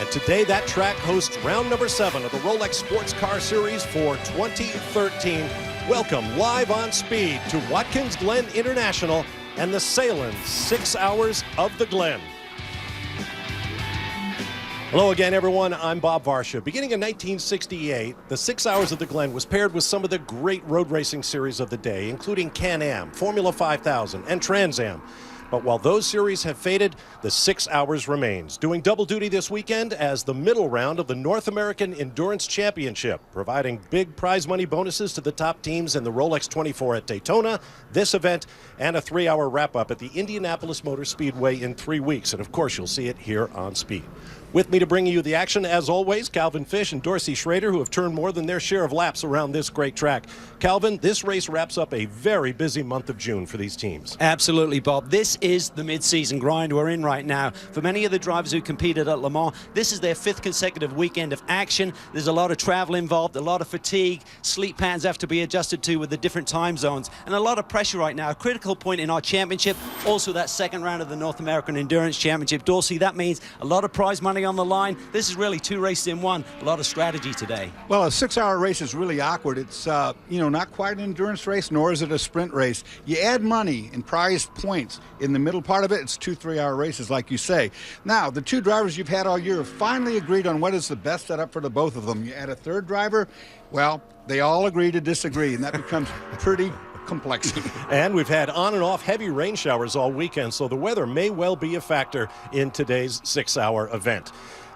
And today that track hosts round number 7 of the Rolex Sports Car Series for 2013. Welcome live on speed to Watkins Glen International and the Sahlen 6 Hours of the Glen. Hello again, everyone. I'm Bob Varsha. Beginning in 1968, the 6 Hours of the Glen was paired with some of the great road racing series of the day, including Can-Am, Formula 5000, and Trans Am. But while those series have faded, the 6 Hours remains, doing double duty this weekend as the middle round of the North American Endurance Championship, providing big prize money bonuses to the top teams in the Rolex 24 at Daytona, this event, and a 3-hour wrap-up at the Indianapolis Motor Speedway in 3 weeks. And of course, you'll see it here on Speed. With me to bring you the action, as always, Calvin Fish and Dorsey Schrader, who have turned more than their share of laps around this great track. Calvin, this race wraps up a very busy month of June for these teams. Absolutely, Bob. This is the mid-season grind we're in right now. For many of the drivers who competed at Le Mans, this is their 5th consecutive weekend of action. There's a lot of travel involved, a lot of fatigue. Sleep patterns have to be adjusted to with the different time zones, and a lot of pressure right now. A critical point in our championship, also that second round of the North American Endurance Championship. Dorsey, that means a lot of prize money on the line. This is really 2 races in one. A lot of strategy today. Well, a 6-hour race is really awkward. It's not quite an endurance race, nor is it a sprint race. You add money and prize points in the middle part of it. It's 2 3-hour races, like you say. Now, the 2 drivers you've had all year have finally agreed on what is the best setup for the both of them. You add a 3rd driver, well, they all agree to disagree, and that becomes pretty complex. And we've had on and off heavy rain showers all weekend, so the weather may well be a factor in today's 6-hour event.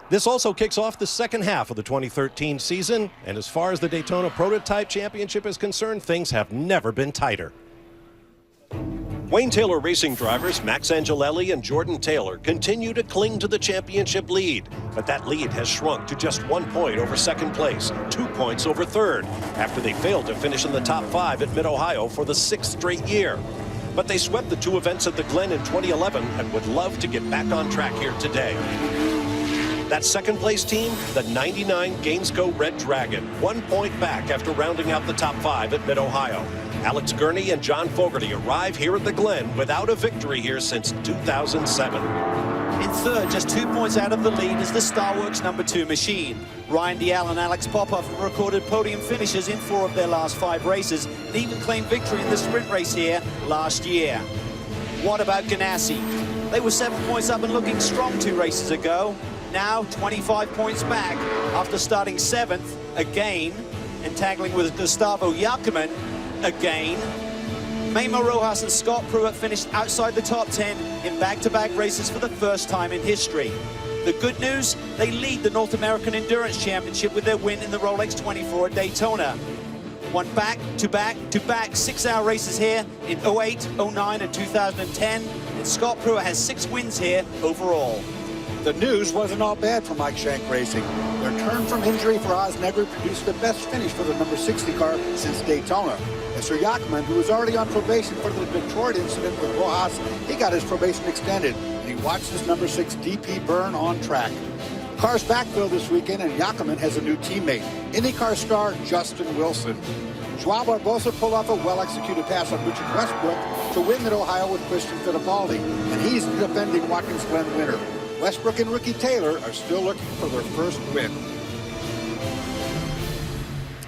This also kicks off the second half of the 2013 season, and as far as the Daytona Prototype Championship is concerned, things have never been tighter. Wayne Taylor Racing drivers Max Angelelli and Jordan Taylor continue to cling to the championship lead, but that lead has shrunk to just 1 point over second place, 2 points over third, after they failed to finish in the top 5 at Mid-Ohio for the 6th straight year. But they swept the 2 events at the Glen in 2011 and would love to get back on track here today. That second place team, the 99 Gainesco Red Dragon, 1 point back after rounding out the top 5 at Mid-Ohio. Alex Gurney and John Fogerty arrive here at the Glen without a victory here since 2007. In third, just 2 points out of the lead, is the Starworks #2 machine. Ryan Dial and Alex Popoff have recorded podium finishes in 4 of their last 5 races, and even claimed victory in the sprint race here last year. What about Ganassi? They were 7 points up and looking strong 2 races ago. Now 25 points back after starting 7th again and tackling with Gustavo Jacquemin again. Memo Rojas and Scott Pruitt finished outside the top 10 in back-to-back races for the first time in history. The good news, they lead the North American Endurance Championship with their win in the Rolex 24 at Daytona. Won back-to-back 6-hour races here in 08, 09, and 2010, and Scott Pruitt has 6 wins here overall. The news wasn't all bad for Mike Shank Racing. Their turn from injury for Oz Negri produced the best finish for the number 60 car since Daytona. Mr. Jacquemin, who was already on probation for the Detroit incident with Rojas, he got his probation extended, and he watched his number 6 DP burn on track. Cars backfilled this weekend, and Jacquemin has a new teammate, IndyCar star Justin Wilson. Joao Barbosa pulled off a well-executed pass on Richard Westbrook to win at Ohio with Christian Fittipaldi, and he's the defending Watkins Glen winner. Westbrook and Ricky Taylor are still looking for their first win.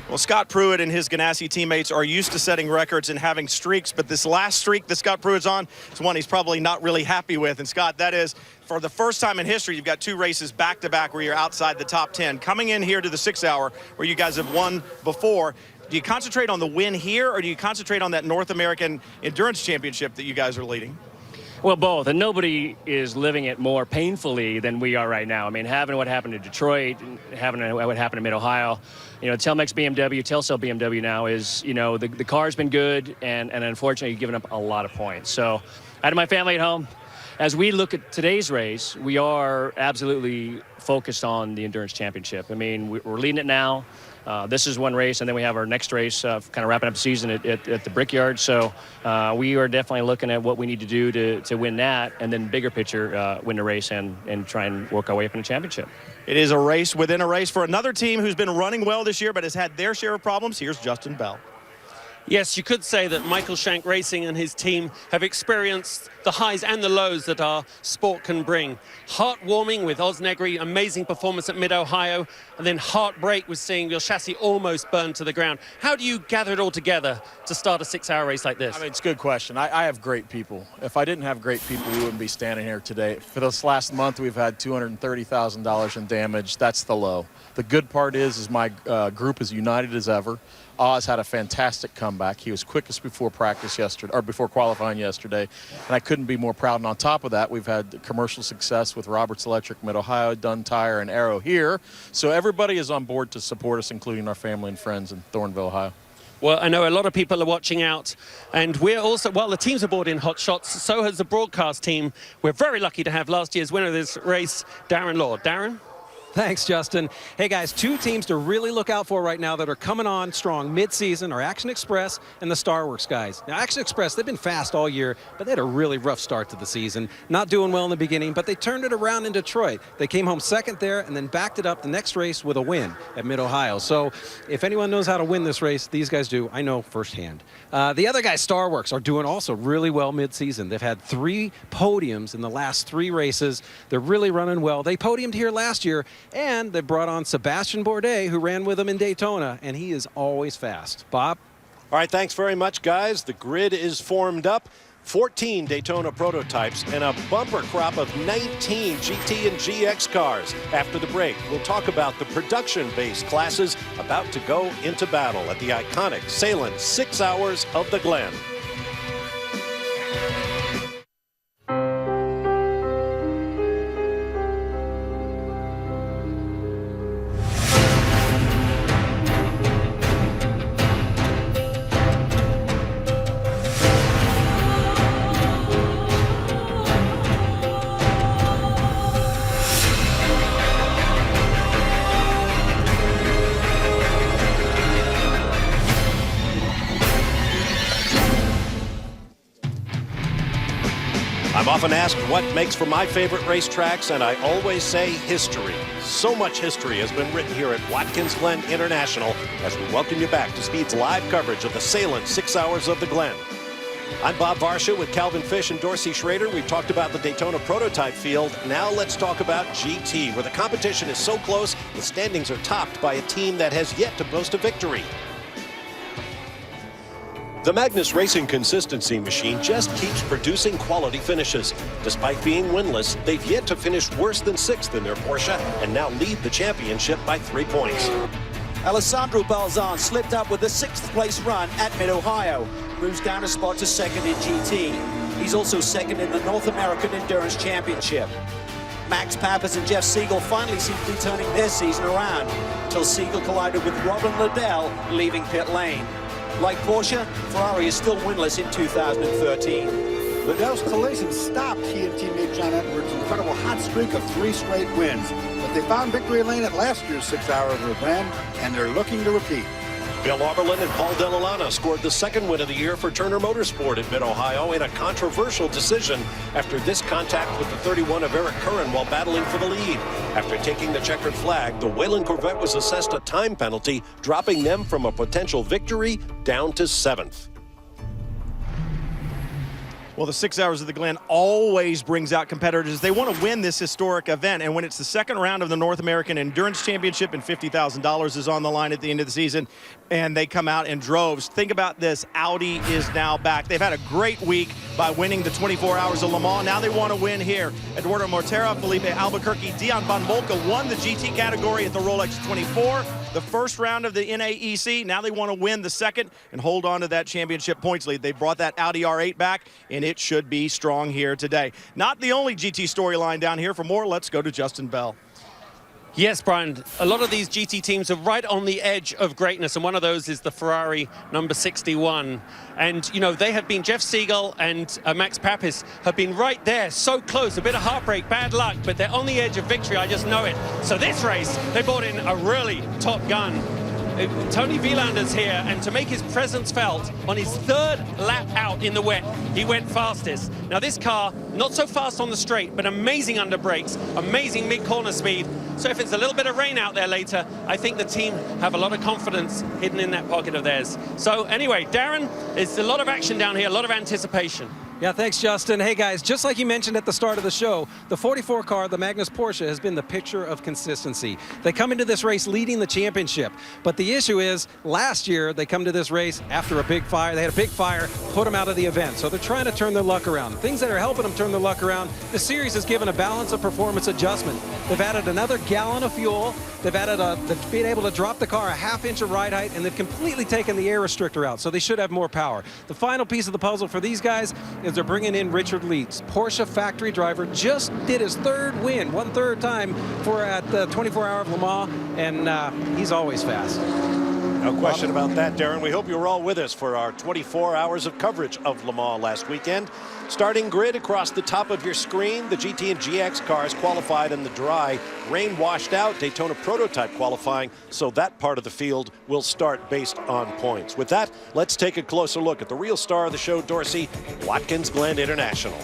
Well, Scott Pruitt and his Ganassi teammates are used to setting records and having streaks, but this last streak that Scott Pruitt's on is one he's probably not really happy with. And Scott, that is, for the first time in history, you've got 2 races back-to-back where you're outside the top 10. Coming in here to the 6-hour where you guys have won before, do you concentrate on the win here, or do you concentrate on that North American Endurance Championship that you guys are leading? Well, both, and nobody is living it more painfully than we are right now. I mean, having what happened in Detroit, having what happened in Mid-Ohio, Telmex BMW, Telcel BMW now is, the car's been good, and unfortunately given up a lot of points. So I had my family at home. As we look at today's race, we are absolutely focused on the Endurance Championship. I mean, we're leading it now. This is one race, and then we have our next race, kind of wrapping up the season at the Brickyard. So we are definitely looking at what we need to do to win that, and then bigger picture, win the race and try and work our way up in the championship. It is a race within a race for another team who's been running well this year but has had their share of problems. Here's Justin Bell. Yes, you could say that Michael Shank Racing and his team have experienced the highs and the lows that our sport can bring. Heartwarming with Oz Negri, amazing performance at Mid-Ohio, and then heartbreak with seeing your chassis almost burned to the ground. How do you gather it all together to start a 6-hour race like this? I mean, it's a good question. I have great people. If I didn't have great people, we wouldn't be standing here today. For this last month, we've had $230,000 in damage. That's the low. The good part is my group is united as ever. Oz had a fantastic comeback. He was quickest before practice yesterday, or before qualifying yesterday, and I couldn't be more proud. And on top of that, we've had commercial success with Roberts Electric, Mid-Ohio, Dunn Tire, and Arrow here. So everybody is on board to support us, including our family and friends in Thornville, Ohio. Well, I know a lot of people are watching out, and we're also, well, the teams aboard in Hot Shots, so has the broadcast team. We're very lucky to have last year's winner of this race, Darren Lord. Darren? Thanks, Justin. Hey, guys, two teams to really look out for right now that are coming on strong mid-season are Action Express and the Starworks guys. Now, Action Express, they've been fast all year, but they had a really rough start to the season. Not doing well in the beginning, but they turned it around in Detroit. They came home second there and then backed it up the next race with a win at Mid-Ohio. So if anyone knows how to win this race, these guys do. I know firsthand. The other guys, Starworks, are doing also really well mid-season. They've had 3 podiums in the last 3 races. They're really running well. They podiumed here last year, and they brought on Sebastian Bourdais, who ran with them in Daytona, and he is always fast. Bob? All right, thanks very much, guys. The grid is formed up. 14 Daytona prototypes and a bumper crop of 19 GT and GX cars. After the break, we'll talk about the production-based classes about to go into battle at the iconic Sahlen 6 Hours of the Glen. I'm often asked what makes for my favorite racetracks, and I always say history. So much history has been written here at Watkins Glen International as we welcome you back to Speed's live coverage of the Sahlen 6 Hours of the Glen. I'm Bob Varsha with Calvin Fish and Dorsey Schrader. We've talked about the Daytona prototype field. Now let's talk about GT, where the competition is so close, the standings are topped by a team that has yet to boast a victory. The Magnus Racing Consistency Machine just keeps producing quality finishes. Despite being winless, they've yet to finish worse than 6th in their Porsche and now lead the championship by 3 points. Alessandro Balzan slipped up with a 6th place run at Mid-Ohio. Moves down a spot to 2nd in GT. He's also 2nd in the North American Endurance Championship. Max Pappas and Jeff Siegel finally seem to be turning their season around, until Siegel collided with Robin Liddell, leaving pit lane. Like Porsche, Ferrari is still winless in 2013. Liddell's collision stopped he and teammate John Edwards' incredible hot streak of 3 straight wins. But they found victory lane at last year's 6 Hours of the Glen, and they're looking to repeat. Bill Auberlen and Paul Dell'Anna scored the 2nd win of the year for Turner Motorsport at Mid-Ohio in a controversial decision after this contact with the 31 of Eric Curran while battling for the lead. After taking the checkered flag, the Whelen Corvette was assessed a time penalty, dropping them from a potential victory down to 7th. Well, the 6 Hours of the Glen always brings out competitors. They want to win this historic event, and when it's the 2nd round of the North American Endurance Championship and $50,000 is on the line at the end of the season, and they come out in droves. Think about this. Audi is now back. They've had a great week by winning the 24 Hours of Le Mans. Now they want to win here. Eduardo Mortera, Felipe Albuquerque, Dion Van Volka won the GT category at the Rolex 24. The 1st round of the NAEC. Now they want to win the 2nd and hold on to that championship points lead. They brought that Audi R8 back, and it should be strong here today. Not the only GT storyline down here. For more, let's go to Justin Bell. Yes, Brian, a lot of these GT teams are right on the edge of greatness, and one of those is the Ferrari number 61. And, you know, they have been, Jeff Siegel and Max Pappas have been right there, so close, a bit of heartbreak, bad luck, but they're on the edge of victory, I just know it. So this race, they brought in a really top gun. Tony Wielander's here, and to make his presence felt on his 3rd lap out in the wet, he went fastest. Now this car, not so fast on the straight, but amazing under brakes, amazing mid-corner speed. So if it's a little bit of rain out there later, I think the team have a lot of confidence hidden in that pocket of theirs. So anyway, Darren, it's a lot of action down here, a lot of anticipation. Yeah, thanks, Justin. Hey, guys, just like you mentioned at the start of the show, the 44 car, the Magnus Porsche, has been the picture of consistency. They come into this race leading the championship. But the issue is, last year, they come to this race after a big fire. They had a big fire, put them out of the event. So they're trying to turn their luck around. Things that are helping them turn their luck around, the series has given a balance of performance adjustment. They've added another gallon of fuel. They've been able to drop the car a half-inch of ride height, and they've completely taken the air restrictor out. So they should have more power. The final piece of the puzzle for these guys is they're bringing in Richard Leeds, Porsche factory driver, just did his third win, third time at the 24 Hour of Le Mans, and he's always fast. No question about that, Darren. We hope you were all with us for our 24 hours of coverage of Le Mans last weekend. Starting grid across the top of your screen, the GT and GX cars qualified in the dry. Rain washed out, Daytona prototype qualifying, so that part of the field will start based on points. With that, let's take a closer look at the real star of the show, Dorsey, Watkins Glen International.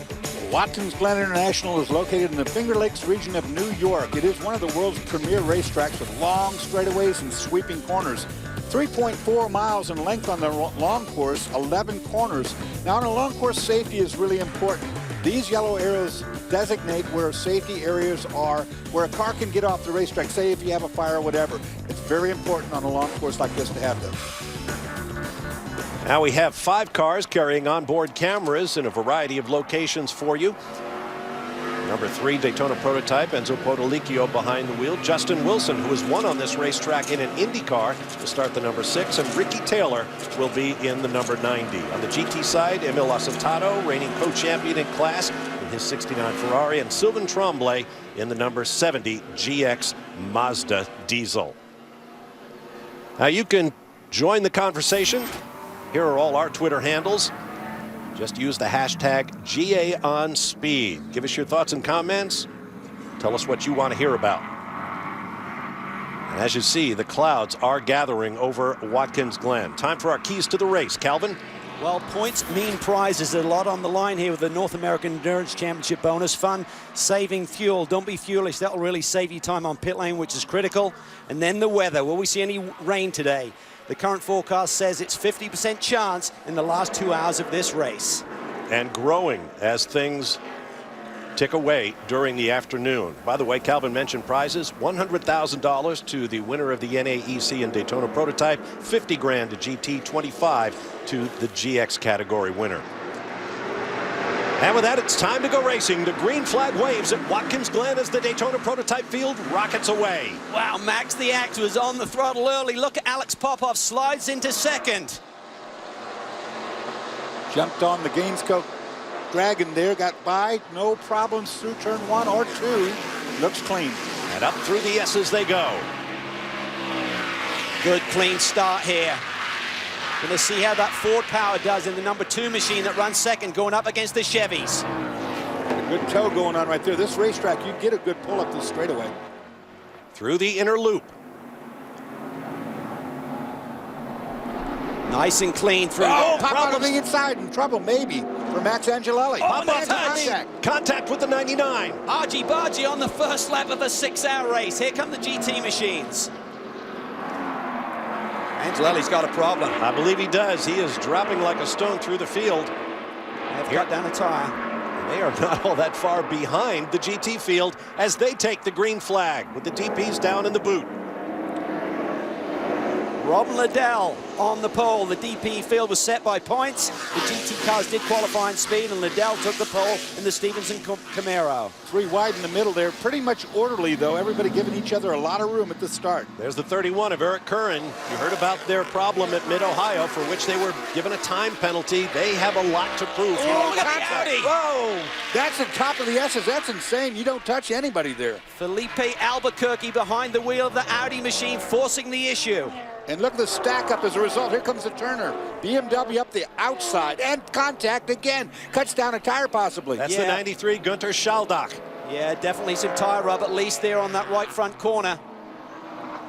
Watkins Glen International is located in the Finger Lakes region of New York. It is one of the world's premier racetracks with long straightaways and sweeping corners. 3.4 miles in length on the long course, 11 corners. Now on a long course, safety is really important. These yellow arrows designate where safety areas are, where a car can get off the racetrack, say if you have a fire or whatever. It's very important on a long course like this to have them. Now we have 5 cars carrying onboard cameras in a variety of locations for you. Number 3, Daytona prototype, Enzo Potolicchio behind the wheel. Justin Wilson, who has won on this racetrack in an Indy car, will start the number 6, and Ricky Taylor will be in the number 90. On the GT side, Emil Acetato, reigning co-champion in class in his 69 Ferrari, and Sylvain Tremblay in the number 70 GX Mazda diesel. Now you can join the conversation. Here are all our Twitter handles. Just use the hashtag GAOnSpeed. Give us your thoughts and comments. Tell us what you want to hear about. And as you see, the clouds are gathering over Watkins Glen. Time for our keys to the race. Calvin? Well, points mean prizes. A lot on the line here with the North American Endurance Championship bonus. Fun, saving fuel. Don't be foolish. That'll really save you time on pit lane, which is critical. And then the weather. Will we see any rain today? The current forecast says it's 50% chance in the last 2 hours of this race. And growing as things tick away during the afternoon. By the way, Calvin mentioned prizes. $100,000 to the winner of the NAEC and Daytona prototype. 50 grand to GT, 25 to the GX category winner. And with that, it's time to go racing. The green flag waves at Watkins Glen as the Daytona prototype field rockets away. Wow, Max the Act was on the throttle early. Look at Alex Popov slides into second. Jumped on the Gainescote Dragon there, got by, no problems through turn 1 or 2. Looks clean. And up through the S's they go. Good clean start here. Going to see how that Ford power does in the number 2 machine that runs second, going up against the Chevys. A good tow going on right there. This racetrack, you get a good pull up this straightaway. Through the inner loop. Nice and clean through. Oh, pop out of the inside, in trouble maybe for Max Angelelli. Oh, touch. Contact with the 99. Argy-bargy on the first lap of a 6-hour race. Here come the GT machines. Angelelli's got a problem. I believe he does. He is dropping like a stone through the field. They've cut down a tire. And they are not all that far behind the GT field as they take the green flag with the DPs down in the boot. Rob Liddell on the pole. The DP field was set by points. The GT cars did qualify in speed, and Liddell took the pole in the Stevenson Camaro. 3 wide in the middle there. Pretty much orderly, though. Everybody giving each other a lot of room at the start. There's the 31 of Eric Curran. You heard about their problem at Mid-Ohio, for which they were given a time penalty. They have a lot to prove. Oh, look at the Audi. Whoa! That's the top of the S's. That's insane. You don't touch anybody there. Felipe Albuquerque behind the wheel of the Audi machine, forcing the issue. And look at the stack up as a result. Here comes the Turner. BMW up the outside and contact again. Cuts down a tire possibly. That's the 93 Gunter Schaldach. Yeah, definitely some tire rub at least there on that right front corner.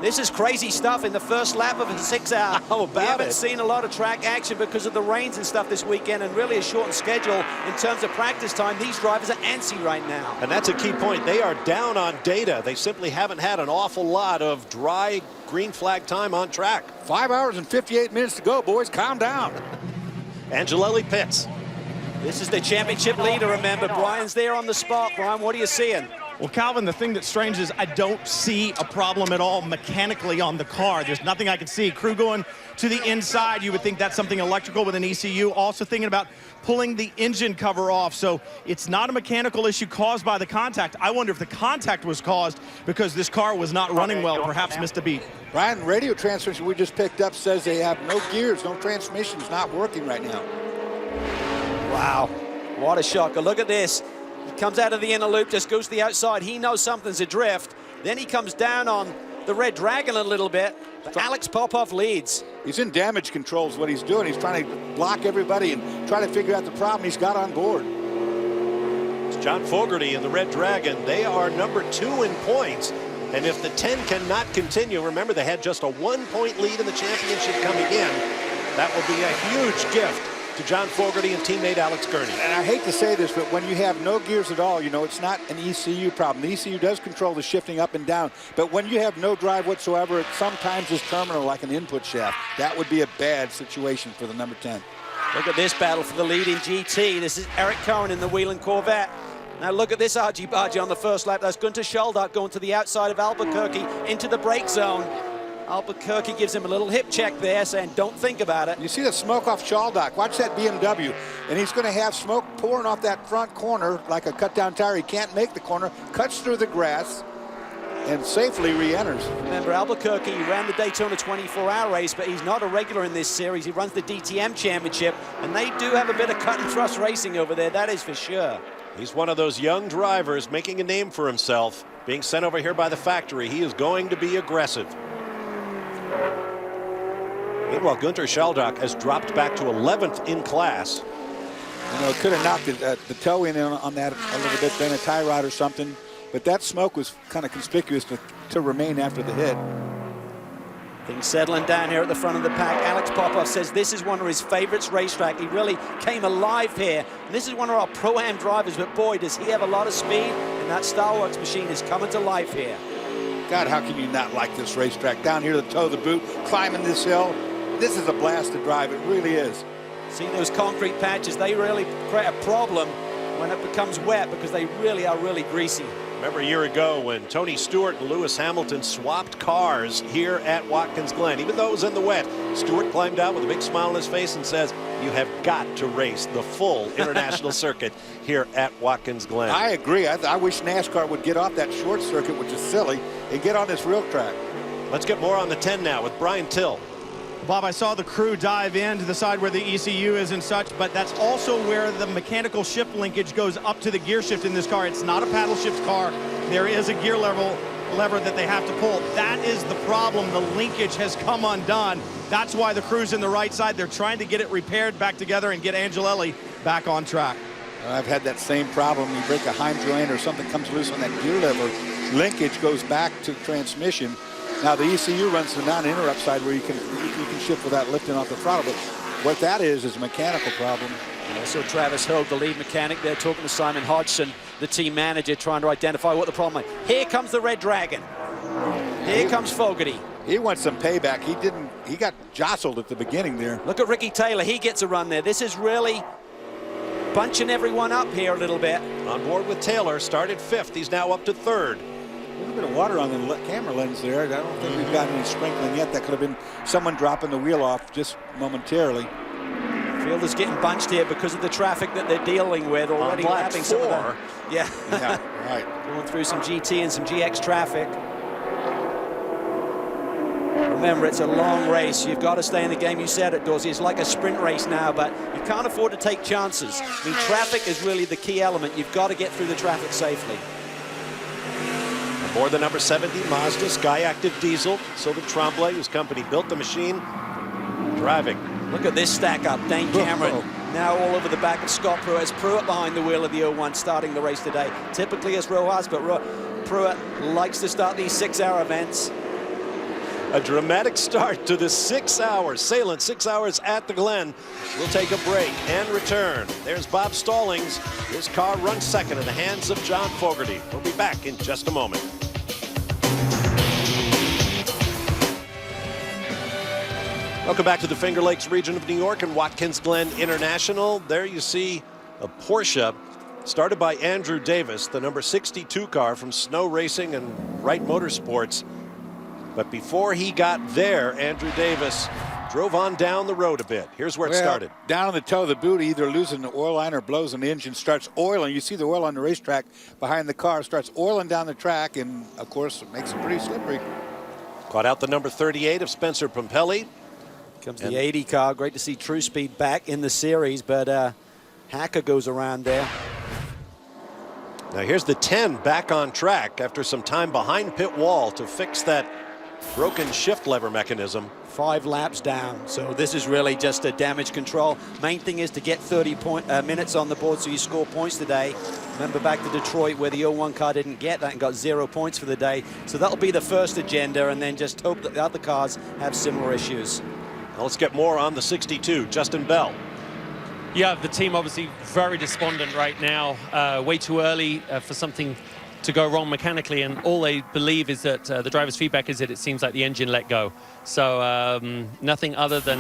This is crazy stuff in the first lap of a 6 hour. How about we haven't it? seen a lot of track action because of the rains and stuff this weekend, and really a shortened schedule in terms of practice time. These drivers are antsy right now. And that's a key point. They are down on data. They simply haven't had an awful lot of dry green flag time on track. 5 hours and 58 minutes to go, boys. Calm down. Angelelli pits. This is the championship leader, remember. Brian's there on the spot. Brian, what are you seeing? Well, Calvin, the thing that's strange is I don't see a problem at all mechanically on the car. There's nothing I can see. Crew going to the inside, you would think that's something electrical with an ECU. Also thinking about pulling the engine cover off. So it's not a mechanical issue caused by the contact. I wonder if the contact was caused because this car was not running well, perhaps missed a beat. Brian, radio transmission we just picked up says they have no gears, no transmissions, not working right now. Wow, what a shocker. Look at this. He comes out of the inner loop, just goes to the outside. He knows something's adrift. Then he comes down on the Red Dragon a little bit. But Alex Popov leads. He's in damage control is what he's doing. He's trying to block everybody and try to figure out the problem he's got on board. It's John Fogerty and the Red Dragon. They are number 2 in points. And if the 10 cannot continue, remember they had just a 1-point lead in the championship coming in. That will be a huge gift to John Fogerty and teammate Alex Gurney. And I hate to say this, but when you have no gears at all, you know, it's not an ECU problem. The ECU does control the shifting up and down, but when you have no drive whatsoever, it sometimes is terminal like an input shaft. That would be a bad situation for the number 10. Look at this battle for the lead in GT. This is Eric Cohen in the Whelen Corvette. Now look at this argy-bargy on the first lap. That's Gunter Schalldach going to the outside of Albuquerque into the brake zone. Albuquerque gives him a little hip check there, saying don't think about it. You see the smoke off Schalldach. Watch that BMW. And he's going to have smoke pouring off that front corner like a cut-down tire. He can't make the corner, cuts through the grass, and safely re-enters. Remember, Albuquerque ran the Daytona 24-hour race, but he's not a regular in this series. He runs the DTM Championship, and they do have a bit of cut-and-thrust racing over there, that is for sure. He's one of those young drivers making a name for himself. Being sent over here by the factory, he is going to be aggressive. Meanwhile, Gunter Schalldach has dropped back to 11th in class. You know, could have knocked the toe in on that a little bit, then a tie rod or something. But that smoke was kind of conspicuous to remain after the hit. Things settling down here at the front of the pack. Alex Popov says this is one of his favorites racetrack. He really came alive here. And this is one of our Pro-Am drivers, but boy, does he have a lot of speed. And that Starworks machine is coming to life here. God, how can you not like this racetrack? Down here to the toe of the boot, climbing this hill. This is a blast to drive. It really is. See those concrete patches? They really create a problem when it becomes wet because they really are really greasy. Remember a year ago when Tony Stewart and Lewis Hamilton swapped cars here at Watkins Glen. Even though it was in the wet, Stewart climbed out with a big smile on his face and says, you have got to race the full international circuit here at Watkins Glen. I agree. I wish NASCAR would get off that short circuit, which is silly, and get on this real track. Let's get more on the 10 now with Brian Till. Bob, I saw the crew dive in to the side where the ECU is and such, but that's also where the mechanical shift linkage goes up to the gear shift in this car. It's not a paddle shift car. There is a gear lever that they have to pull. That is the problem. The linkage has come undone. That's why the crew's in the right side. They're trying to get it repaired back together and get Angelelli back on track. I've had that same problem. You break a Heim joint or something comes loose on that gear lever, linkage goes back to transmission. Now the ECU runs the non-interrupt side where you can shift without lifting off the throttle, but what that is a mechanical problem. Also Travis Hogue, the lead mechanic there, talking to Simon Hodgson, the team manager, trying to identify what the problem is. Here comes the Red Dragon. Here comes Fogerty. He wants some payback. He got jostled at the beginning there. Look at Ricky Taylor. He gets a run there. This is really bunching everyone up here a little bit. On board with Taylor, started 5th. He's now up to 3rd. A little bit of water on the camera lens there. I don't think we've got any sprinkling yet. That could have been someone dropping the wheel off just momentarily. Field is getting bunched here because of the traffic that they're dealing with already. Lapping some of them. Yeah, right. Going through some GT and some GX traffic. Remember, it's a long race. You've got to stay in the game. You said it, Dorsey. It's like a sprint race now, but you can't afford to take chances. I mean, traffic is really the key element. You've got to get through the traffic safely. Aboard the number 70 Mazda Skyactiv diesel, Sylvain Tremblay, whose company built the machine, driving. Look at this stack up. Dane Cameron now all over the back of Scott Pruitt. It's Pruitt behind the wheel of the 01 starting the race today. Typically it's Rojas, but Pruitt likes to start these 6-hour events. A dramatic start to the 6 hours. Sahlen 6 hours at the Glen. We'll take a break and return. There's Bob Stallings. His car runs second in the hands of John Fogerty. We'll be back in just a moment. Welcome back to the Finger Lakes region of New York and Watkins Glen International. There you see a Porsche started by Andrew Davis, the number 62 car from Snow Racing and Wright Motorsports. But before he got there, Andrew Davis drove on down the road a bit. Here's where it started. Down on the toe of the boot, either losing the oil line or blows and the engine starts oiling. You see the oil on the racetrack behind the car, starts oiling down the track, and of course it makes it pretty slippery. Caught out the number 38 of Spencer Pompelli. Comes the 80 car. Great to see True Speed back in the series, but Hacker goes around there. Now here's the 10 back on track after some time behind pit wall to fix that broken shift lever mechanism. 5 laps down, so this is really just a damage control. Main thing is to get 30 minutes on the board so you score points today. Remember back to Detroit where the 01 car didn't get that and got 0 points for the day. So that'll be the first agenda, and then just hope that the other cars have similar issues. Now let's get more on the 62, Justin Bell. Yeah, the team obviously very despondent right now. Way too early for something to go wrong mechanically, and all they believe is that the driver's feedback is that it seems like the engine let go. So nothing other than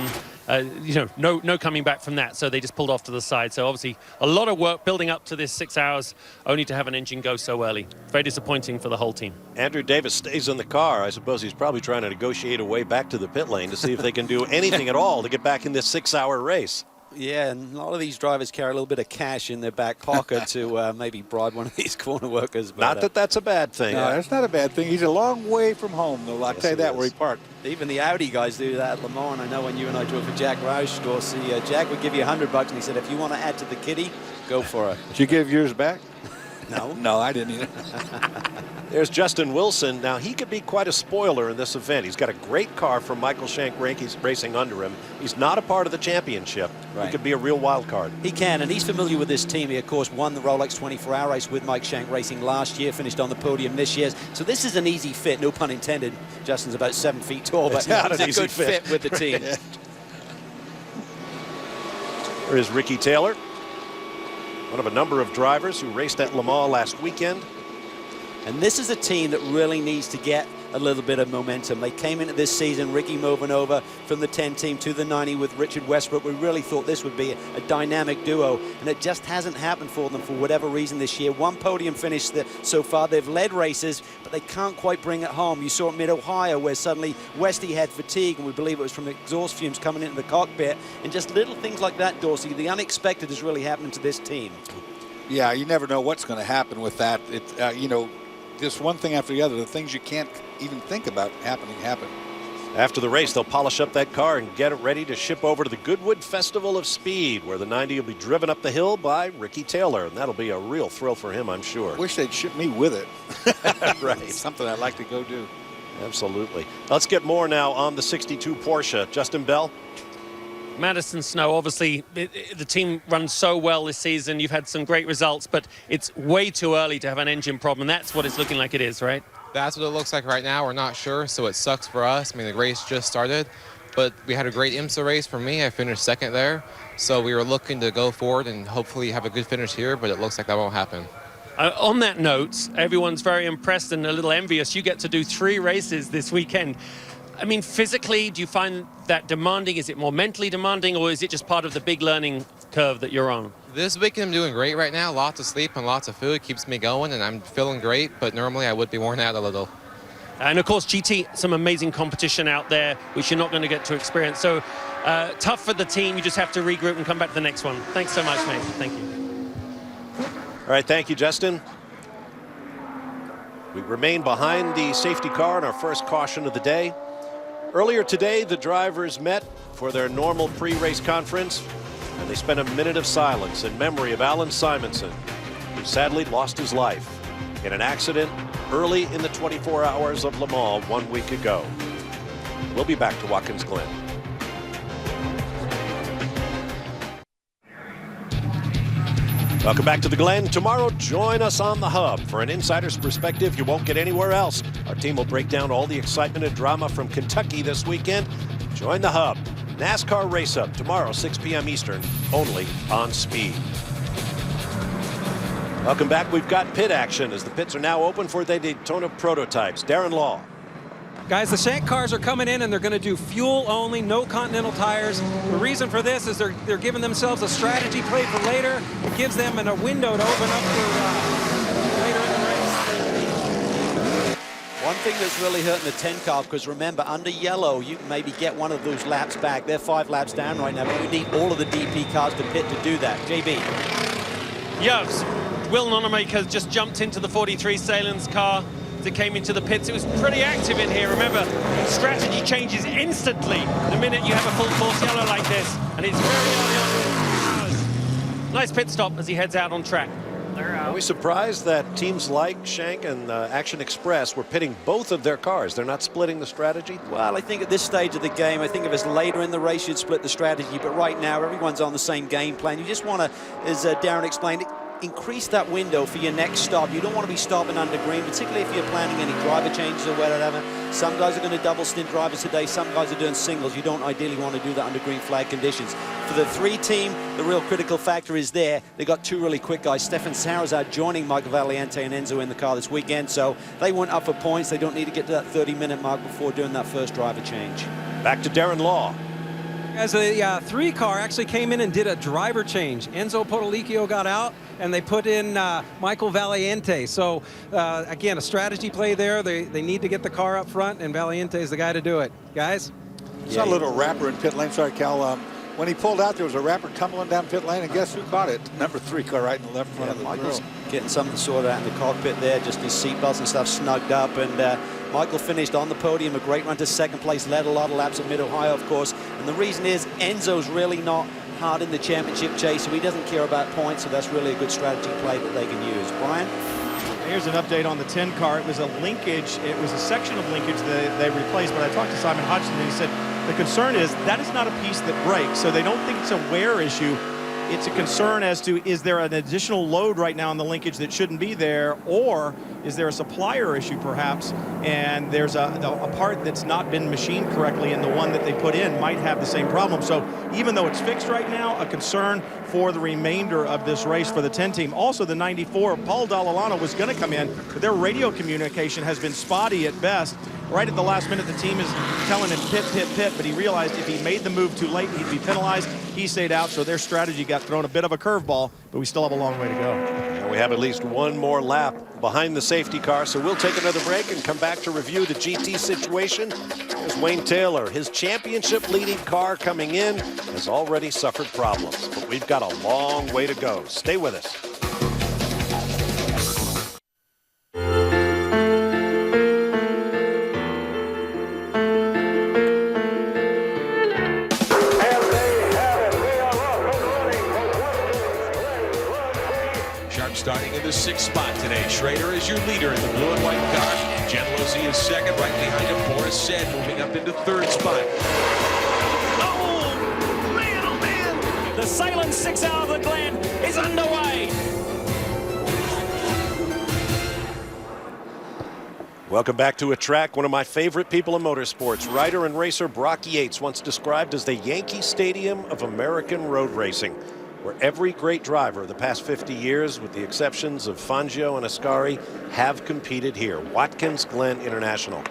no coming back from that. So they just pulled off to the side. So obviously a lot of work building up to this 6 hours, only to have an engine go so early. Very disappointing for the whole team. Andrew Davis stays in the car. I suppose he's probably trying to negotiate a way back to the pit lane to see if they can do anything at all to get back in this 6 hour race. Yeah, and a lot of these drivers carry a little bit of cash in their back pocket to maybe bribe one of these corner workers. But, not that that's a bad thing. No, that's not a bad thing. He's a long way from home, though. I'll tell you that, where he parked. Even the Audi guys do that at Le Mans. I know when you and I drove for Jack Roush, Dorsey, Jack would give you $100, and he said, if you want to add to the kitty, go for it. Did you give yours back? No. No, I didn't either. There's Justin Wilson. Now, he could be quite a spoiler in this event. He's got a great car from Michael Shank racing under him. He's not a part of the championship. Right. He could be a real wild card. He can, and he's familiar with this team. He, of course, won the Rolex 24-hour race with Mike Shank Racing last year, finished on the podium this year. So this is an easy fit, no pun intended. Justin's about 7 feet tall, but it's a good fit with the team. There is Ricky Taylor, one of a number of drivers who raced at Le Mans last weekend. And this is a team that really needs to get a little bit of momentum. They came into this season, Ricky moving over from the 10 team to the 90 with Richard Westbrook. We really thought this would be a dynamic duo, and it just hasn't happened for them for whatever reason this year. One podium finish so far. They've led races, but they can't quite bring it home. You saw at Mid-Ohio where suddenly Westy had fatigue, and we believe it was from exhaust fumes coming into the cockpit. And just little things like that, Dorsey, the unexpected is really happening to this team. Yeah, you never know what's going to happen with that. Just one thing after the other, the things you can't even think about happen. After the race, they'll polish up that car and get it ready to ship over to the Goodwood Festival of Speed, where the 90 will be driven up the hill by Ricky Taylor, and that'll be a real thrill for him, I'm sure. Wish they'd ship me with it. Right. It's something I'd like to go do. Absolutely. Let's get more now on the 62 Porsche. Justin Bell. Madison Snow, obviously, the team runs so well this season. You've had some great results, but it's way too early to have an engine problem. That's what it's looking like it is, right? That's what it looks like right now. We're not sure, so it sucks for us. I mean, the race just started, but we had a great IMSA race for me. I finished second there, so we were looking to go forward and hopefully have a good finish here, but it looks like that won't happen. On that note, everyone's very impressed and a little envious. You get to do 3 races this weekend. I mean, physically, do you find that demanding? Is it more mentally demanding, or is it just part of the big learning curve that you're on? This weekend I'm doing great right now. Lots of sleep and lots of food keeps me going, and I'm feeling great, but normally I would be worn out a little. And of course, GT, some amazing competition out there, which you're not going to get to experience. So tough for the team. You just have to regroup and come back to the next one. Thanks so much, mate. Thank you. All right, thank you, Justin. We remain behind the safety car in our first caution of the day. Earlier today, the drivers met for their normal pre-race conference, and they spent a minute of silence in memory of Alan Simonson, who sadly lost his life in an accident early in the 24 hours of Le Mans 1 week ago. We'll be back to Watkins Glen. Welcome back to the Glen. Tomorrow, join us on the Hub for an insider's perspective you won't get anywhere else. Our team will break down all the excitement and drama from Kentucky this weekend. Join the Hub. NASCAR Race Up tomorrow, 6 p.m. Eastern, only on Speed. Welcome back. We've got pit action as the pits are now open for the Daytona prototypes. Darren Law. Guys, the Shank cars are coming in and they're going to do fuel only, no Continental tires. The reason for this is they're giving themselves a strategy play for later. It gives them a window to open up for later in the race. One thing that's really hurting the 10 car, because remember, under yellow, you can maybe get one of those laps back. They're 5 laps down right now, but you need all of the DP cars to pit to do that. JB. Yes, Will Nonamaker just jumped into the 43 Sahlen's car that came into the pits. It was pretty active in here. Remember, strategy changes instantly the minute you have a full force yellow like this, and it's very early on. Nice pit stop as he heads out on track. Are we surprised that teams like Shank and Action Express were pitting both of their cars? They're not splitting the strategy? Well, I think at this stage of the game, I think if it's later in the race, you'd split the strategy. But right now, everyone's on the same game plan. You just want to, as Darren explained, increase that window for your next stop. You don't want to be stopping under green, particularly if you're planning any driver changes or whatever. Some guys are going to double stint drivers today. Some guys are doing singles. You don't ideally want to do that under green flag conditions. For the 3 team, the real critical factor is there. They got 2 really quick guys. Stefan Sauer's out joining Michael Valiente and Enzo in the car this weekend, so they weren't up for points. They don't need to get to that 30-minute mark before doing that first driver change. Back to Darren Law. As a 3 car actually came in and did a driver change. Enzo Potolicchio got out and they put in Michael Valiente. So again, a strategy play there. They need to get the car up front, and Valiente is the guy to do it. Guys? Saw a little wrapper in pit lane. Sorry, Cal. When he pulled out, there was a wrapper tumbling down pit lane, and guess who caught it? Number 3 car right in the left front of the Michael's grill. getting something sorted out in the cockpit there, just his seatbelts and stuff snugged up, and Michael finished on the podium, a great run to second place, led a lot of laps at Mid-Ohio, of course, and the reason is Enzo's really not hard in the championship chase, so he doesn't care about points, so that's really a good strategy play that they can use. Brian? Here's an update on the 10 car. It was a linkage. It was a section of linkage that they replaced, but I talked to Simon Hodgson and he said the concern is that is not a piece that breaks, so they don't think it's a wear issue. It's a concern as to, is there an additional load right now on the linkage that shouldn't be there, or is there a supplier issue perhaps, and there's a part that's not been machined correctly, and the one that they put in might have the same problem. So even though it's fixed right now, a concern for the remainder of this race for the 10 team. Also the 94, Paul Dallalana was going to come in, but their radio communication has been spotty at best. Right at the last minute, the team is telling him pit, pit, pit, but he realized if he made the move too late, he'd be penalized. He stayed out, so their strategy got thrown a bit of a curveball, but we still have a long way to go. And we have at least one more lap behind the safety car, so we'll take another break and come back to review the GT situation. There's Wayne Taylor. His championship-leading car coming in has already suffered problems, but we've got a long way to go. Stay with us. Starting in the 6th spot today. Schrader is your leader in the blue and white car. Jen Losey is second. Right behind him, Boris Said moving up into 3rd spot. Oh, man. The Sahlen 6 Hour of the Glen is underway. Welcome back to a track one of my favorite people in motorsports. Rider and racer Brock Yates once described as the Yankee Stadium of American road racing, where every great driver of the past 50 years, with the exceptions of Fangio and Ascari, have competed here. Watkins Glen International.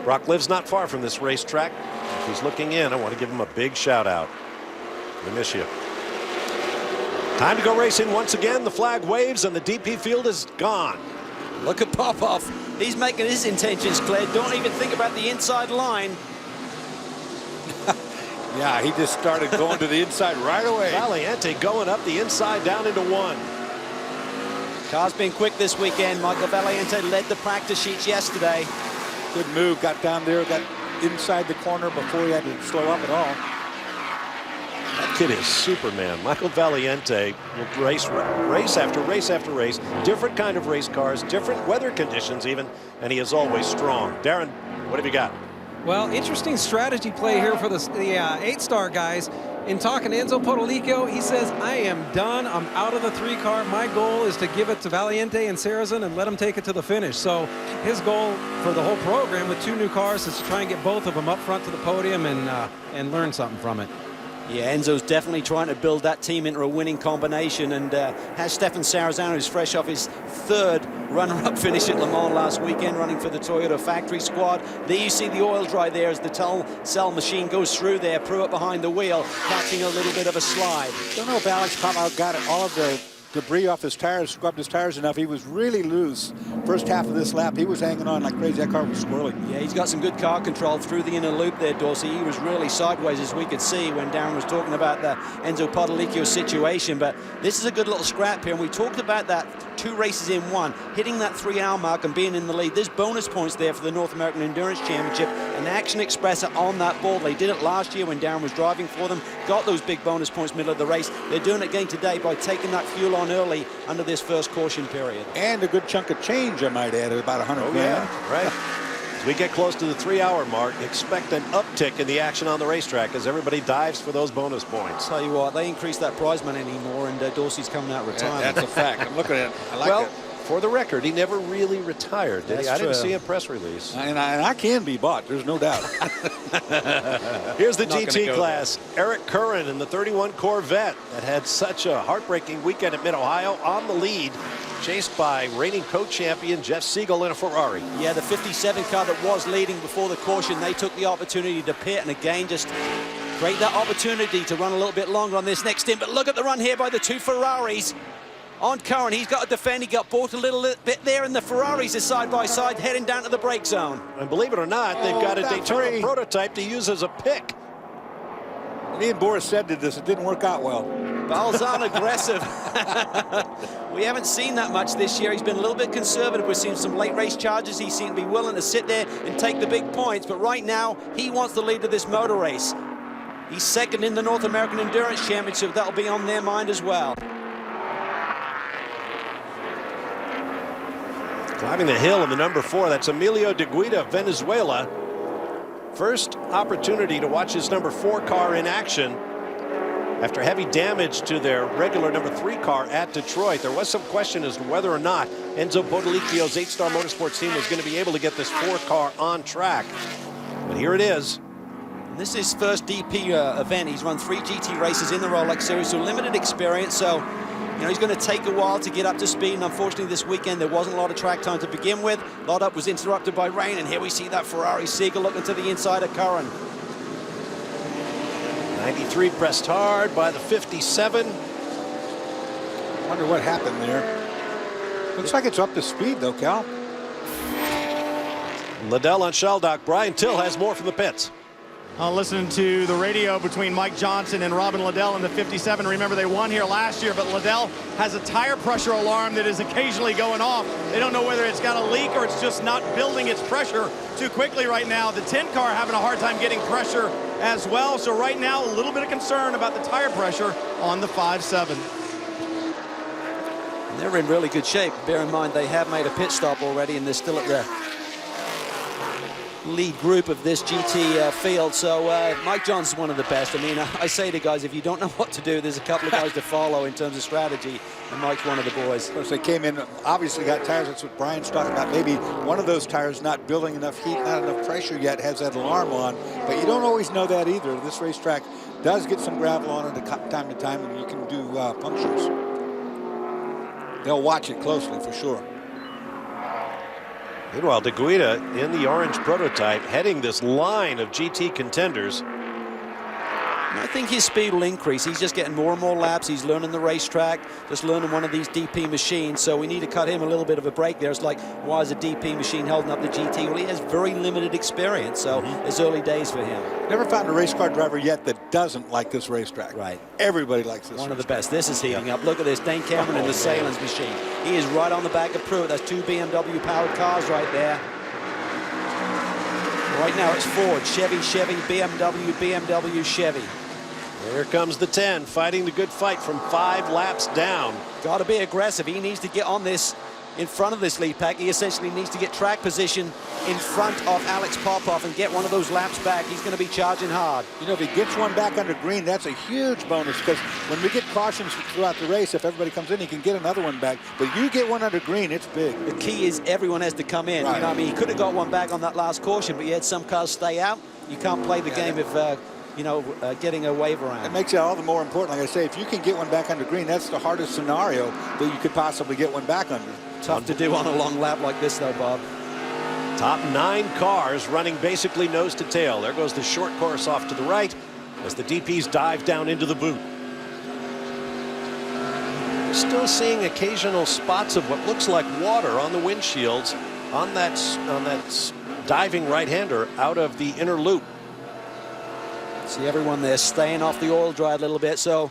Brock lives not far from this racetrack. If he's looking in, I want to give him a big shout out. We miss you. Time to go racing once again. The flag waves and the DP field is gone. Look at Popov. He's making his intentions clear. Don't even think about the inside line. Yeah, he just started going to the inside right away. Valiente going up the inside down into 1. Car's been quick this weekend. Michael Valiente led the practice sheets yesterday. Good move. Got down there, got inside the corner before he had to slow up at all. That kid is Superman. Michael Valiente will race after race after race. Different kind of race cars, different weather conditions even, and he is always strong. Darren, what have you got? Well, interesting strategy play here for the 8-star guys. In talking to Enzo Potolicchio, he says, I am done. I'm out of the 3-car. My goal is to give it to Valiente and Sarrazin and let them take it to the finish. So his goal for the whole program with 2 new cars is to try and get both of them up front to the podium and learn something from it. Yeah, Enzo's definitely trying to build that team into a winning combination, and has Stefan Sarrazin, who's fresh off his 3rd runner-up finish at Le Mans last weekend, running for the Toyota factory squad. There you see the oil dry there as the cell machine goes through there. Pruitt behind the wheel, catching a little bit of a slide. Don't know if Alex Palou got all of the debris off his tires, scrubbed his tires enough. He was really loose. First half of this lap, he was hanging on like crazy. That car was swirling. Yeah, he's got some good car control through the inner loop there, Dorsey. He was really sideways, as we could see when Darren was talking about the Enzo Potolicchio situation. But this is a good little scrap here, and we talked about that 2 races in 1, hitting that 3-hour mark and being in the lead. There's bonus points there for the North American Endurance Championship, and Action Express are on that board. They did it last year when Darren was driving for them, got those big bonus points middle of the race. They're doing it again today by taking that fuel on early under this first caution period. And a good chunk of change, I might add, about 100 grand. Yeah, right. As we get close to the 3-hour mark, expect an uptick in the action on the racetrack as everybody dives for those bonus points. Tell you what, they increased that prize money anymore, and Dorsey's coming out retirement. That's a fact. I'm looking at it. I like it. For the record, he never really retired, did he? I didn't see a press release. And I can be bought, there's no doubt. Here's the GT class. Eric Curran in the 31 Corvette that had such a heartbreaking weekend at Mid-Ohio on the lead, chased by reigning co-champion Jeff Siegel in a Ferrari. Yeah, the 57 car that was leading before the caution, they took the opportunity to pit, and again, just create that opportunity to run a little bit longer on this next stint. But look at the run here by the 2 Ferraris. On Curran, he's got to defend. He got bought a little bit there, and the Ferraris are side by side heading down to the brake zone. And believe it or not, they've got a Daytona prototype to use as a pick. Me and Boris said did this. It didn't work out well. Balzan aggressive. We haven't seen that much this year. He's been a little bit conservative. We've seen some late race charges. He seemed to be willing to sit there and take the big points. But right now, he wants the lead of this motor race. He's 2nd in the North American Endurance Championship. That'll be on their mind as well. Climbing the hill in the number 4, that's Emilio de Guida, Venezuela. First opportunity to watch his number 4 car in action after heavy damage to their regular number 3 car at Detroit. There was some question as to whether or not Enzo Potolicchio's 8-Star Motorsports team was going to be able to get this 4 car on track. But here it is. This is his first DP event. He's run 3 GT races in the Rolex Series, so limited experience. So, you know, he's going to take a while to get up to speed, and unfortunately this weekend there wasn't a lot of track time to begin with. Lot up was interrupted by rain, and here we see that Ferrari Siegel looking to the inside of Curran. 93 pressed hard by the 57. Wonder what happened there. Looks like it's up to speed though, Cal. Liddell on Sheldock. Brian Till has more from the pits. Listening to the radio between Mike Johnson and Robin Liddell in the 57. Remember, they won here last year, but Liddell has a tire pressure alarm that is occasionally going off. They don't know whether it's got a leak or it's just not building its pressure too quickly right now. The 10 car having a hard time getting pressure as well. So right now, a little bit of concern about the tire pressure on the 5.7. They're in really good shape. Bear in mind, they have made a pit stop already, and they're still at the lead group of this GT field. So Mike Johnson's one of the best. I mean, I say to guys, if you don't know what to do, there's a couple of guys to follow in terms of strategy, and Mike's one of the boys. Of course, they came in, obviously got tires. That's what Brian's talking about. Maybe one of those tires not building enough heat, not enough pressure yet, has that alarm on. But you don't always know that either. This racetrack does get some gravel on it time to time, and you can do punctures. They'll watch it closely for sure. Meanwhile, de Guida in the orange prototype heading this line of GT contenders. I think his speed will increase. He's just getting more and more laps. He's learning the racetrack, just learning one of these DP machines. So we need to cut him a little bit of a break there. It's like, why is a DP machine holding up the GT? Well, he has very limited experience, so it's early days for him. Never found a race car driver yet that doesn't like this racetrack. Right. Everybody likes this. One of the best. This is heating up. Look at this. Dane Cameron in the Sahlen's machine. He is right on the back of Pruitt. That's 2 BMW-powered cars right there. Right now it's Ford, Chevy, BMW, Chevy. Here comes the 10, fighting the good fight from 5 laps down. Got to be aggressive. He needs to get on this in front of this lead pack. He essentially needs to get track position in front of Alex Popov and get one of those laps back. He's going to be charging hard. You know, if he gets one back under green, that's a huge bonus, because when we get cautions throughout the race, if everybody comes in, he can get another one back. But you get one under green, it's big. The key is everyone has to come in. Right. You know what I mean? He could have got one back on that last caution, but he had some cars stay out. You can't play the game of, you know, getting a wave around. It makes it all the more important. Like I say, if you can get one back under green, that's the hardest scenario that you could possibly get one back under. Tough to do on a long lap like this, though, Bob. Top 9 cars running basically nose to tail. There goes the short course off to the right as the DPs dive down into the boot. Still seeing occasional spots of what looks like water on the windshields on that diving right-hander out of the inner loop. See everyone there staying off the oil dry a little bit. So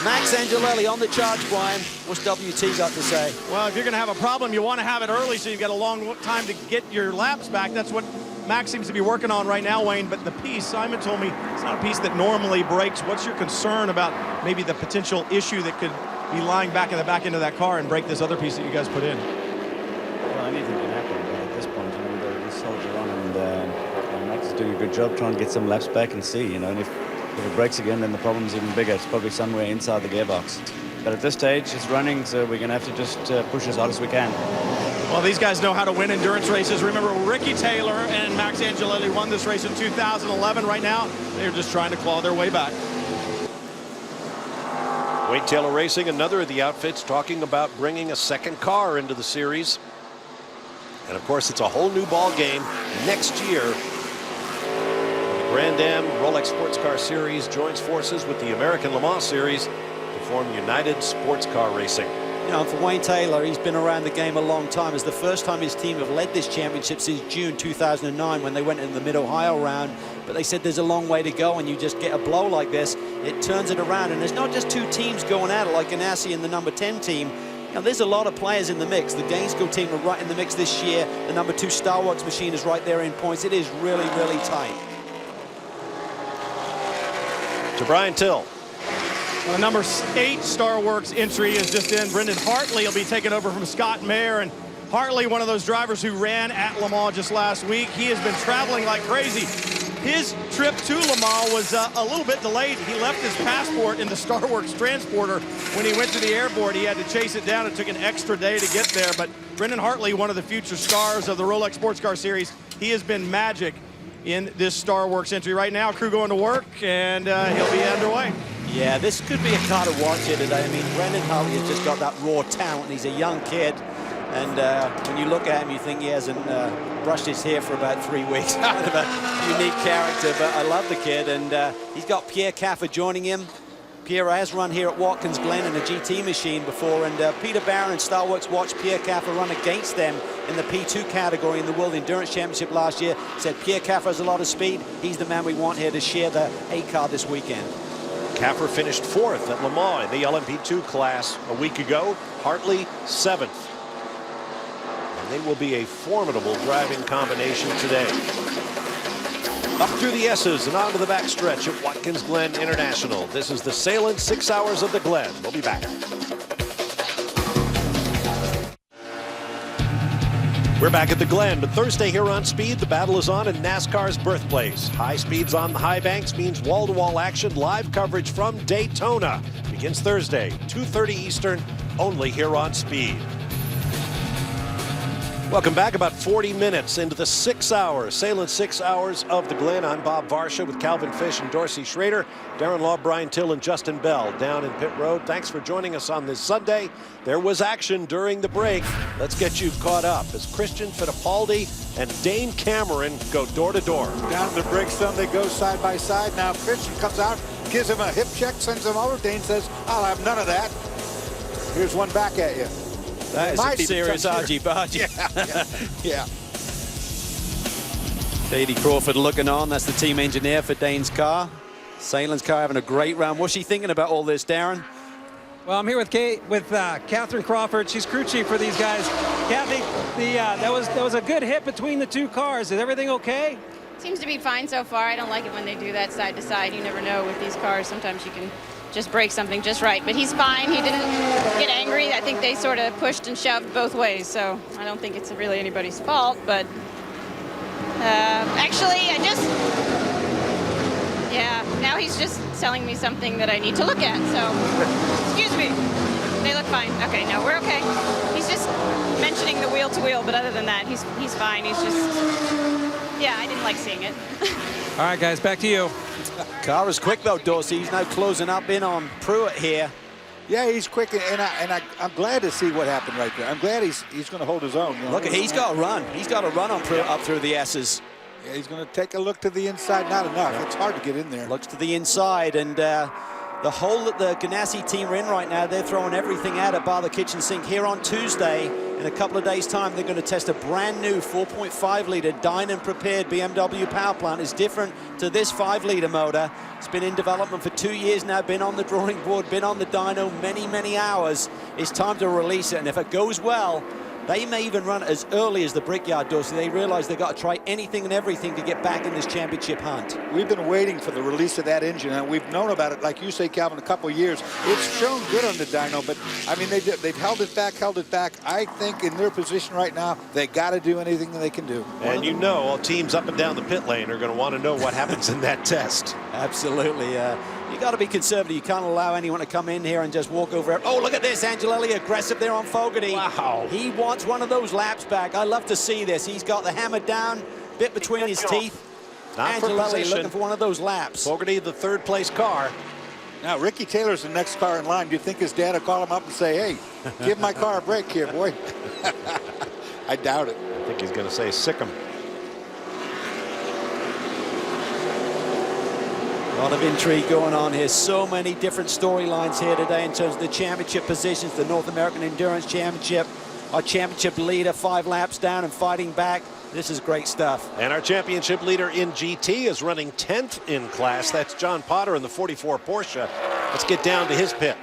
Max Angelelli on the charge, Brian. What's WT got to say? Well, if you're going to have a problem, you want to have it early so you've got a long time to get your laps back. That's what Max seems to be working on right now, Wayne. But the piece, Simon told me, it's not a piece that normally breaks. What's your concern about maybe the potential issue that could be lying back in the back end of that car and break this other piece that you guys put in? Well, anything can happen, but at this point, you know, they soldier on, and Max is doing a good job trying to get some laps back and see, you know, and if it breaks again, then the problem's even bigger. It's probably somewhere inside the gearbox. But at this stage, it's running, so we're going to have to just push as hard as we can. Well, these guys know how to win endurance races. Remember, Ricky Taylor and Max Angelelli won this race in 2011. Right now, they're just trying to claw their way back. Wayne Taylor Racing, another of the outfits, talking about bringing a second car into the series. And of course, it's a whole new ball game next year. The Grand Am Rolex Sports Car Series joins forces with the American Le Mans Series to form United Sports Car Racing. You know, for Wayne Taylor, he's been around the game a long time. It's the first time his team have led this championship since June 2009 when they went in the Mid-Ohio round. But they said there's a long way to go, and you just get a blow like this, it turns it around. And there's not just two teams going at it like Ganassi and the number 10 team. You know, there's a lot of players in the mix. The Gainesville team are right in the mix this year. The number 2 Star Works machine is right there in points. It is really, really tight. To Brian Till. The number 8 Star Works entry is just in. Brendan Hartley will be taking over from Scott Mayer. And Hartley, one of those drivers who ran at Le Mans just last week. He has been traveling like crazy. His trip to Le Mans was a little bit delayed. He left his passport in the Star Works transporter. When he went to the airport, he had to chase it down. It took an extra day to get there. But Brendan Hartley, one of the future stars of the Rolex Sports Car Series, he has been magic in this Star Works entry. Right now, crew going to work, and he'll be underway. Yeah, this could be a car to watch here today. I mean, Brendan Hartley has just got that raw talent. He's a young kid. And when you look at him, you think he hasn't brushed his hair for about 3 weeks. Kind of a unique character, but I love the kid. And he's got Pierre Caffer joining him. Pierre has run here at Watkins Glen in a GT machine before. And Peter Barron and Star Works watched Pierre Caffer run against them in the P2 category in the World Endurance Championship last year. Said Pierre Caffer has a lot of speed. He's the man we want here to share the A car this weekend. Caffer finished 4th at Le Mans in the LMP2 class a week ago. Hartley 7th. And they will be a formidable driving combination today. Up through the S's and onto the backstretch at Watkins Glen International. This is the Sahlen 6 Hours of the Glen. We'll be back. We're back at the Glen, but Thursday here on Speed, the battle is on in NASCAR's birthplace. High speeds on the high banks means wall-to-wall action. Live coverage from Daytona begins Thursday, 2:30 Eastern, only here on Speed. Welcome back. About 40 minutes into the 6 hours, Sahlen 6 Hours of the Glen. I'm Bob Varsha with Calvin Fish and Dorsey Schrader, Darren Law, Brian Till, and Justin Bell down in pit road. Thanks for joining us on this Sunday. There was action during the break. Let's get you caught up as Christian Fittipaldi and Dane Cameron go door to door. Down to the break some, they go side by side. Now Christian comes out, gives him a hip check, sends him over. Dane says, I'll have none of that. Here's one back at you. That is a serious argy-bargy. Yeah. Katie Crawford looking on. That's the team engineer for Dane's car. Sahlen's car having a great round. What's she thinking about all this, Darren? Well, I'm here with Catherine Crawford. She's crew chief for these guys. Kathy, that was a good hit between the two cars. Is everything okay? Seems to be fine so far. I don't like it when they do that side to side. You never know with these cars. Sometimes you can just break something just right. But he's fine. He didn't get angry. I think they sort of pushed and shoved both ways. So I don't think it's really anybody's fault. But actually, yeah, now he's just telling me something that I need to look at. So, excuse me. They look fine. Okay, no, we're okay. He's just mentioning the wheel-to-wheel, but other than that, he's fine. He's just, yeah, I didn't like seeing it. All right, guys, back to you. Car is quick, though, Dorsey. He's now closing up in on Pruitt here. Yeah, he's quick, and I'm glad to see what happened right there. I'm glad he's going to hold his own. You know? Look, he's got to run. He's got to run on Pruitt up through the S's. Yeah, he's going to take a look to the inside. Not enough. It's hard to get in there. Looks to the inside, and the hole that the Ganassi team are in right now, they're throwing everything at it bar the kitchen sink. Here on Tuesday, in a couple of days' time, they're going to test a brand new 4.5-liter Dynon prepared BMW power plant. It's different to this 5-liter motor. It's been in development for 2 years now, been on the drawing board, been on the dyno many, many hours. It's time to release it, and if it goes well, they may even run as early as the Brickyard does. So they realize they've got to try anything and everything to get back in this championship hunt. We've been waiting for the release of that engine, and we've known about it, like you say, Calvin, a couple of years. It's shown good on the dyno, but I mean, they've held it back. I think in their position right now, they got to do anything that they can do. And you know, all teams up and down the pit lane are going to want to know what happens in that test. Absolutely. You got to be conservative. You can't allow anyone to come in here and just walk over it. Oh, look at this. Angelelli aggressive there on Fogarty. Wow. He wants one of those laps back. I love to see this. He's got the hammer down, bit between his teeth. Not for Angelelli position. looking for one of those laps. Fogarty, the third-place car. Now, Ricky Taylor's the next car in line. Do you think his dad will call him up and say, hey, give my car a break here, boy? I doubt it. I think he's going to say, sick him. A lot of intrigue going on here. So many different storylines here today in terms of the championship positions. The North American Endurance Championship. Our championship leader 5 laps down and fighting back. This is great stuff. And our championship leader in GT is running 10th in class. That's John Potter in the 44 Porsche. Let's get down to his pit.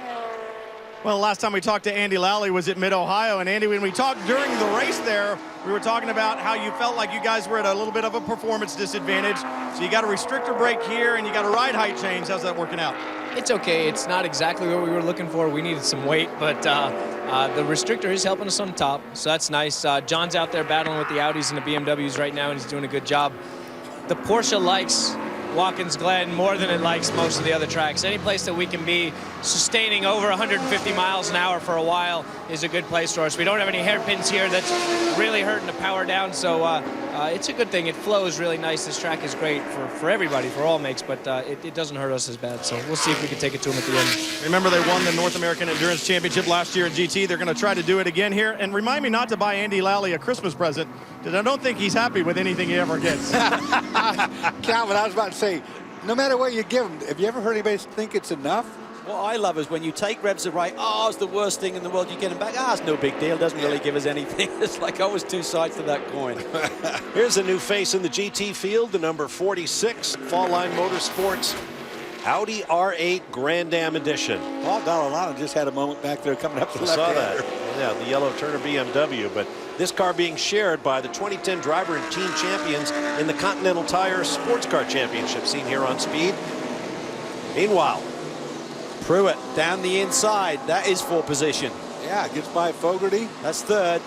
Well, last time we talked to Andy Lally was at Mid-Ohio. And Andy, when we talked during the race there, we were talking about how you felt like you guys were at a little bit of a performance disadvantage. So you got a restrictor brake here and you got a ride height change. How's that working out? It's okay. It's not exactly what we were looking for. We needed some weight, but the restrictor is helping us on top, so that's nice. John's out there battling with the Audis and the BMWs right now, and he's doing a good job. The Porsche likes Watkins Glen more than it likes most of the other tracks. Any place that we can be sustaining over 150 miles an hour for a while is a good place for us. We don't have any hairpins here that's really hurting the power down, so it's a good thing. It flows really nice. This track is great for everybody, for all makes, but it doesn't hurt us as bad, so we'll see if we can take it to them at the end. Remember, they won the North American Endurance Championship last year in GT. They're going to try to do it again here. And remind me not to buy Andy Lally a Christmas present, because I don't think he's happy with anything he ever gets. Calvin, I was about to say, no matter what you give him, have you ever heard anybody think it's enough? What I love is when you take Rebs right, oh, it's the worst thing in the world. You get him back, it's no big deal. Doesn't really give us anything. It's like always two sides to that coin. Here's a new face in the GT field, the number 46, Fall Line Motorsports Audi R8 Grand Am Edition. Paul Galilano just had a moment back there coming up the left. Saw that. Yeah, the yellow Turner BMW. But this car being shared by the 2010 driver and team champions in the Continental Tire Sports Car Championship seen here on Speed. Meanwhile, Pruitt down the inside. That is 4th position. Yeah, gets by Fogarty. That's 3rd.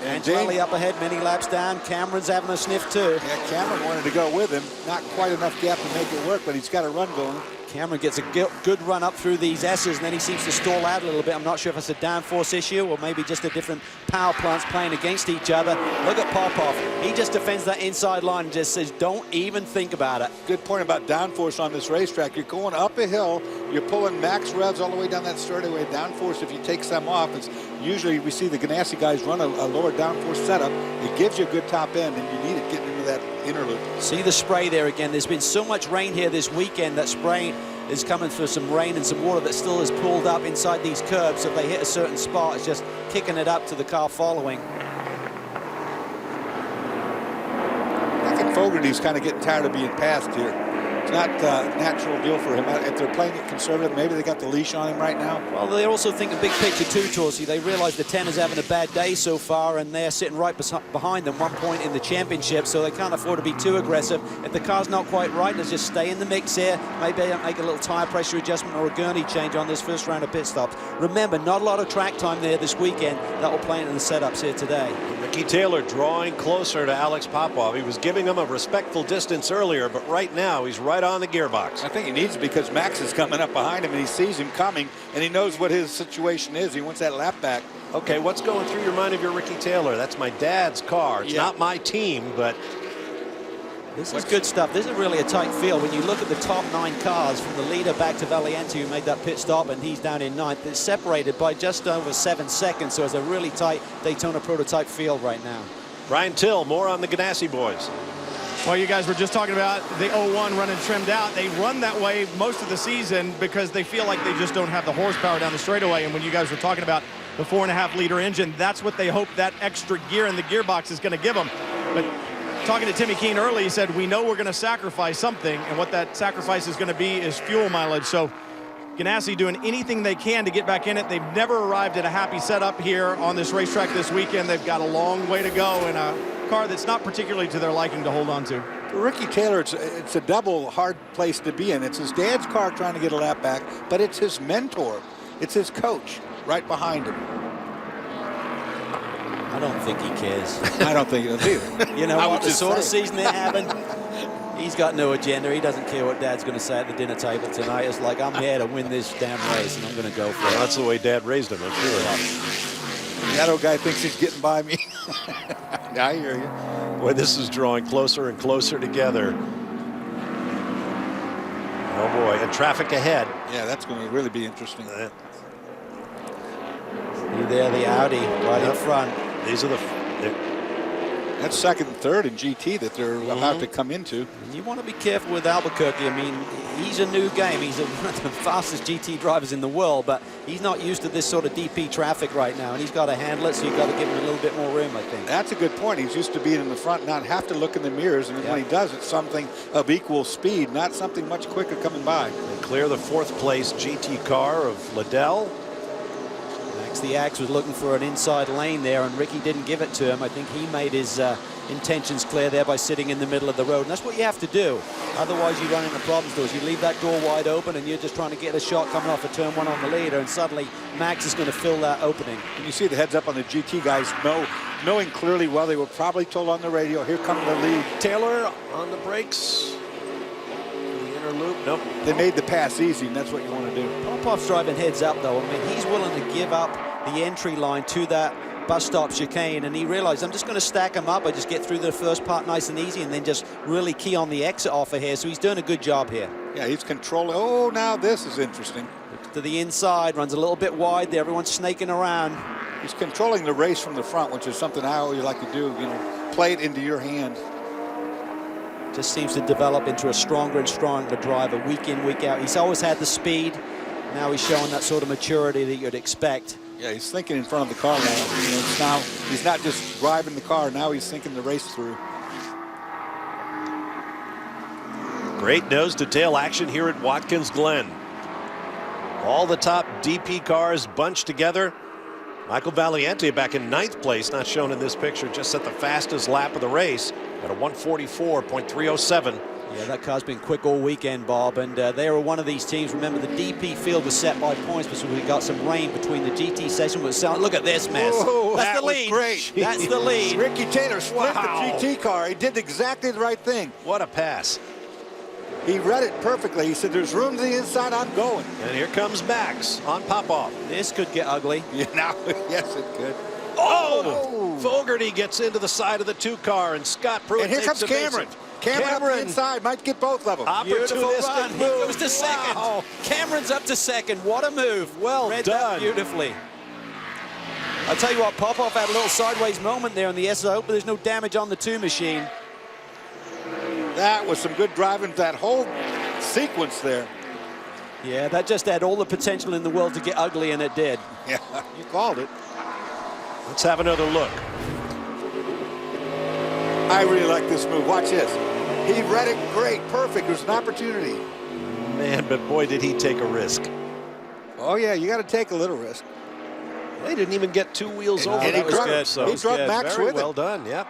And Angelelli up ahead, many laps down. Cameron's having a sniff too. Yeah, Cameron wanted to go with him. Not quite enough gap to make it work, but he's got a run going. Cameron gets a good run up through these S's, and then he seems to stall out a little bit. I'm not sure if it's a downforce issue or maybe just a different power plants playing against each other. Look at Popov. He just defends that inside line and just says, don't even think about it. Good point about downforce on this racetrack. You're going up a hill. You're pulling max revs all the way down that straightaway. Downforce, if you take some off, it's usually we see the Ganassi guys run a lower downforce setup. It gives you a good top end, and you need it getting into that inner loop. See the spray there again. There's been so much rain here this weekend that spray is coming through some rain and some water that still is pulled up inside these curbs. So if they hit a certain spot, it's just kicking it up to the car following. I think Fogarty's kind of getting tired of being passed here. It's not a natural deal for him. If they're playing it conservative, maybe they got the leash on him right now. Well, they're also thinking big picture too, Torsey. They realize the 10 is having a bad day so far, and they're sitting right behind them, 1 point in the championship, so they can't afford to be too aggressive. If the car's not quite right, let's just stay in the mix here. Maybe make a little tire pressure adjustment or a gurney change on this first round of pit stops. Remember, not a lot of track time there this weekend. That will play into the setups here today. Ricky Taylor drawing closer to Alex Popov. He was giving him a respectful distance earlier, but right now he's right on the gearbox. I think he needs it because Max is coming up behind him and he sees him coming and he knows what his situation is. He wants that lap back. Okay, what's going through your mind if you're Ricky Taylor? That's my dad's car. It's not my team, but this is good stuff. This is really a tight field. When you look at the top 9 cars from the leader back to Valiente, who made that pit stop, and he's down in 9th, it's separated by just over 7 seconds, so it's a really tight Daytona prototype field right now. Brian Till, more on the Ganassi boys. Well, you guys were just talking about the 01 running trimmed out. They run that way most of the season because they feel like they just don't have the horsepower down the straightaway. And when you guys were talking about the 4.5-liter engine, that's what they hope that extra gear in the gearbox is going to give them. But talking to Timmy Keene early, he said, we know we're going to sacrifice something, and what that sacrifice is going to be is fuel mileage. So Ganassi doing anything they can to get back in it. They've never arrived at a happy setup here on this racetrack this weekend. They've got a long way to go in a car that's not particularly to their liking to hold on to. For Ricky Taylor, it's a double hard place to be in. It's his dad's car trying to get a lap back, but it's his mentor. It's his coach right behind him. I don't think he cares. I don't think he does either. You know what? The sort of season they're having, he's got no agenda. He doesn't care what Dad's going to say at the dinner table tonight. It's like, I'm here to win this damn race, and I'm going to go for it. That's the way Dad raised him, I'm sure. That old guy thinks he's getting by me. I hear you. Boy, this is drawing closer and closer together. Oh, boy, and traffic ahead. Yeah, that's going to really be interesting. See there, the Audi right in front. These are the... That's second and third in GT that they're about to come into. And you want to be careful with Albuquerque. I mean, he's a new game. He's one of the fastest GT drivers in the world, but he's not used to this sort of DP traffic right now, and he's got to handle it, so you've got to give him a little bit more room, I think. That's a good point. He's used to being in the front, not have to look in the mirrors, and when he does, it's something of equal speed, not something much quicker coming by. They clear the 4th place GT car of Liddell. The Axe was looking for an inside lane there, and Ricky didn't give it to him. I think he made his intentions clear there by sitting in the middle of the road, and that's what you have to do. Otherwise, you run into problems. You leave that door wide open, and you're just trying to get a shot coming off of turn 1 on the leader, and suddenly Max is going to fill that opening. And you see the heads up on the GT guys knowing clearly well. They were probably told on the radio, here comes the lead. Taylor on the brakes. The inner loop. Nope. They made the pass easy, and that's what you want to do. Popov's driving heads up, though. I mean, he's willing to give up the entry line to that bus stop chicane, and he realized, I'm just going to stack them up. I just get through the first part nice and easy, and then just really key on the exit offer here. So he's doing a good job here. Yeah, he's controlling. Oh, now this is interesting. To the inside, runs a little bit wide there. Everyone's snaking around. He's controlling the race from the front, which is something I always like to do. You know, play it into your hand. Just seems to develop into a stronger and stronger driver week in, week out. He's always had the speed. Now he's showing that sort of maturity that you'd expect. Yeah, he's thinking in front of the car now. You know, now he's not just driving the car. Now he's thinking the race through. Great nose-to-tail action here at Watkins Glen. All the top DP cars bunched together. Michael Valiente back in 9th place, not shown in this picture, just set the fastest lap of the race at a 1:44.307. Yeah, that car's been quick all weekend, Bob, and they were one of these teams. Remember, the DP field was set by points because we got some rain between the GT session. Look at this mess. Whoa, that's the lead. Great. That's the lead. Ricky Taylor split the GT car. He did exactly the right thing. What a pass. He read it perfectly. He said, there's room to the inside, I'm going. And here comes Max on Popov. This could get ugly. Yeah, now, yes, it could. Oh! Fogarty gets into the side of the 2 car, and Scott Pruitt. And here comes Cameron. Cameron up the inside, might get both of them. Beautiful run. He goes to second. Wow. Cameron's up to second. What a move. Well read done. That beautifully. I'll tell you what, Popov had a little sideways moment there on the S. I hope there's no damage on the 2 machine. That was some good driving, that whole sequence there. Yeah, that just had all the potential in the world to get ugly, and it did. Yeah, you called it. Let's have another look. I really like this move. Watch this. He read it great, perfect. It was an opportunity. Man, but boy, did he take a risk. Oh, yeah, you got to take a little risk. They didn't even get two wheels over. And he That was drug, good. So he drug Max very with well it. done, yeah.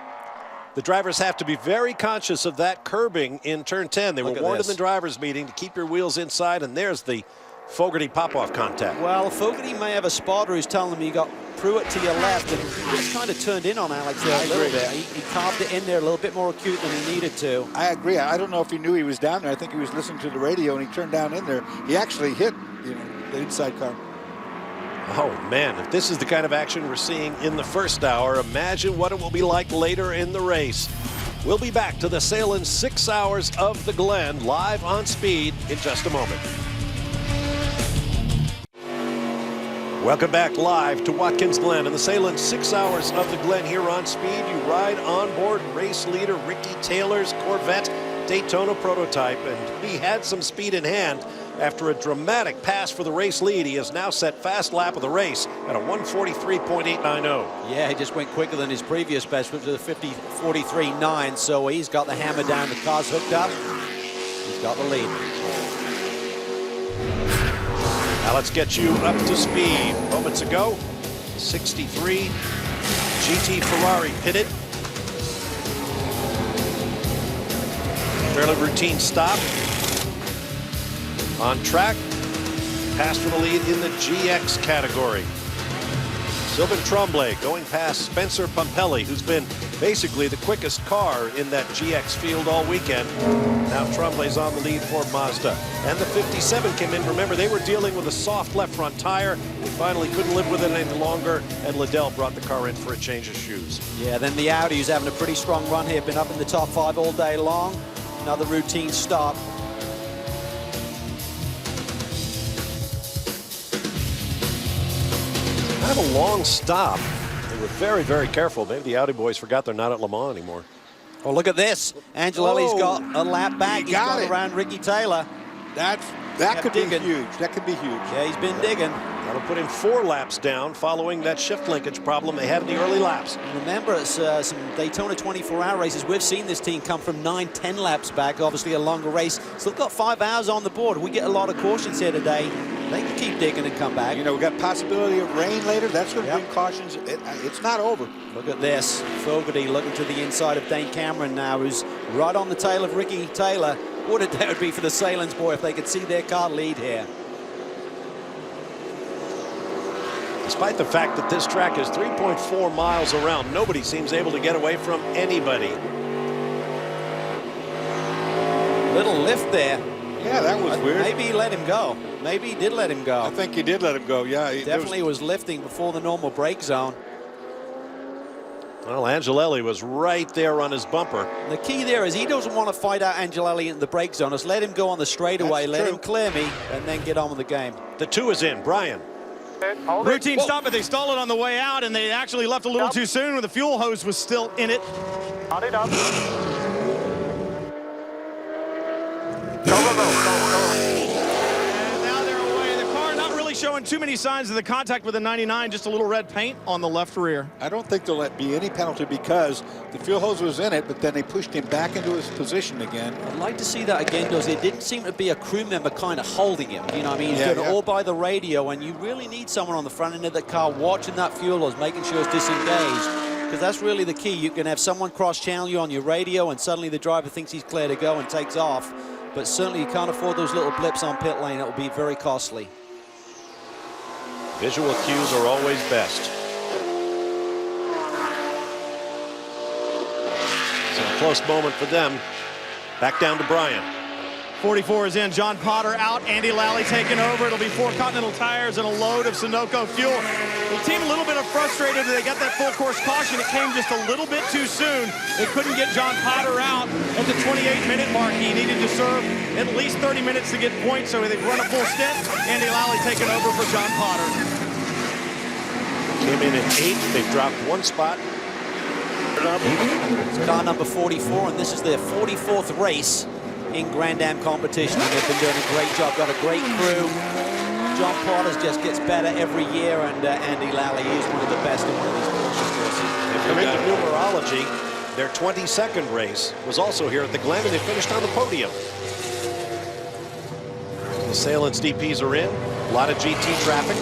The drivers have to be very conscious of that curbing in turn 10. They were warned in the drivers' meeting to keep your wheels inside, and there's the Fogarty pop-off contact. Well, Fogarty may have a spotter who's telling him you got Pruitt to your left, and he just kind of turned in on Alex there a little bit. He carved it in there a little bit more acute than he needed to. I agree. I don't know if he knew he was down there. I think he was listening to the radio, and he turned down in there. He actually hit, the inside car. Oh, man, if this is the kind of action we're seeing in the first hour, imagine what it will be like later in the race. We'll be back to the Sahlen 6 Hours of the Glen live on Speed in just a moment. Welcome back live to Watkins Glen and the Sahlen 6 Hours of the Glen here on Speed. You ride on board race leader Ricky Taylor's Corvette Daytona prototype, and he had some speed in hand. After a dramatic pass for the race lead, he has now set fast lap of the race at a 1:43.890. Yeah, he just went quicker than his previous best, which was a 43.9, so he's got the hammer down. The car's hooked up. He's got the lead. Now let's get you up to speed. Moments ago, 63 GT Ferrari pitted. Fairly routine stop. On track, pass for the lead in the GX category. Sylvain Tremblay going past Spencer Pumpelly, who's been basically the quickest car in that GX field all weekend. Now Tremblay's on the lead for Mazda. And the 57 came in. Remember, they were dealing with a soft left front tire. They finally couldn't live with it any longer, and Liddell brought the car in for a change of shoes. Yeah, then the Audi, who's having a pretty strong run here, been up in the top 5 all day long. Another routine stop. Kind of a long stop. They were very, very careful. Maybe the Audi boys forgot they're not at Le Mans anymore. Oh, look at this. Angelelli's got a lap back. He's got around Ricky Taylor. That could be huge. That could be huge. Yeah, he's been digging. That'll put him 4 laps down following that shift linkage problem they had in the early laps. Remember, it's some Daytona 24-hour races. We've seen this team come from 9-10 laps back. Obviously a longer race. Still got 5 hours on the board. We get a lot of cautions here today. They can keep digging and come back. We got possibility of rain later. That's going to bring cautions. It's not over. Look at this. Fogarty looking to the inside of Dane Cameron now, who's right on the tail of Ricky Taylor. What a day would be for the Sahlens, boy, if they could see their car lead here. Despite the fact that this track is 3.4 miles around, nobody seems able to get away from anybody. Little lift there. Yeah, that was weird. Maybe he let him go. Maybe he did let him go. I think he did let him go, yeah. Definitely was lifting before the normal brake zone. Well, Angelelli was right there on his bumper. The key there is he doesn't want to fight out Angelelli in the brake zone. Just let him go on the straightaway, let him clear me, and then get on with the game. The 2 is in. Brian. Routine stop, but they stalled it on the way out, and they actually left a little too soon when the fuel hose was still in it. On it up. And now they're away. The car not really showing too many signs of the contact with the 99, just a little red paint on the left rear. I don't think there'll be any penalty because the fuel hose was in it, but then they pushed him back into his position again. I'd like to see that again, because there didn't seem to be a crew member kind of holding him. You know what I mean? He's doing it all by the radio, and you really need someone on the front end of the car watching that fuel hose, making sure it's disengaged. Because that's really the key. You can have someone cross-channel you on your radio, and suddenly the driver thinks he's clear to go and takes off. But certainly you can't afford those little blips on pit lane. It will be very costly. Visual cues are always best. It's a close moment for them. Back down to Brian. 44 is in. John Potter out. Andy Lally taking over. It'll be 4 Continental tires and a load of Sunoco fuel. The team a little bit frustrated that they got that full course caution. It came just a little bit too soon. They couldn't get John Potter out at the 28-minute mark. He needed to serve at least 30 minutes to get points, so they've run a full stint. Andy Lally taking over for John Potter. Came in at 8th. They've dropped 1 spot. It's car number 44, and this is their 44th race in Grand Am competition. And they've been doing a great job, got a great crew. John Porter just gets better every year, and Andy Lally is one of the best in one of these Porsche courses. If you're into numerology, Their 22nd race was also here at the Glen, and they finished on the podium. The Sahlen's DPs are in. A lot of GT traffic.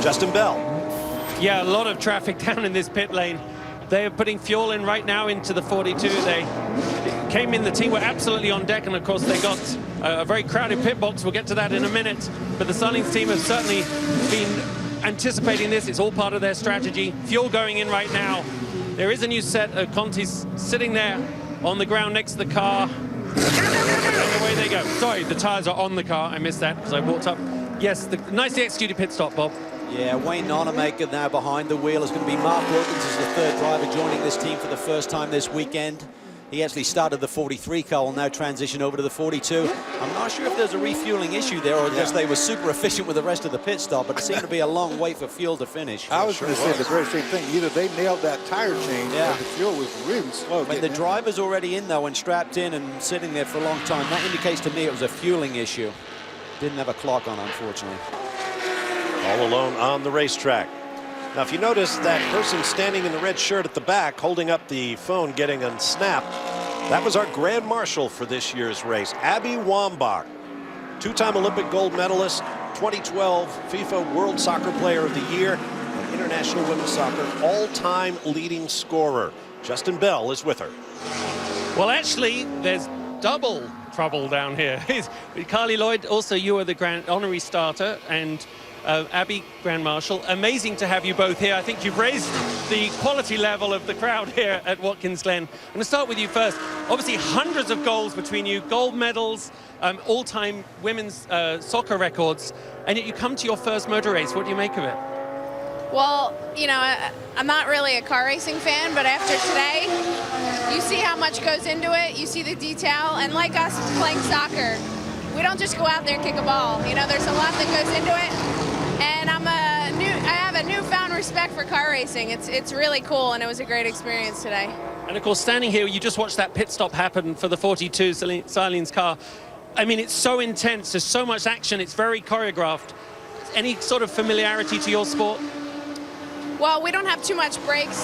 Justin Bell. Yeah, a lot of traffic down in this pit lane. They are putting fuel in right now into the 42. They came in, the team were absolutely on deck, and of course they got a very crowded pit box. We'll get to that in a minute. But the Sahlen's team have certainly been anticipating this. It's all part of their strategy. Fuel going in right now. There is a new set. Conti's sitting there on the ground next to the car. And away they go. Sorry, the tires are on the car. I missed that because I walked up. Yes, the nicely executed pit stop, Bob. Yeah, Wayne Nonemaker now behind the wheel is going to be Mark Wilkins as the third driver joining this team for the first time this weekend. He actually started the 43 car, will now transition over to the 42. I'm not sure if there's a refueling issue there or just they were super efficient with the rest of the pit stop, but it seemed to be a long wait for fuel to finish. I was going to say the very same thing. Either they nailed that tire change or the fuel was really slow. When the driver's already in, though, and strapped in and sitting there for a long time, that indicates to me it was a fueling issue. Didn't have a clock on, unfortunately. All alone on the racetrack. Now, if you notice that person standing in the red shirt at the back holding up the phone getting a snap, that was our grand marshal for this year's race, Abby Wambach, two-time Olympic gold medalist, 2012 FIFA World Soccer Player of the Year, and International Women's Soccer all-time leading scorer. Justin Bell is with her. Well, actually, there's double trouble down here. Carly Lloyd, also you are the grand honorary starter, and Abby, Grand Marshal. Amazing to have you both here. I think you've raised the quality level of the crowd here at Watkins Glen. I'm going to start with you first. Obviously, hundreds of goals between you, gold medals, all-time women's soccer records, and yet you come to your first motor race. What do you make of it? Well, you know, I'm not really a car racing fan, but after today, you see how much goes into it. You see the detail, and like us playing soccer, we don't just go out there and kick a ball. You know, there's a lot that goes into it. And I have a newfound respect for car racing. It's really cool, and it was a great experience today. And of course, standing here, you just watched that pit stop happen for the 42 Sahlen's car. I mean, it's so intense. There's so much action. It's very choreographed. Any sort of familiarity to your sport? Well, we don't have too much brakes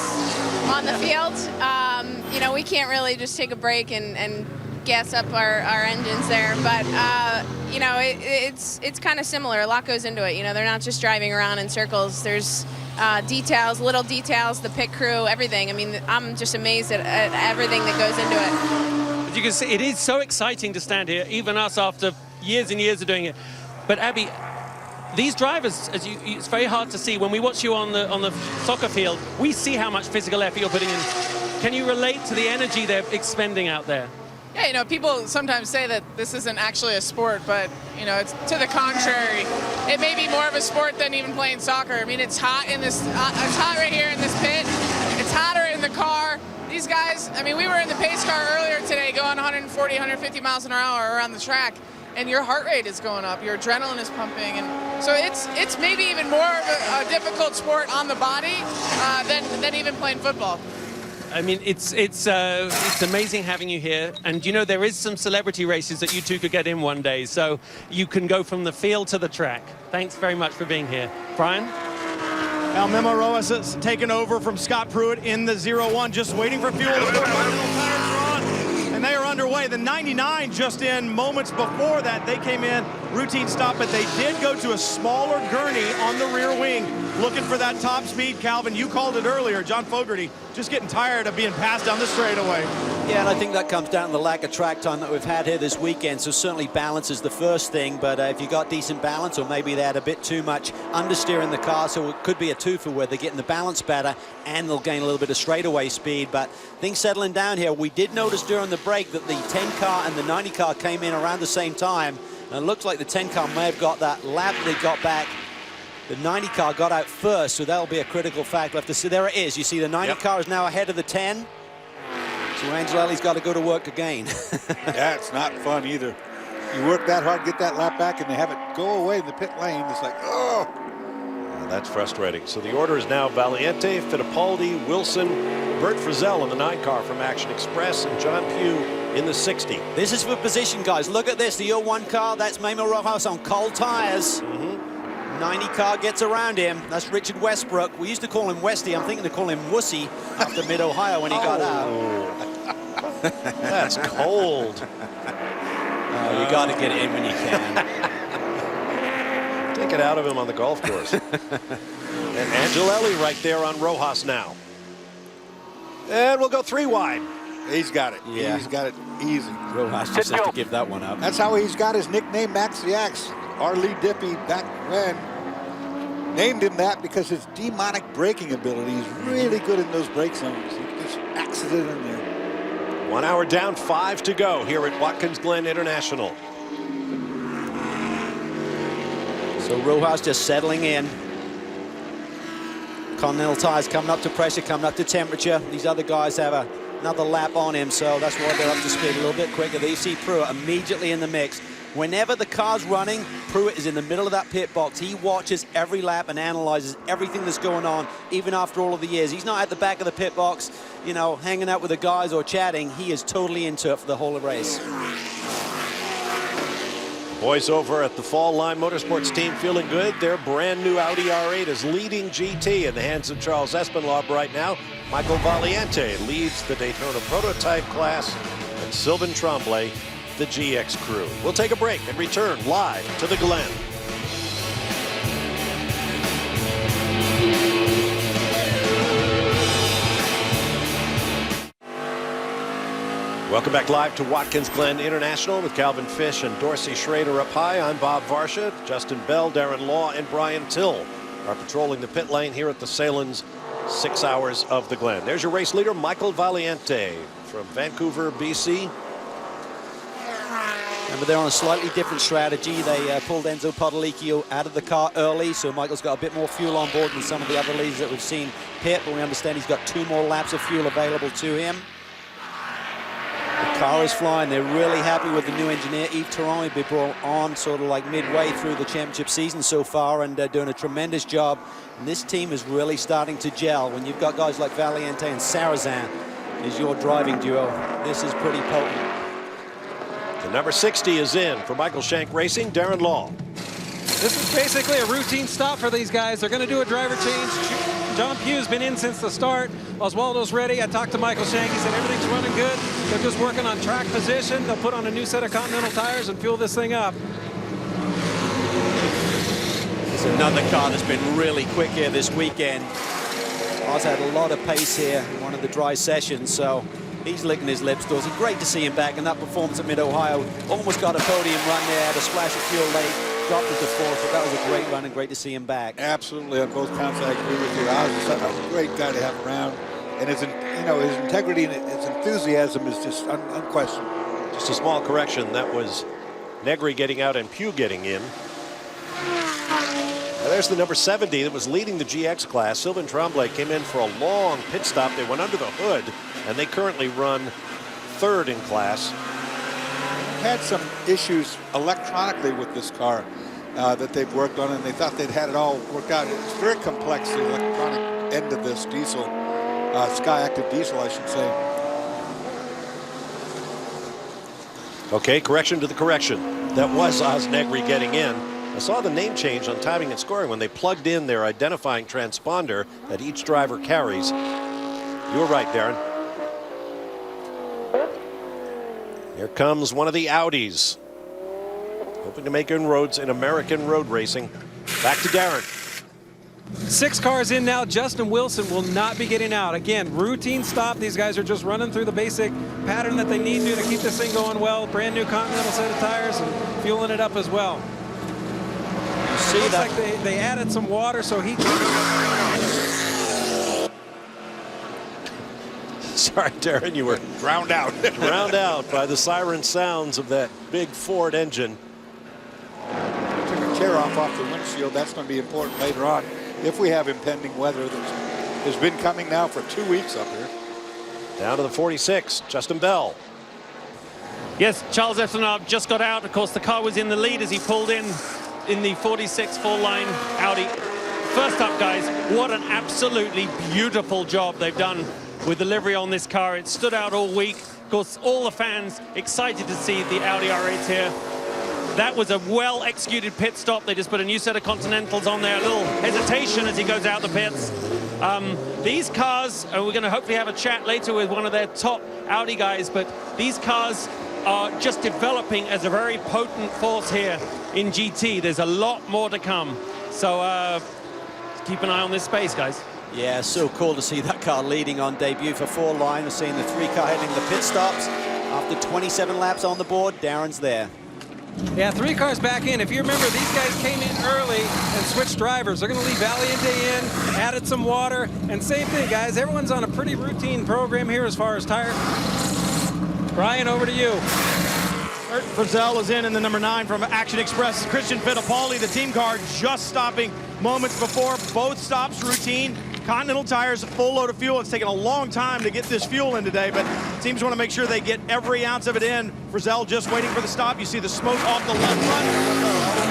on the field. You know, we can't really just take a break and gas up our engines there, but you know, it's kind of similar. A lot goes into it. You know, they're not just driving around in circles. There's details, little details, the pit crew, everything. I mean, I'm just amazed at everything that goes into it. But you can see it is so exciting to stand here, even us after years and years of doing it. But Abby, these drivers, it's very hard to see. When we watch you on the soccer field, we see how much physical effort you're putting in. Can you relate to the energy they're expending out there? Yeah, you know, people sometimes say that this isn't actually a sport, but, you know, it's to the contrary. It may be more of a sport than even playing soccer. I mean, it's hot in this, it's hot right here in this pit. It's hotter in the car. These guys, I mean, we were in the pace car earlier today going 140, 150 miles an hour around the track, and your heart rate is going up, your adrenaline is pumping, and so it's maybe even more of a difficult sport on the body than even playing football. I mean, it's amazing having you here, and you know there is some celebrity races that you two could get in one day, so you can go from the field to the track. Thanks very much for being here, Brian. Now Memo Roas has taken over from Scott Pruitt in the 01, just waiting for fuel. And they are underway. The 99 just in moments before that. They came in, routine stop, but they did go to a smaller gurney on the rear wing, looking for that top speed. Calvin, you called it earlier. John Fogerty just getting tired of being passed down the straightaway. Yeah, and I think that comes down to the lack of track time that we've had here this weekend. So certainly balance is the first thing, but if you got decent balance, or maybe they had a bit too much understeer in the car, so it could be a twofer where they're getting the balance better and they'll gain a little bit of straightaway speed. But things settling down here. We did notice during the break that the 10 car and the 90 car came in around the same time, and it looks like the 10 car may have got that lap they got back. The 90 car got out first, so that'll be a critical factor. We'll have to see. There it is. You see the 90 car is now ahead of the 10. So Angelelli's got to go to work again. Yeah, it's not fun either. You work that hard, get that lap back, and they have it go away in the pit lane. It's like, oh. That's frustrating. So the order is now Valiente, Fittipaldi, Wilson, Bert Frizzell in the 9 car from Action Express, and John Pugh in the 60. This is for position, guys. Look at this. The 01 car, that's Memo Rojas on cold tires. 90 car gets around him. That's Richard Westbrook. We used to call him Westy. I'm thinking to call him Wussy after Mid-Ohio when he got out. That's cold. You got to get it in when you can. Take it out of him on the golf course. And Angelelli right there on Rojas now. And we'll go 3 wide. He's got it. Yeah. He's got it easy. Rojas just has to give that one up. That's how he's got his nickname, Max the Axe. Our Lee Dippy back when named him that because his demonic braking ability is really good in those brake zones. He just axes it in there. 1 hour down, 5 to go here at Watkins Glen International. So Rojas just settling in. Continental tires coming up to pressure, coming up to temperature. These other guys have another lap on him, so that's why they're up to speed a little bit quicker. There you see Pruitt immediately in the mix. Whenever the car's running, Pruitt is in the middle of that pit box. He watches every lap and analyzes everything that's going on, even after all of the years. He's not at the back of the pit box, you know, hanging out with the guys or chatting. He is totally into it for the whole race. Boys over at the Fall Line Motorsports team feeling good. Their brand new Audi R8 is leading GT in the hands of Charles Espenlaub right now. Michael Valiente leads the Daytona prototype class, and Sylvain Tremblay the GX crew. We'll take a break and return live to the Glen. Welcome back live to Watkins Glen International with Calvin Fish and Dorsey Schrader up high. I'm Bob Varsha. Justin Bell, Darren Law, and Brian Till are patrolling the pit lane here at the Sahlen's 6 hours of the Glen. There's your race leader, Michael Valiente from Vancouver, BC. Remember, they're on a slightly different strategy. They pulled Enzo Podolicchio out of the car early, so Michael's got a bit more fuel on board than some of the other leaders that we've seen pit, but we understand he's got 2 more laps of fuel available to him. The car is flying. They're really happy with the new engineer, Yves Terron. He's been brought on sort of like midway through the championship season so far, and doing a tremendous job. And this team is really starting to gel. When you've got guys like Valiente and Sarrazin as your driving duo, this is pretty potent. The number 60 is in for Michael Shank Racing, Darren Law. This is basically a routine stop for these guys. They're going to do a driver change. John Pugh's been in since the start. Oswaldo's ready. I talked to Michael Shank. He said everything's running good. They're just working on track position. They'll put on a new set of Continental tires and fuel this thing up. It's another car that's been really quick here this weekend. Oz had a lot of pace here in one of the dry sessions, so he's licking his lips, Dorsey. Great to see him back, and that performance at Mid-Ohio almost got a podium run there, had a splash of fuel late, dropped into 4th, but that was a great run and great to see him back. Absolutely, on both counts, I agree with you. Oz is such a great guy to have around, and his integrity and his enthusiasm is just unquestioned. Just a small correction, that was Negri getting out and Pugh getting in. Now there's the number 70 that was leading the GX class. Sylvain Tremblay came in for a long pit stop. They went under the hood, and they currently run 3rd in class. Had some issues electronically with this car that they've worked on, and they thought they'd had it all worked out. It's very complex, the electronic end of this diesel, Sky Active diesel, I should say. Okay, correction to the correction. That was Oz Negri getting in. I saw the name change on timing and scoring when they plugged in their identifying transponder that each driver carries. You were right, Darren. Here comes one of the Audis, hoping to make inroads in American road racing. Back to Darren. 6 cars in now. Justin Wilson will not be getting out. Again, routine stop. These guys are just running through the basic pattern that they need to keep this thing going well. Brand new Continental set of tires and fueling it up as well. You see looks that? like they added some water so he can... Sorry, Darren, you were drowned out. Drowned out by the siren sounds of that big Ford engine. Took a tear off the windshield. That's going to be important later on if we have impending weather that has been coming now for 2 weeks up here. Down to the 46, Justin Bell. Yes, Charles Espenlaub just got out. Of course, the car was in the lead as he pulled in the 46 full-line Audi. First up, guys, what an absolutely beautiful job they've done with the livery on this car. It stood out all week. Of course, all the fans excited to see the Audi R8 here. That was a well-executed pit stop. They just put a new set of Continentals on there. A little hesitation as he goes out the pits. These cars, and we're going to hopefully have a chat later with one of their top Audi guys, but these cars are just developing as a very potent force here in GT. There's a lot more to come. So keep an eye on this space, guys. Yeah, so cool to see that car leading on debut for 4 line. We're seeing the 3 car heading the pit stops. After 27 laps on the board, Darren's there. Yeah, 3 cars back in. If you remember, these guys came in early and switched drivers. They're going to leave Valiente in, added some water, and same thing, guys. Everyone's on a pretty routine program here as far as tire. Brian, over to you. Kurt Frizzell is in the number 9 from Action Express. Christian Fittipaldi, the team car, just stopping moments before. Both stops routine. Continental tires, full load of fuel. It's taken a long time to get this fuel in today, but teams want to make sure they get every ounce of it in. Frizzell just waiting for the stop. You see the smoke off the left front. The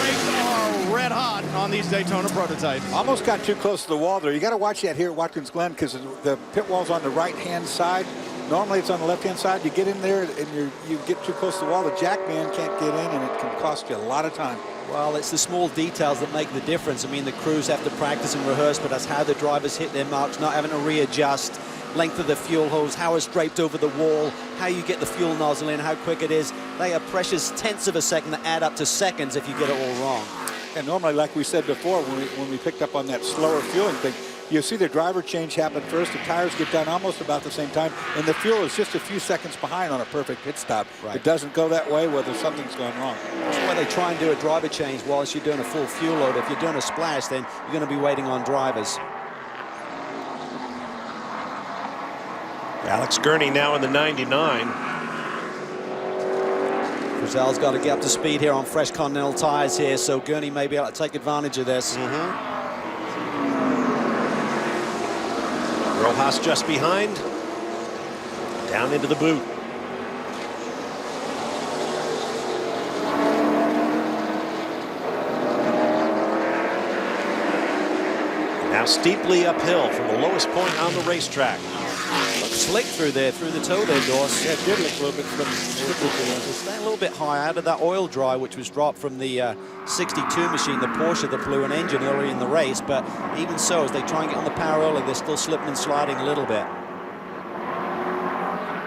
brakes are red hot on these Daytona prototypes. Almost got too close to the wall there. You got to watch that here at Watkins Glen because the pit wall's on the right-hand side. Normally it's on the left-hand side. You get in there and you get too close to the wall. The jack man can't get in, and it can cost you a lot of time. Well, it's the small details that make the difference. I mean, the crews have to practice and rehearse, but that's how the drivers hit their marks, not having to readjust. Length of the fuel hose, how it's draped over the wall, how you get the fuel nozzle in, how quick it is. They are precious tenths of a second that add up to seconds if you get it all wrong. And normally, like we said before, when we picked up on that slower fueling thing, you see the driver change happen first, the tires get done almost about the same time, and the fuel is just a few seconds behind on a perfect pit stop. Right. It doesn't go that way whether something's going wrong. That's why they try and do a driver change whilst you're doing a full fuel load. If you're doing a splash, then you're going to be waiting on drivers. Alex Gurney now in the 99. Frizzell's got to get up to speed here on fresh Continental tires here, so Gurney may be able to take advantage of this. Rojas just behind. Down into the boot. Now steeply uphill from the lowest point on the racetrack. Looks slick through there, through the toe there, Doss. Yeah, it did look a little bit slippery. It's staying a little bit high out of that oil dry, which was dropped from the 62 machine, the Porsche that blew an engine early in the race. But even so, as they try and get on the power early, they're still slipping and sliding a little bit.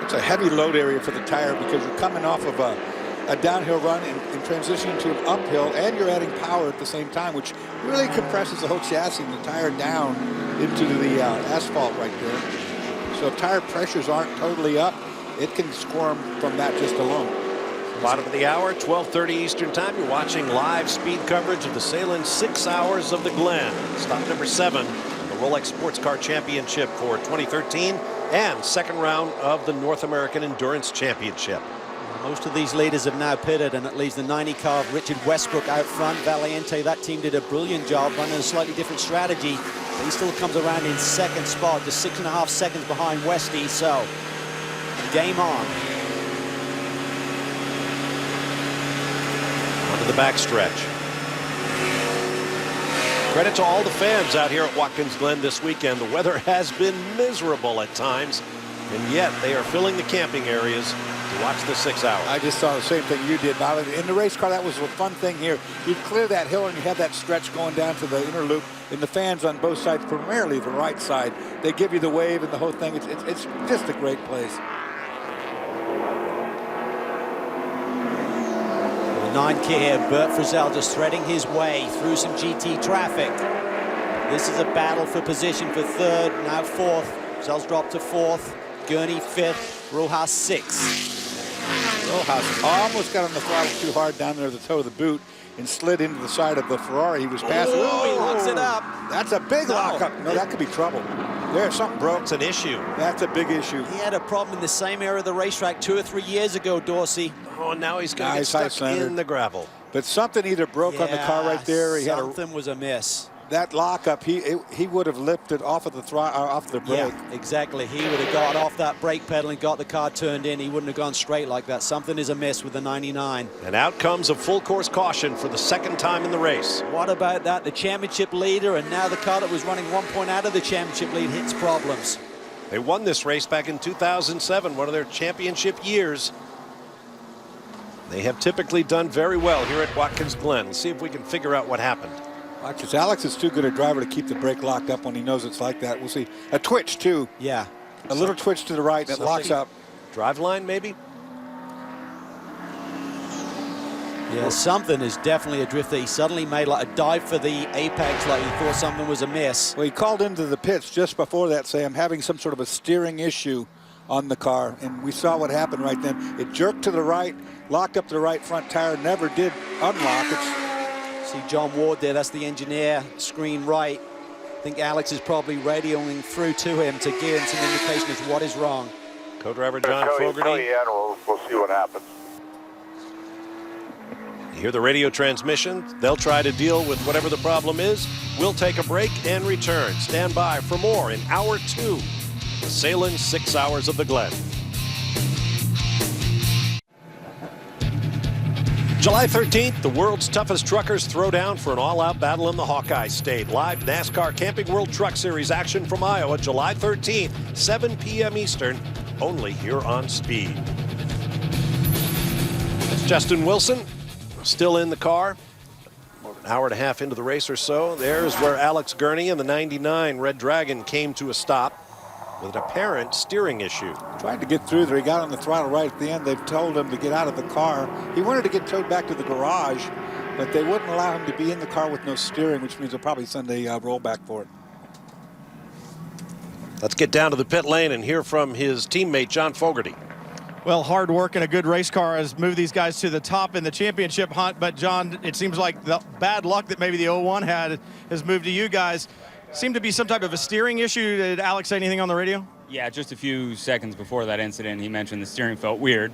It's a heavy load area for the tire because you're coming off of a downhill run and transitioning to an uphill, and you're adding power at the same time, which really compresses the whole chassis and the tire down into the asphalt right there. So if tire pressures aren't totally up, it can squirm from that just alone. Bottom of the hour, 12:30 Eastern Time. You're watching live speed coverage of the Sahlen 6 Hours of the Glen. Stop number 7 in the Rolex Sports Car Championship for 2013 and second round of the North American Endurance Championship. Most of these leaders have now pitted, and it leaves the 90 car of Richard Westbrook out front. Valiente, that team did a brilliant job running a slightly different strategy, but he still comes around in second spot, just 6.5 seconds behind Westy. So game on. Onto the backstretch. Credit to all the fans out here at Watkins Glen this weekend. The weather has been miserable at times, and yet they are filling the camping areas to watch the 6 hour. I just saw the same thing you did, Bob. In the race car, that was a fun thing here. You'd clear that hill and you had that stretch going down to the inner loop, and the fans on both sides, primarily the right side, they give you the wave and the whole thing. It's just a great place. The 9 kit here, Bert Frizzell just threading his way through some GT traffic. This is a battle for position for 3rd, now 4th. Frizzell's dropped to 4th, Gurney 5th, Rojas 6th. Rojas almost got on the throttle too hard down there at the toe of the boot and slid into the side of the Ferrari he was passing. Oh, he locks it up. That's a big lockup. No, that could be trouble. There's something broke. It's an issue. That's a big issue. He had a problem in the same area of the racetrack 2 or 3 years ago, Dorsey. Oh, and now he's going to get stuck in the gravel. But something either broke on the car right there. Something was amiss. That lockup, he would have lifted off of the off the brake. Yeah, exactly. He would have got off that brake pedal and got the car turned in. He wouldn't have gone straight like that. Something is amiss with the 99. And out comes a full course caution for the 2nd time in the race. What about that? The championship leader, and now the car that was running 1 point out of the championship lead hits problems. They won this race back in 2007, one of their championship years. They have typically done very well here at Watkins Glen. Let's see if we can figure out what happened. Watch, Alex is too good a driver to keep the brake locked up when he knows it's like that. We'll see. A twitch, too. Yeah. A little twitch to the right, and it locks up. Drive line, maybe? Yeah, something is definitely adrift there. He suddenly made like a dive for the apex, like he thought something was amiss. Well, he called into the pits just before that, saying, I'm having some sort of a steering issue on the car. And we saw what happened right then. It jerked to the right, locked up the right front tire, never did unlock. See John Ward there, that's the engineer, screen right. I think Alex is probably radioing through to him to give him some indication as to what is wrong. Co-driver John Fogarty. We'll see what happens. You hear the radio transmission. They'll try to deal with whatever the problem is. We'll take a break and return. Stand by for more in Hour 2. The Sahlen 6 Hours of the Glen. July 13th, the world's toughest truckers throw down for an all-out battle in the Hawkeye State. Live NASCAR Camping World Truck Series action from Iowa, July 13th, 7 p.m. Eastern, only here on Speed. It's Justin Wilson, still in the car. More than an hour and a half into the race or so. There's where Alex Gurney and the 99 Red Dragon came to a stop with an apparent steering issue. Tried to get through there. He got on the throttle right at the end. They've told him to get out of the car. He wanted to get towed back to the garage, but they wouldn't allow him to be in the car with no steering, which means they'll probably send a rollback for it. Let's get down to the pit lane and hear from his teammate, John Fogarty. Well, hard work and a good race car has moved these guys to the top in the championship hunt. But, John, it seems like the bad luck that maybe the 01 had has moved to you guys. Seemed to be some type of a steering issue. Did Alex say anything on the radio? Yeah, just a few seconds before that incident, he mentioned the steering felt weird.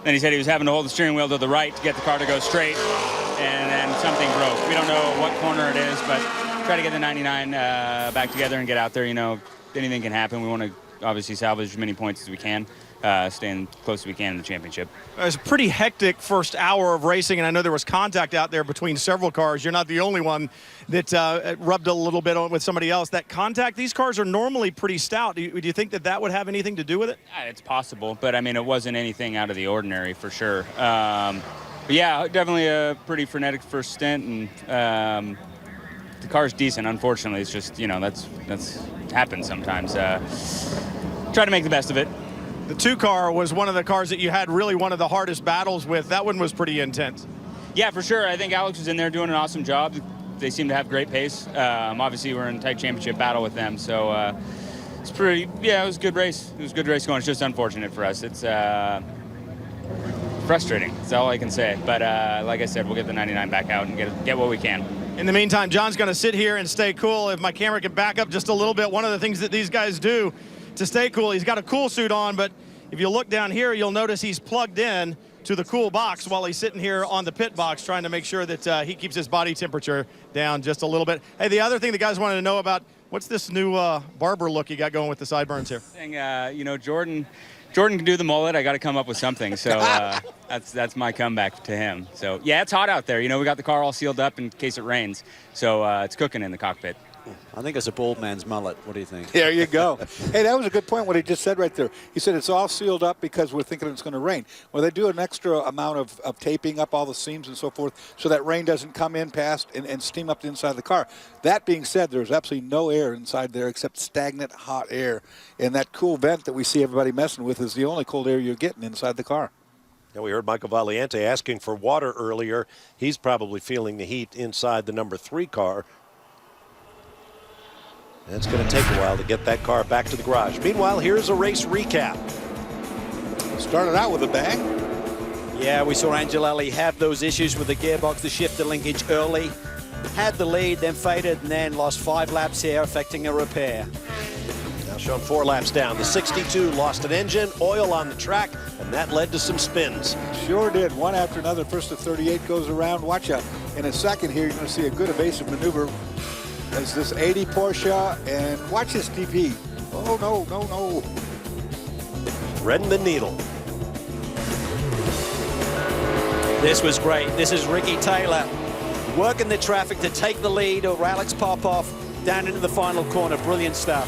Then he said he was having to hold the steering wheel to the right to get the car to go straight, and then something broke. We don't know what corner it is, but try to get the 99 back together and get out there. You know, anything can happen. We want to obviously salvage as many points as we can, staying close as we can in the championship. It was a pretty hectic first hour of racing, and I know there was contact out there between several cars. You're not the only one that rubbed a little bit on with somebody else. That contact, these cars are normally pretty stout. Do you think that would have anything to do with it? It's possible, but I mean, it wasn't anything out of the ordinary for sure. But yeah, definitely a pretty frenetic first stint, and the car's decent. Unfortunately, it's just, you know, that's happens sometimes. Try to make the best of it. The 2 car was one of the cars that you had really one of the hardest battles with. That one was pretty intense. Yeah, for sure. I think Alex was in there doing an awesome job. They seem to have great pace. Obviously, we're in a tight championship battle with them, so it's pretty. Yeah, it was a good race. It was a good race going. It's just unfortunate for us. It's frustrating. That's all I can say. But like I said, we'll get the 99 back out and get what we can. In the meantime, John's going to sit here and stay cool. If my camera can back up just a little bit, one of the things that these guys do to stay cool, he's got a cool suit on, but if you look down here, you'll notice he's plugged in to the cool box while he's sitting here on the pit box trying to make sure that he keeps his body temperature down just a little bit. Hey, the other thing the guys wanted to know about, what's this new barber look you got going with the sideburns here? You know, Jordan can do the mullet. I got to come up with something. So that's my comeback to him. So, yeah, it's hot out there. You know, we got the car all sealed up in case it rains. So it's cooking in the cockpit. I think it's a bald man's mullet. What do you think? There you go. Hey, that was a good point what he just said right there. He said it's all sealed up because we're thinking it's going to rain. Well, they do an extra amount of taping up all the seams and so forth so that rain doesn't come in past and steam up the inside of the car. That being said, there's absolutely no air inside there except stagnant hot air. And that cool vent that we see everybody messing with is the only cold air you're getting inside the car. Yeah, we heard Michael Valiente asking for water earlier. He's probably feeling the heat inside the number 3 car. And it's going to take a while to get that car back to the garage. Meanwhile, here's a race recap. Started out with a bang. Yeah, we saw Angelelli have those issues with the gearbox, the shifter linkage early. Had the lead, then faded, and then lost 5 laps here, affecting a repair. Now shown 4 laps down. The 62 lost an engine, oil on the track, and that led to some spins. Sure did, one after another. First of 38 goes around. Watch out. In a second here, you're going to see a good evasive maneuver. As this 80 Porsche, and watch this DP. Oh, no. Threading the needle. This was great. This is Ricky Taylor working the traffic to take the lead over Alex Popov down into the final corner. Brilliant stuff.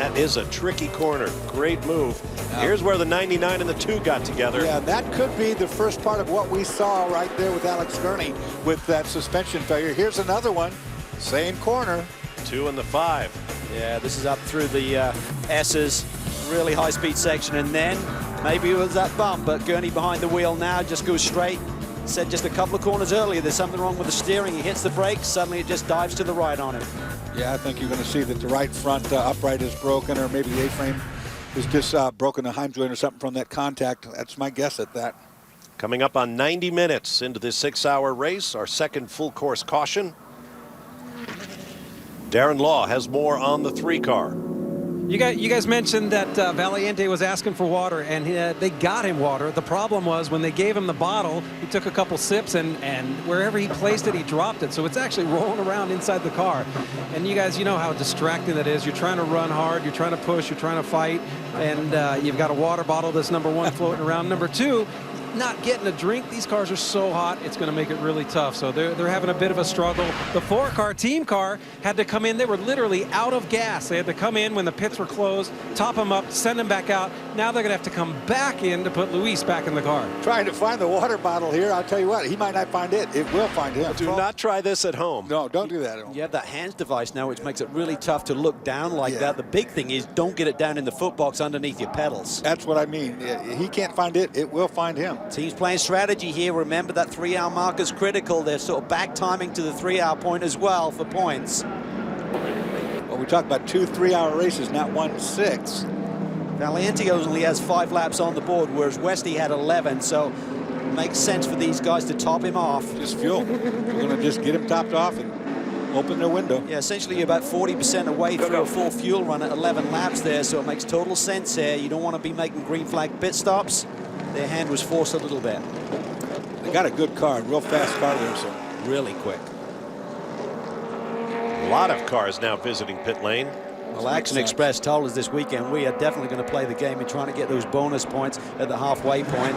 That is a tricky corner. Great move. Here's where the 99 and the 2 got together. Yeah, that could be the first part of what we saw right there with Alex Gurney with that suspension failure. Here's another one. Same corner. 2 and the 5. Yeah, this is up through the S's. Really high-speed section. And then maybe it was that bump, but Gurney behind the wheel now just goes straight. Said just a couple of corners earlier, there's something wrong with the steering. He hits the brakes, suddenly it just dives to the right on him. Yeah, I think you're going to see that the right front upright is broken, or maybe the A-frame is just broken, a heim joint or something from that contact. That's my guess at that. Coming up on 90 minutes into this 6-hour race, our second full course caution. Darren Law has more on the 3 car. You guys mentioned that Valiente was asking for water, and they got him water. The problem was when they gave him the bottle, he took a couple sips, and wherever he placed it, he dropped it. So it's actually rolling around inside the car. And you guys, you know how distracting that is. You're trying to run hard, you're trying to push, you're trying to fight, and you've got a water bottle that's number 1 floating around. Number 2, not getting a drink. These cars are so hot, it's going to make it really tough. So they're having a bit of a struggle. The 4-car team car had to come in. They were literally out of gas. They had to come in when the pits were closed, top them up, send them back out. Now they're going to have to come back in to put Luis back in the car. Trying to find the water bottle here. I'll tell you what, he might not find it. It will find him. Do not try this at home. No, don't do that at home. You have that hands device now, which makes it really tough to look down like that. The big thing is don't get it down in the foot box underneath your pedals. That's what I mean. He can't find it. It will find him. Team's playing strategy here. Remember that 3-hour mark is critical. They're sort of back timing to the 3-hour point as well for points. Well, we talk about 2 3-hour races, not 1 6. Valiente only has 5 laps on the board, whereas Westy had 11, so it makes sense for these guys to top him off. Just fuel. We're going to just get him topped off and open their window. Yeah, essentially you're about 40% away through a full fuel run at 11 laps there, so it makes total sense here. You don't want to be making green flag pit stops. Their hand was forced a little bit. They got a good car, real fast car there, so really quick. A lot of cars now visiting pit lane. Well, Action Express told us this weekend we are definitely going to play the game and trying to get those bonus points at the halfway point.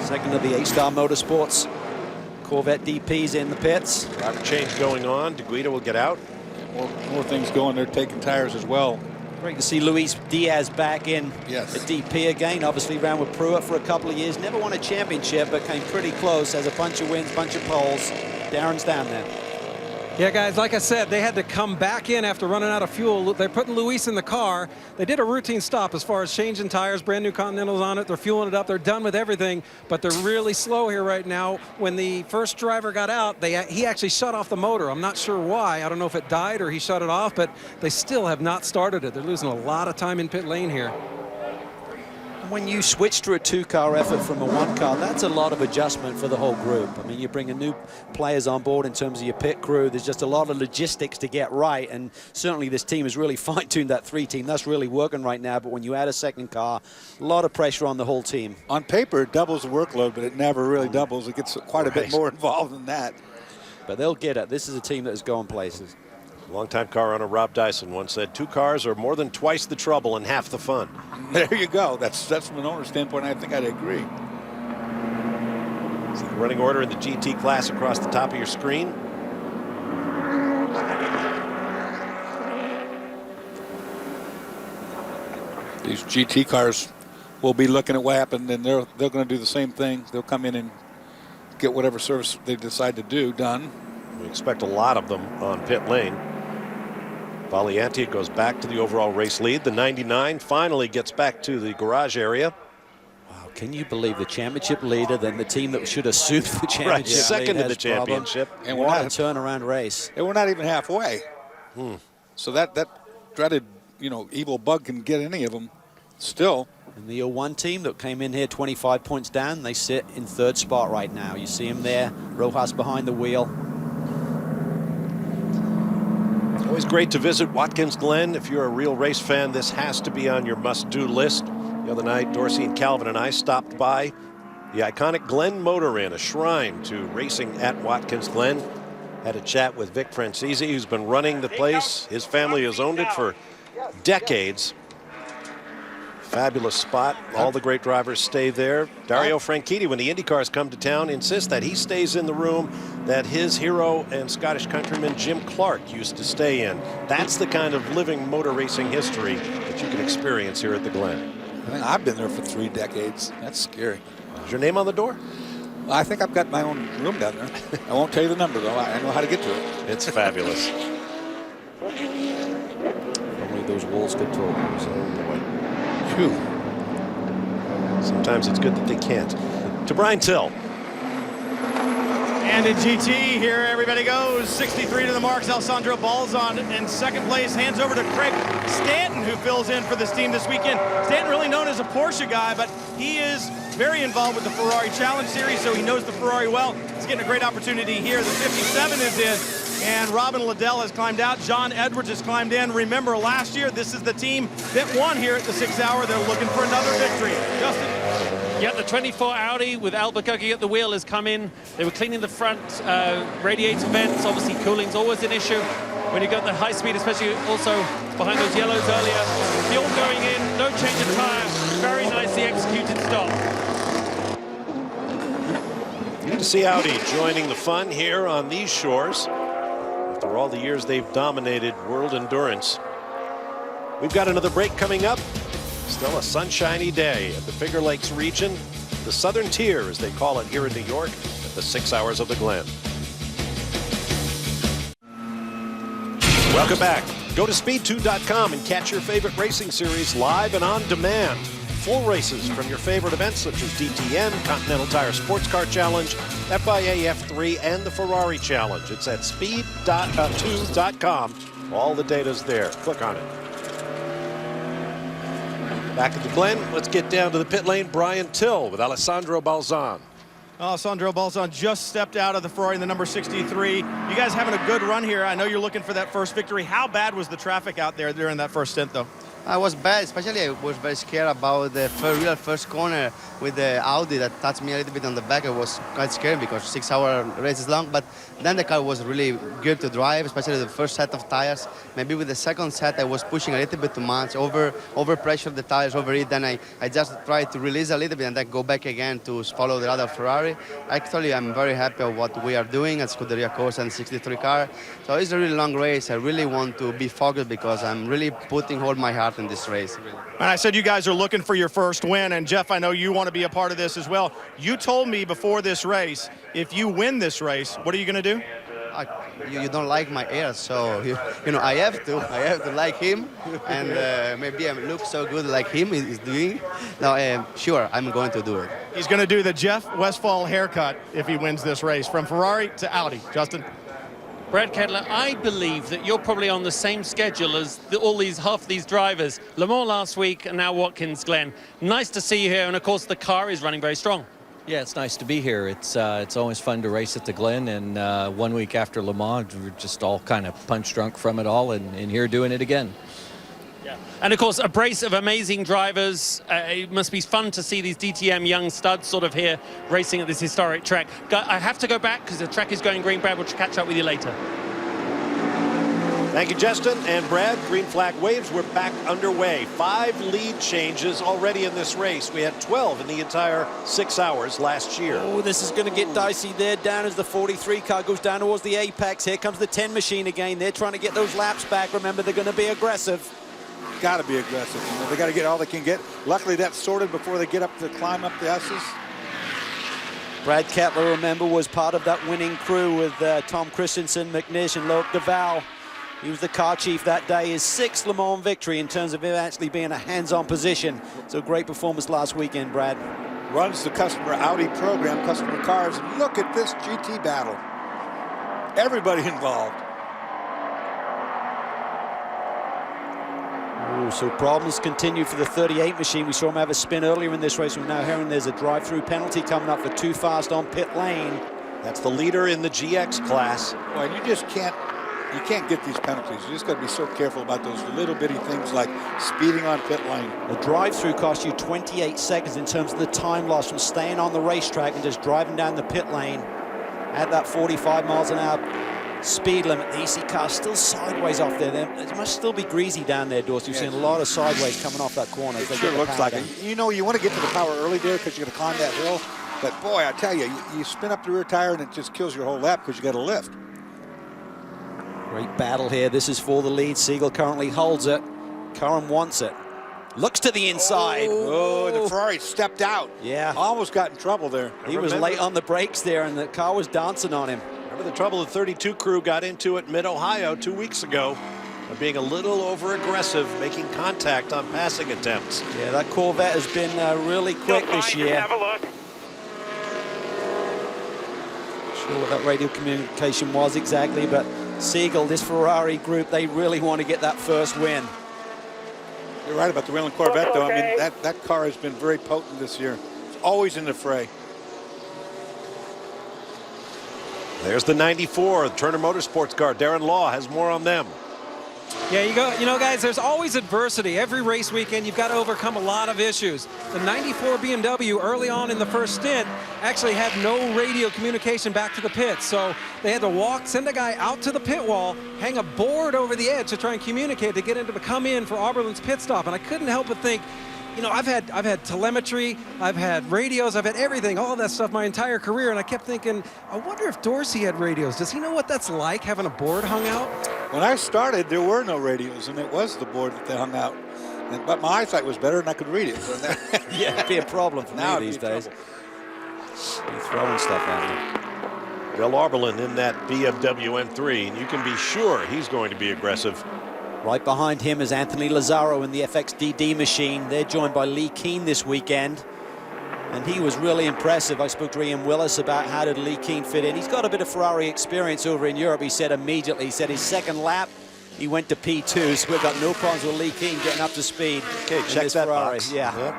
Second of the A-Star Motorsports. Corvette DP's in the pits. Driver change going on. DeGuida will get out. More things going. They're taking tires as well. Great to see Luis Diaz back in yes. at DP again. Obviously ran with Pruitt for a couple of years. Never won a championship, but came pretty close. Has a bunch of wins, bunch of poles. Darren's down there. Yeah, guys, like I said, they had to come back in after running out of fuel. They're putting Luis in the car. They did a routine stop as far as changing tires, brand new Continentals on it. They're fueling it up. They're done with everything, but they're really slow here right now. When the first driver got out, he actually shut off the motor. I'm not sure why. I don't know if it died or he shut it off, but they still have not started it. They're losing a lot of time in pit lane here. When you switch to a 2-car effort from a 1-car, that's a lot of adjustment for the whole group. I mean, you're bringing new players on board in terms of your pit crew. There's just a lot of logistics to get right, and certainly this team has really fine-tuned that 3 team. That's really working right now, but when you add a second car, a lot of pressure on the whole team. On paper, it doubles the workload, but it never really doubles. It gets quite a bit more involved than that. But they'll get it. This is a team that is going places. Longtime car owner Rob Dyson once said 2 cars are more than twice the trouble and half the fun. There you go. That's from an owner's standpoint. I think I'd agree. See the running order in the GT class across the top of your screen. These GT cars will be looking at what happened, and they're going to do the same thing. They'll come in and get whatever service they decide to do done. We expect a lot of them on pit lane. Valiente goes back to the overall race lead. The 99 finally gets back to the garage area. Wow, can you believe the championship leader, then the team that should have sued for the championship right, second to the championship. And what a turnaround race. And we're not even halfway. So that dreaded, evil bug can get any of them still. And the 01 team that came in here 25 points down, they sit in 3rd spot right now. You see them there, Rojas behind the wheel. Always great to visit Watkins Glen. If you're a real race fan, this has to be on your must-do list. The other night, Dorsey and Calvin and I stopped by the iconic Glen Motor Inn, a shrine to racing at Watkins Glen. Had a chat with Vic Francisi, who's been running the place. His family has owned it for decades. Fabulous spot. All the great drivers stay there. Dario Franchitti, when the Indy cars come to town, insists that he stays in the room that his hero and Scottish countryman Jim Clark used to stay in. That's the kind of living motor racing history that you can experience here at the Glen. I've been there for 3 decades. That's scary. Is your name on the door? I think I've got my own room down there. I won't tell you the number, though. I know how to get to it. It's fabulous. Only those walls could talk. Oh, boy. Phew. Sometimes it's good that they can't. To Brian Till. And in GT, here everybody goes. 63 to the marks. Alessandro Balzan in second place. Hands over to Craig Stanton, who fills in for this team this weekend. Stanton, really known as a Porsche guy, but he is very involved with the Ferrari Challenge Series, so he knows the Ferrari well. He's getting a great opportunity here. The 57 is in, and Robin Liddell has climbed out. John Edwards has climbed in. Remember, last year, this is the team that won here at the 6 Hour. They're looking for another victory. Justin? Yeah, the 24 Audi with Albuquerque at the wheel has come in. They were cleaning the front radiator vents. Obviously, cooling's always an issue when you got the high speed, especially also behind those yellows earlier. Fuel going in, no change of tire. Very nicely executed stop. Good to see Audi joining the fun here on these shores after all the years they've dominated world endurance. We've got another break coming up. Still a sunshiny day at the Finger Lakes region, the Southern Tier, as they call it here in New York, at the 6 Hours of the Glen. Welcome back. Go to speed2.com and catch your favorite racing series live and on demand. Full races from your favorite events such as DTM, Continental Tire Sports Car Challenge, FIA F3, and the Ferrari Challenge. It's at speed2.com. All the data's there. Click on it. Back at the Glen, let's get down to the pit lane. Brian Till with Alessandro Balzan. Alessandro Balzan just stepped out of the Ferrari in the number 63. You guys having a good run here. I know you're looking for that first victory. How bad was the traffic out there during that first stint, though? I was bad, especially I was very scared about the real first corner with the Audi that touched me a little bit on the back. It was quite scary because 6 hour race is long, but then the car was really good to drive, especially the first set of tires. Maybe with the second set I was pushing a little bit too much, over pressure the tires, overheat. Then I just tried to release a little bit and then go back again to follow the other Ferrari. Actually, I'm very happy with what we are doing at Scuderia Corsa and 63 car. So it's a really long race. I really want to be focused because I'm really putting all my heart in this race. And I said you guys are looking for your first win, and Jeff, I know you want to be a part of this as well. You told me before this race, if you win this race, what are you going to do? You don't like my hair, so you know I have to like him, and maybe I look so good like him is doing. No, sure, I'm going to do it. He's going to do the Jeff Westphal haircut if he wins this race, from Ferrari to Audi. Justin? Brad Kettler, I believe that you're probably on the same schedule as half these drivers. Le Mans last week and now Watkins Glen. Nice to see you here, and of course the car is running very strong. Yeah, it's nice to be here. It's always fun to race at the Glen, and 1 week after Le Mans, we're just all kind of punch drunk from it all, and here doing it again. Yeah. And of course, a brace of amazing drivers. It must be fun to see these DTM young studs sort of here racing at this historic track. I have to go back because the track is going green. Brad, we'll catch up with you later. Thank you, Justin and Brad. Green flag waves. We're back underway. 5 lead changes already in this race. We had 12 in the entire 6 hours last year. Oh, this is going to get dicey there down as the 43 car goes down towards the apex. Here comes the 10 machine again. They're trying to get those laps back. Remember, they're going to be aggressive. Got to be aggressive. You know, they got to get all they can get. Luckily, that's sorted before they get up to climb up the S's. Brad Kettler, remember, was part of that winning crew with Tom Christensen, McNish, and Loic Duval. He was the car chief that day. His 6th Le Mans victory in terms of him actually being a hands-on position. So great performance last weekend, Brad. Runs the customer Audi program, customer cars. Look at this GT battle. Everybody involved. Ooh, so problems continue for the 38 machine. We saw him have a spin earlier in this race. We're now hearing there's a drive-through penalty coming up for too fast on pit lane. That's the leader in the GX class. Well, you just can't get these penalties. You just got to be so careful about those little bitty things like speeding on pit lane. The drive-through costs you 28 seconds in terms of the time loss from staying on the racetrack and just driving down the pit lane at that 45 miles an hour speed limit. The EC car still sideways off there. It must still be greasy down there, Dorsey. We've seen a lot of sideways coming off that corner. It sure looks like it. You know, you want to get to the power early there because you're going to climb that hill. But boy, I tell you, you spin up the rear tire and it just kills your whole lap because you got to lift. Great battle here. This is for the lead. Siegel currently holds it. Curran wants it. Looks to the inside. Oh, the Ferrari stepped out. Yeah. Almost got in trouble there. He was late on the brakes there, and the car was dancing on him. Remember the trouble the 32 crew got into at Mid-Ohio 2 weeks ago, of being a little over-aggressive, making contact on passing attempts. Yeah, that Corvette has been really quick this year. Have a look. Not sure what that radio communication was exactly, but Siegel, this Ferrari group, they really want to get that first win. You're right about the Whelen Corvette, though. I mean, that car has been very potent this year. It's always in the fray. There's the 94, Turner Motorsports car. Darren Law has more on them. Yeah, you know, guys, there's always adversity. Every race weekend, you've got to overcome a lot of issues. The 94 BMW early on in the first stint actually had no radio communication back to the pits. So they had to send a guy out to the pit wall, hang a board over the edge to try and communicate to get into the come in for Oberlin's pit stop. And I couldn't help but think, you know, I've had telemetry, I've had radios, I've had everything, all of that stuff my entire career, and I kept thinking, I wonder if Dorsey had radios. Does he know what that's like, having a board hung out? When I started, there were no radios, and it was the board that they hung out. But my eyesight was better, and I could read it. Yeah, it'd be a problem for me these days. You're throwing stuff at me. Bill Oberlin in that BMW M3, and you can be sure he's going to be aggressive. Right behind him is Anthony Lazzaro in the FXDD machine. They're joined by Lee Keane this weekend. And he was really impressive. I spoke to Ian Willis about how did Lee Keane fit in. He's got a bit of Ferrari experience over in Europe, he said immediately. He said his second lap, he went to P2, so we've got no problems with Lee Keane getting up to speed. Okay, check that Ferrari. box. Yeah. Yep.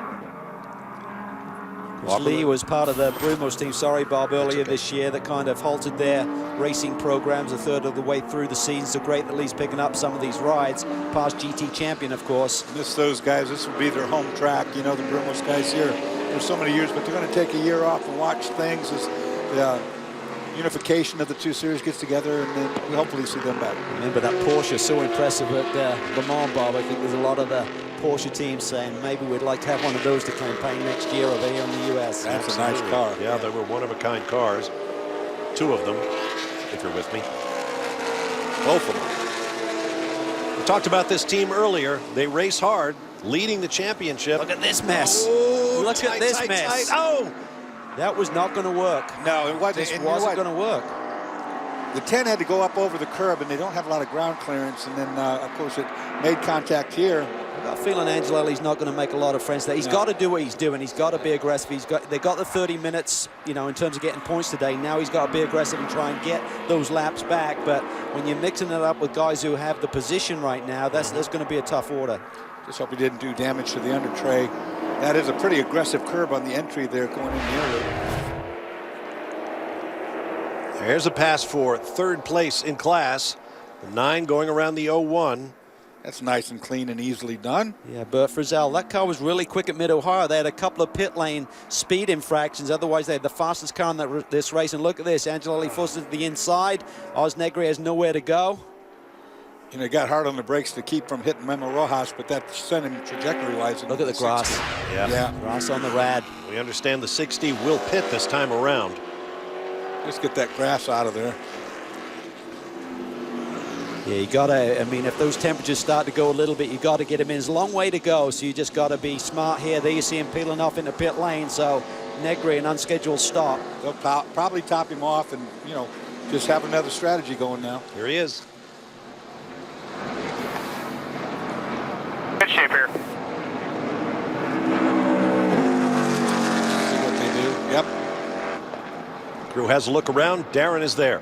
Lee was part of the Brumos team, sorry, Bob, earlier this year that kind of halted their racing programs a third of the way through the season. So great that Lee's picking up some of these rides. Past GT champion, of course. Miss those guys. This will be their home track. You know, the Brumos guys here for so many years, but they're going to take a year off and watch things as the unification of the two series gets together, and then we'll hopefully see them back. Remember that Porsche, so impressive at Le Mans, Bob. I think there's a lot of the Porsche teams saying maybe we'd like to have one of those to campaign next year over here in the U.S. That's a nice car. Yeah, they were one-of-a-kind cars. Two of them, if you're with me. Both of them. We talked about this team earlier. They race hard, leading the championship. Look at this mess. Oh, Look at this tight, mess. tight. Oh! That was not going to work. No, it wasn't. This wasn't going to work. The 10 had to go up over the curb, and they don't have a lot of ground clearance. And then, of course, it made contact here. I've got a feeling Angelelli's not going to make a lot of friends there. He's got to do what he's doing. He's got to be aggressive. They got the 30 minutes, you know, in terms of getting points today. Now he's got to be aggressive and try and get those laps back. But when you're mixing it up with guys who have the position right now, that's going to be a tough order. Just hope he didn't do damage to the under tray. That is a pretty aggressive curb on the entry there going in the area. There's a pass for third place in class. The 9 going around the 01. That's nice and clean and easily done. Yeah, Bert Frizzell, that car was really quick at Mid-Ohio. They had a couple of pit lane speed infractions. Otherwise, they had the fastest car in this race. And look at this. Angelelli forces it to the inside. Oz Negri has nowhere to go. You know, he got hard on the brakes to keep from hitting Memo Rojas, but that sent him trajectory-wise. Look at the grass. Yeah. Grass on the rad. We understand the 60 will pit this time around. Just get that grass out of there. Yeah, you got to, I mean, if those temperatures start to go a little bit, you got to get him in. It's a long way to go, so you just got to be smart here. There you see him peeling off into pit lane, so Negri, an unscheduled stop. They'll probably top him off and, you know, just have another strategy going now. Here he is. Good shape here. See what they do. Yep. Crew has a look around. Darren is there.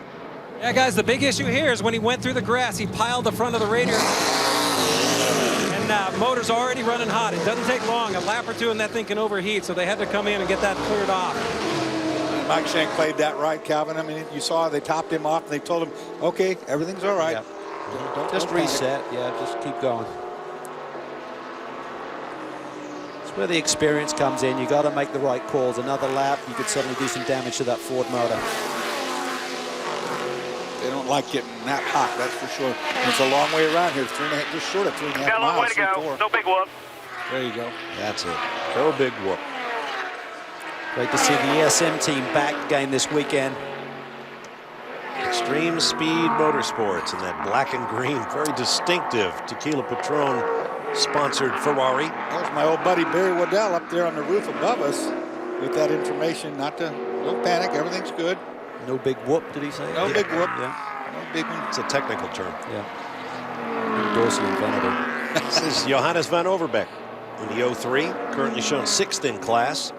Yeah, guys, the big issue here is when he went through the grass, he piled the front of the radiator. And motor's already running hot. It doesn't take long, a lap or two, and that thing can overheat, so they had to come in and get that cleared off. Mike Shank played that right, Calvin. I mean, you saw they topped him off, and they told him, okay, everything's all right. Yeah. Just reset. Yeah, just keep going. It's where the experience comes in. You got to make the right calls. Another lap, you could suddenly do some damage to that Ford motor. don't like getting that hot, that's for sure. And it's a long way around here. 3.5, just short of 3.5 Got a long way miles. to go. No big whoop. There you go. That's it. No big whoop. Great to see the ESM team back again this weekend. Extreme Speed Motorsports in that black and green, very distinctive Tequila Patron sponsored Ferrari. There's my old buddy Barry Waddell up there on the roof above us with that information. No panic, everything's good. No big whoop, did he say? No big whoop. Yeah. No big one. It's a technical term. Yeah. Dorsey invented it. This is Johannes van Overbeek in the 03, currently shown 6th in class.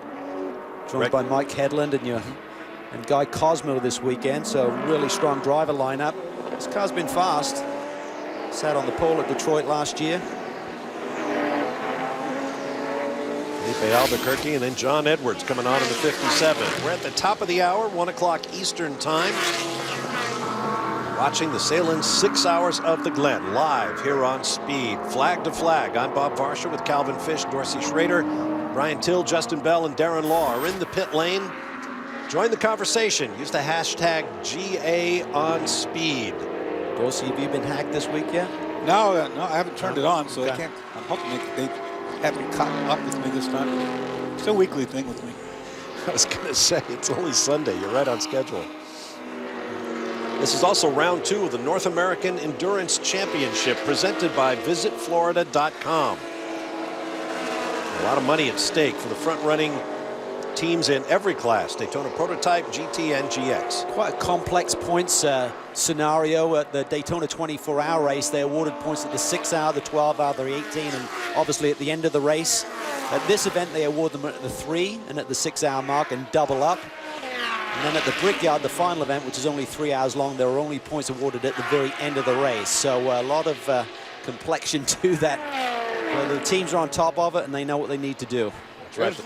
Joined by Mike Headland and Guy Cosmo this weekend, so really strong driver lineup. This car's been fast. Sat on the pole at Detroit last year. Felipe Albuquerque and then John Edwards coming on in the 57. We're at the top of the hour, 1 o'clock Eastern time. Watching the Sahlen 6 Hours of the Glen live here on Speed. Flag to flag. I'm Bob Varsha with Calvin Fish, Dorsey Schrader, Brian Till, Justin Bell, and Darren Law are in the pit lane. Join the conversation. Use the hashtag GAOnSpeed. Dorsey, have you been hacked this week yet? No, I haven't turned it on, so I can't. I'm hoping they haven't caught up with me this time. It's a weekly thing with me. I was going to say, it's only Sunday. You're right on schedule. This is also round 2 of the North American Endurance Championship presented by VisitFlorida.com. A lot of money at stake for the front-running teams in every class: Daytona Prototype, GT, and GX. Quite a complex points scenario at the Daytona 24-hour race. They awarded points at the 6-hour, the 12-hour, the 18, and obviously at the end of the race. At this event, they award them at the 3 and at the 6-hour mark and double up. And then at the Brickyard, the final event, which is only 3 hours long, there were only points awarded at the very end of the race. So a lot of complexion to that. Well, the teams are on top of it, and they know what they need to do. There's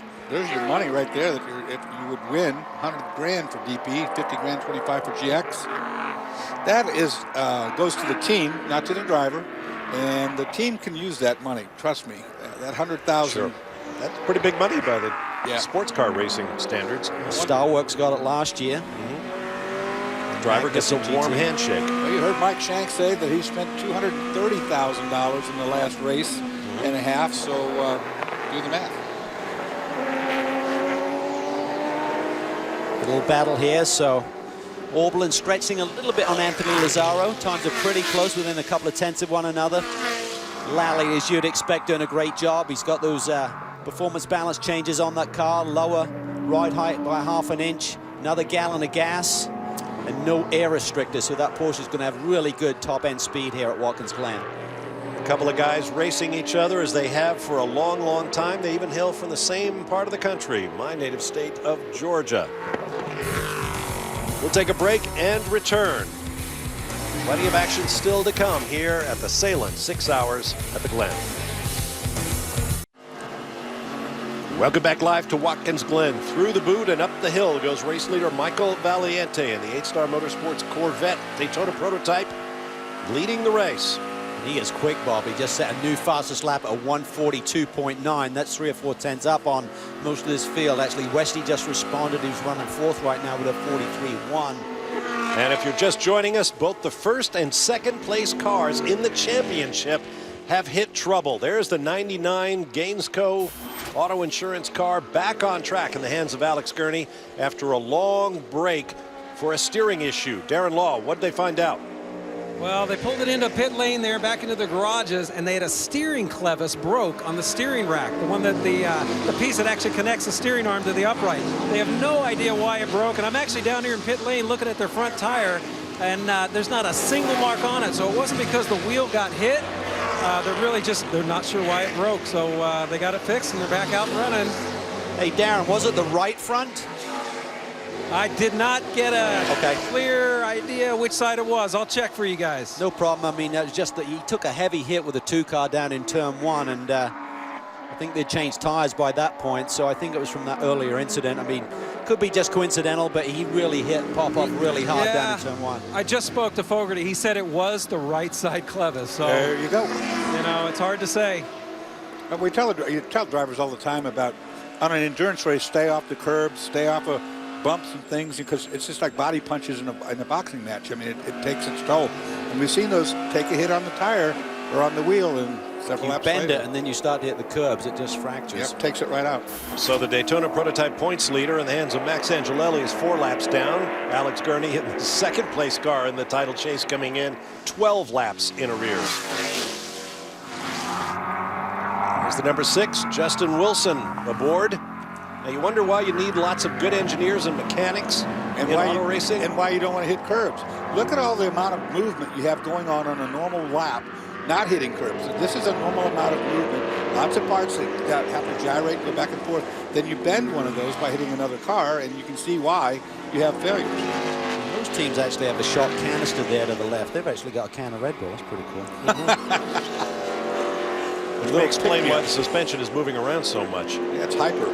your money right there. That if you would win 100 grand for DP, 50 grand, 25 for GX. That is goes to the team, not to the driver, and the team can use that money. Trust me, that 100,000. Sure. That's pretty big money by the sports car racing standards. Starworks got it last year. The driver gets a warm handshake. Well, you heard Mike Shank say that he spent $230,000 in the last race and a half. So do the math. Little battle here, so Orblin stretching a little bit on Anthony Lazzaro. Times are pretty close, within a couple of tenths of one another. Lally, as you'd expect, doing a great job. He's got those performance balance changes on that car, lower ride height by ½ an inch, another gallon of gas, and no air restrictor, so that Porsche is going to have really good top-end speed here at Watkins Glen. A couple of guys racing each other as they have for a long, long time. They even hail from the same part of the country, my native state of Georgia. We'll take a break and return. Plenty of action still to come here at the Sahlen 6 Hours at the Glen. Welcome back live to Watkins Glen. Through the boot and up the hill goes race leader Michael Valiente in the 8-star Motorsports Corvette Daytona Prototype, leading the race. He is quick, Bob. He just set a new fastest lap at 1:42.9. That's 3 or 4 tenths up on most of this field. Actually, Westy just responded. He's running 4th right now with a 43.1. And if you're just joining us, both the 1st and 2nd place cars in the championship have hit trouble. There's the 99 Gainsco auto insurance car back on track in the hands of Alex Gurney after a long break for a steering issue. Darren Law, what did they find out? Well, they pulled it into pit lane there, back into the garages, and they had a steering clevis broke on the steering rack, the one that the piece that actually connects the steering arm to the upright. They have no idea why it broke, and I'm actually down here in pit lane looking at their front tire, and there's not a single mark on it, so it wasn't because the wheel got hit. They're not sure why it broke, so they got it fixed, and they're back out and running. Hey, Darren, was it the right front? I did not get a clear idea which side it was. I'll check for you guys. No problem. I mean, it was just that he took a heavy hit with a 2-car down in turn 1, and I think they changed tires by that point, so I think it was from that earlier incident. I mean, could be just coincidental, but he really hit pop-up really hard down in turn 1. I just spoke to Fogarty. He said it was the right side clevis. So there you go. You know, it's hard to say. You tell drivers all the time about, on an endurance race, stay off the curb, stay off of bumps and things, because it's just like body punches in a boxing match. I mean, it takes its toll. And we've seen those take a hit on the tire or on the wheel, and several You laps bend later. it, and then you start to hit the curbs. It just fractures. Yep, takes it right out. So the Daytona prototype points leader in the hands of Max Angelelli is 4 laps down. Alex Gurney in the second place car in the title chase, coming in 12 laps in arrears. Here's the number 6, Justin Wilson, aboard. Now you wonder why you need lots of good engineers and mechanics in auto racing. And why you don't want to hit curbs. Look at all the amount of movement you have going on a normal lap, not hitting curbs. This is a normal amount of movement. Lots of parts that have to gyrate and go back and forth. Then you bend one of those by hitting another car, and you can see why you have failures. Most teams actually have a shot canister there to the left. They've actually got a can of Red Bull. That's pretty cool. Which may explain why the suspension is moving around so much. Yeah, it's hyper.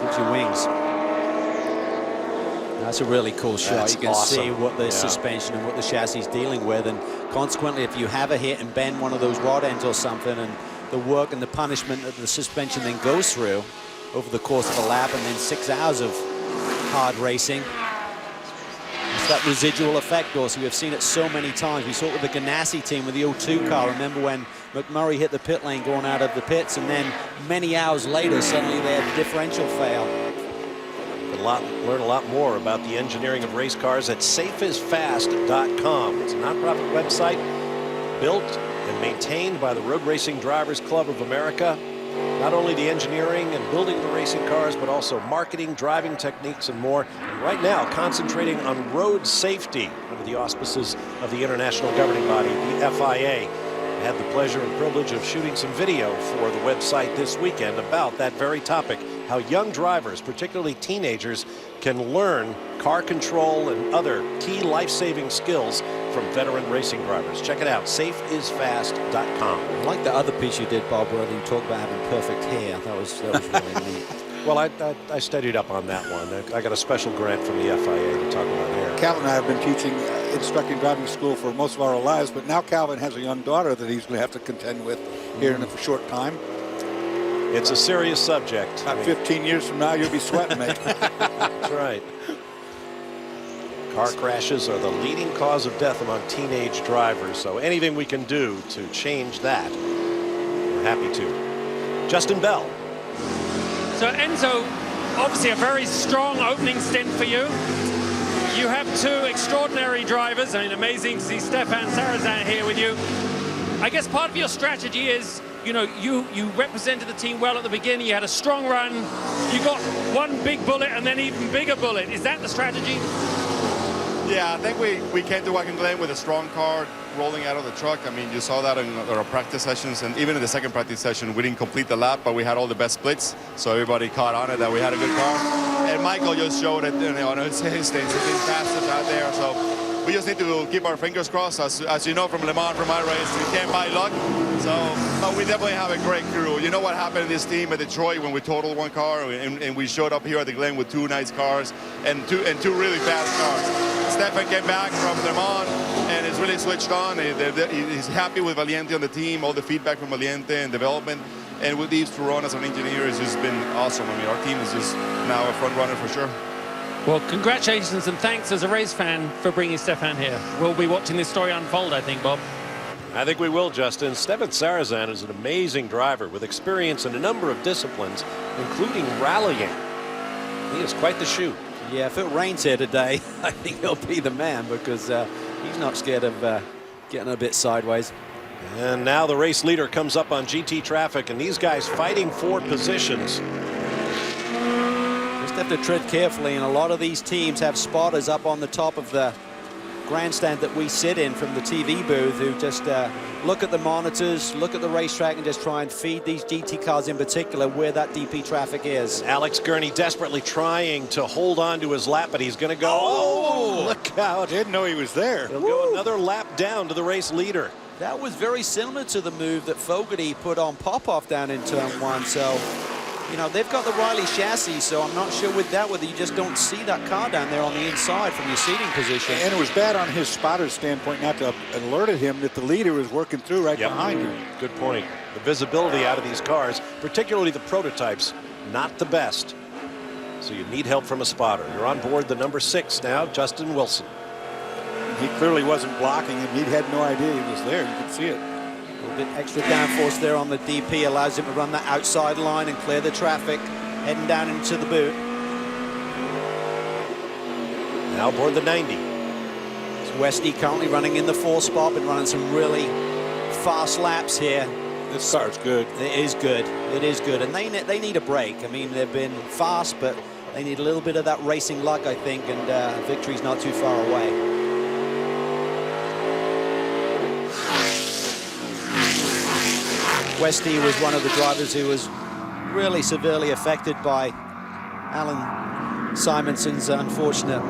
Gives you wings. That's a really cool shot. That's you can awesome. see what the suspension and what the chassis is dealing with, and consequently, if you have a hit and bend one of those rod ends or something, and the work and the punishment that the suspension then goes through over the course of a lap, and then 6 hours of hard racing, it's that residual effect, Dorsey. We've seen it so many times. We saw it with the Ganassi team with the 02 car. Remember when McMurray hit the pit lane going out of the pits, and then many hours later, suddenly they had differential fail. Learn a lot more about the engineering of race cars at safeisfast.com. It's a nonprofit website built and maintained by the Road Racing Drivers Club of America. Not only the engineering and building the racing cars, but also marketing, driving techniques, and more. And right now, concentrating on road safety under the auspices of the international governing body, the FIA. I had the pleasure and privilege of shooting some video for the website this weekend about that very topic, how young drivers, particularly teenagers, can learn car control and other key life-saving skills from veteran racing drivers. Check it out, safeisfast.com. I like the other piece you did, Bob, where you talked about having perfect hair. That was really neat. Well, I studied up on that one. I got a special grant from the FIA to talk about hair. Calvin and I have been teaching, instructing driving school for most of our lives, but now Calvin has a young daughter that he's going to have to contend with here in a short time. It's a serious subject. About 15 years from now, you'll be sweating, mate. That's right. Car crashes are the leading cause of death among teenage drivers, so anything we can do to change that, we're happy to. Justin Bell. So Enzo, obviously a very strong opening stint for you. You have 2 extraordinary drivers. I mean, amazing to see Stefan Sarazan here with you. I guess part of your strategy is, you know, you represented the team well at the beginning. You had a strong run. You got one big bullet and then even bigger bullet. Is that the strategy? Yeah, I think we came to Watkins Glen with a strong car rolling out of the truck. I mean, you saw that in our practice sessions, and even in the second practice session, we didn't complete the lap, but we had all the best splits, so everybody caught on it that we had a good car. And Michael just showed it, you know, on his things, he's fastest out there, so we just need to keep our fingers crossed. As you know from Le Mans, from my race, you can't buy luck. So, but we definitely have a great crew. You know what happened in this team at Detroit when we totaled one car, and we showed up here at the Glen with 2 nice cars and two really fast cars. Stefan came back from Le Mans and is really switched on. He's happy with Valiente on the team, all the feedback from Valiente and development. And with these 2 runners as an engineer, it's just been awesome. I mean, our team is just now a front runner for sure. Well, congratulations and thanks as a race fan for bringing Stefan here. We'll be watching this story unfold, I think, Bob. I think we will, Justin. Stefan Sarazan is an amazing driver with experience in a number of disciplines, including rallying. He is quite the shoe. Yeah, if it rains here today, I think he'll be the man, because he's not scared of getting a bit sideways. And now the race leader comes up on GT traffic, and these guys fighting for positions. Just have to tread carefully, and a lot of these teams have spotters up on the top of the grandstand that we sit in from the TV booth, who just look at the monitors, look at the racetrack, and just try and feed these GT cars in particular where that DP traffic is. Alex Gurney desperately trying to hold on to his lap, but he's going to go. Oh, look out. Didn't know he was there. He'll go another lap down to the race leader. That was very similar to the move that Fogarty put on Popoff down in turn 1. So, you know, they've got the Riley chassis, so I'm not sure with that whether you just don't see that car down there on the inside from your seating position. And it was bad on his spotter's standpoint not to have alerted him that the leader was working through right behind him. Good point. The visibility out of these cars, particularly the prototypes, not the best. So you need help from a spotter. You're on board the number 6 now, Justin Wilson. He clearly wasn't blocking him. He had no idea he was there. You could see it. A little bit extra downforce there on the DP allows him to run that outside line and clear the traffic, heading down into the boot. Now aboard the 90. It's Westy currently running in the 4 spot, been running some really fast laps here. This car's good. It is good. It is good. And they need a break. I mean, they've been fast, but they need a little bit of that racing luck, I think, and victory's not too far away. Westy was one of the drivers who was really severely affected by Alan Simonson's unfortunate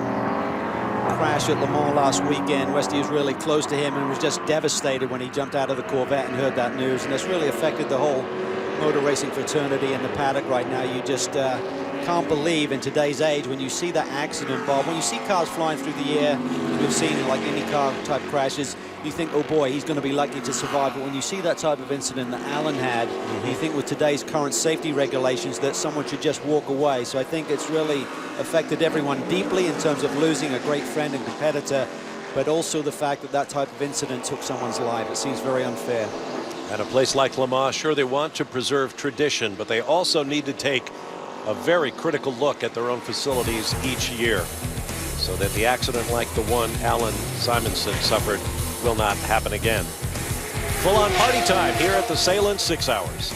crash at Le Mans last weekend. Westy was really close to him and was just devastated when he jumped out of the Corvette and heard that news, and it's really affected the whole motor racing fraternity in the paddock right now. You just can't believe in today's age when you see that accident, Bob, when you see cars flying through the air, you've seen like IndyCar type crashes, you think, oh boy, he's going to be lucky to survive. But when you see that type of incident that Alan had, you think with today's current safety regulations that someone should just walk away. So I think it's really affected everyone deeply in terms of losing a great friend and competitor, but also the fact that that type of incident took someone's life. It seems very unfair. At a place like Le Mans, sure, they want to preserve tradition, but they also need to take a very critical look at their own facilities each year so that the accident like the one Alan Simonson suffered will not happen again. Full-on party time here at the Sahlen 6 Hours.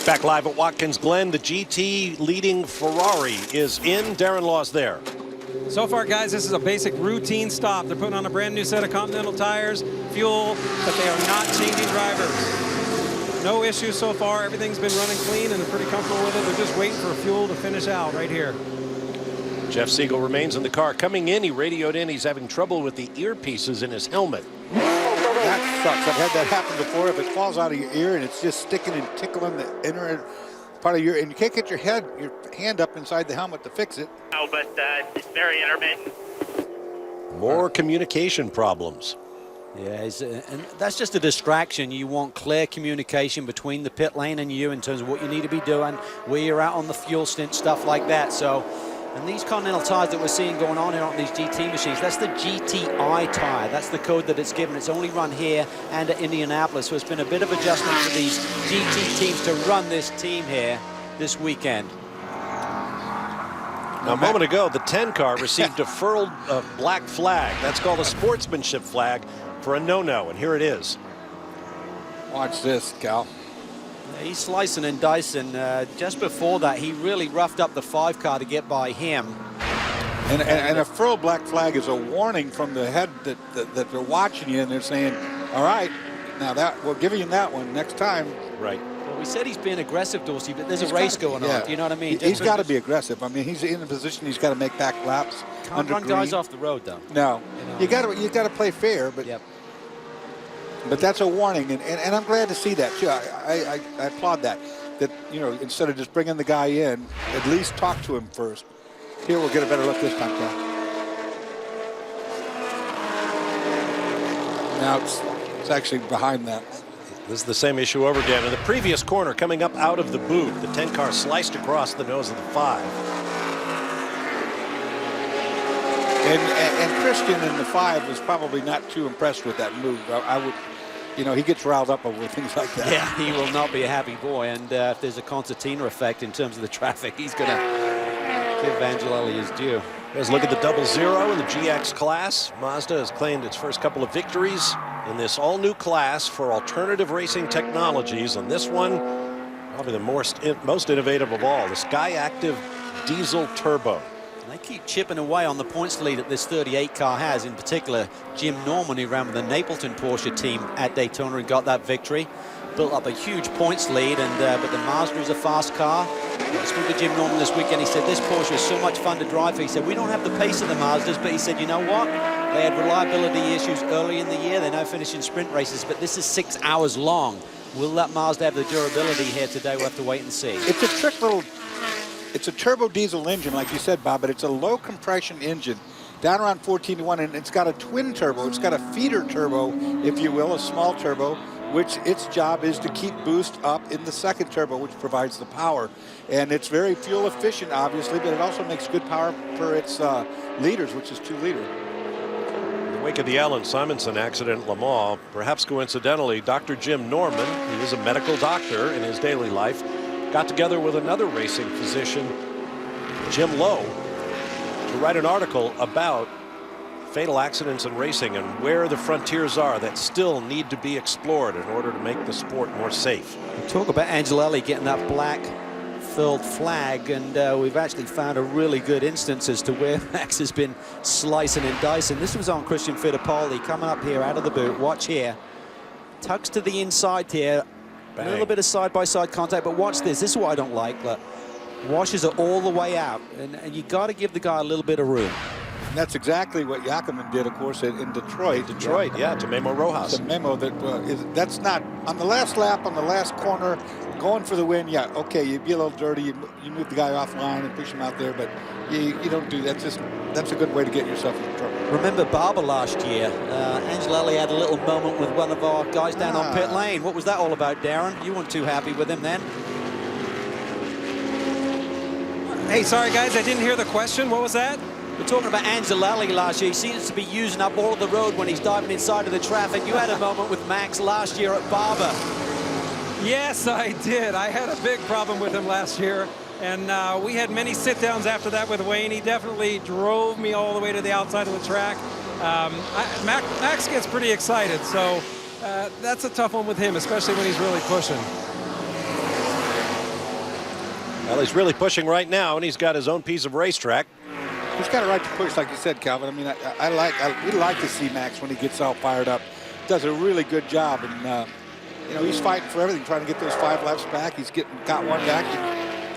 Back live at Watkins Glen, the GT leading Ferrari is in. Darren Law's there. So far, guys, this is a basic routine stop. They're putting on a brand new set of Continental tires, fuel, but they are not changing drivers. No issues so far. Everything's been running clean and they're pretty comfortable with it. They're just waiting for fuel to finish out right here. Jeff Siegel remains in the car. Coming in, he radioed in. He's having trouble with the earpieces in his helmet. That sucks. I've had that happen before. If it falls out of your ear and it's just sticking and tickling the inner part of your, and you can't get your hand up inside the helmet to fix it. No, but it's very intermittent. More communication problems. Yeah, and that's just a distraction. You want clear communication between the pit lane and you in terms of what you need to be doing, where you're at on the fuel stint, stuff like that. So, and these Continental tires that we're seeing going on here on these GT machines, that's the GT.R tire. That's the code that it's given. It's only run here and at Indianapolis. So it's been a bit of adjustment for these GT teams to run this team here this weekend. Now, a moment ago, the 10 car received a furled black flag. That's called a sportsmanship flag for a no-no, and here it is. Watch this, Cal. He's slicing and dicing. Just before that, he really roughed up the 5 car to get by him. And a furl black flag is a warning from the head that they're watching you, and they're saying, all right, now that we'll give you that one next time. Right. Well, we said he's being aggressive, Dorsey, but there's a race going on. Do you know what I mean? He's got to be aggressive. I mean, he's in a position he's got to make back laps. Can't run guys off the road, though. No, you got to play fair, but but that's a warning, and I'm glad to see that too. I applaud that. That, you know, instead of just bringing the guy in, at least talk to him first. Here, we'll get a better look this time, Cal. Now it's actually behind that. This is the same issue over again. In the previous corner, coming up out of the boot, the 10 car sliced across the nose of the 5. And Christian in the 5 was probably not too impressed with that move. I would, you know, he gets riled up over things like that. Yeah, he will not be a happy boy. And if there's a concertina effect in terms of the traffic, he's going to give Angelelli his due. Let's look at the 00 in the GX class. Mazda has claimed its first couple of victories in this all-new class for alternative racing technologies. And this one, probably the most innovative of all, the Skyactiv diesel turbo. They keep chipping away on the points lead that this 38 car has, in particular Jim Norman, who ran with the Napleton Porsche team at Daytona and got that victory. Built up a huge points lead, and but the Mazda is a fast car. I spoke to Jim Norman this weekend. He said this Porsche is so much fun to drive for. He said we don't have the pace of the Mazdas, but he said, you know what? They had reliability issues early in the year. They're now finishing sprint races, but this is 6 hours long. Will that Mazda have the durability here today? We'll have to wait and see. It's a trick little. It's a turbo diesel engine, like you said, Bob, but it's a low compression engine, down around 14 to 1, and it's got a twin turbo. It's got a feeder turbo, if you will, a small turbo, which its job is to keep boost up in the second turbo, which provides the power. And it's very fuel efficient, obviously, but it also makes good power for its liters, which is 2 liter. In the wake of the Alan Simonson accident at Le Mans, perhaps coincidentally, Dr. Jim Norman, he is a medical doctor in his daily life, got together with another racing physician, Jim Lowe, to write an article about fatal accidents in racing and where the frontiers are that still need to be explored in order to make the sport more safe. We talk about Angelelli getting that black filled flag, and we've actually found a really good instance as to where Max has been slicing and dicing. This was on Christian Fittipaldi coming up here out of the boot. Watch here. Tucks to the inside here. Bang. A little bit of side-by-side contact, but watch this. This is what I don't like. Look. Washes it all the way out, and you got to give the guy a little bit of room. And that's exactly what Jackman did, of course, in Detroit. Yeah, to Memo Rojas. The Memo that's not on the last lap, on the last corner, going for the win. Yeah, okay, you be a little dirty, you move the guy offline and push him out there, but you don't do that. That's a good way to get yourself into trouble. Remember Barber last year? Angelelli had a little moment with one of our guys down on pit lane. What was that all about, Darren? You weren't too happy with him then. Hey, sorry guys, I didn't hear the question. What was that? We're talking about Angelelli last year. He seems to be using up all of the road when he's diving inside of the traffic. You had a moment with Max last year at Barber. Yes, I did. I had a big problem with him last year, and we had many sit-downs after that with Wayne. He definitely drove me all the way to the outside of the track. Max gets pretty excited, so that's a tough one with him, especially when he's really pushing. Well, he's really pushing right now, and he's got his own piece of racetrack. He's got a right to push, like you said, Calvin. I mean, we like to see Max when he gets all fired up. Does a really good job, and you know, he's fighting for everything, trying to get those 5 laps back. He's got one back.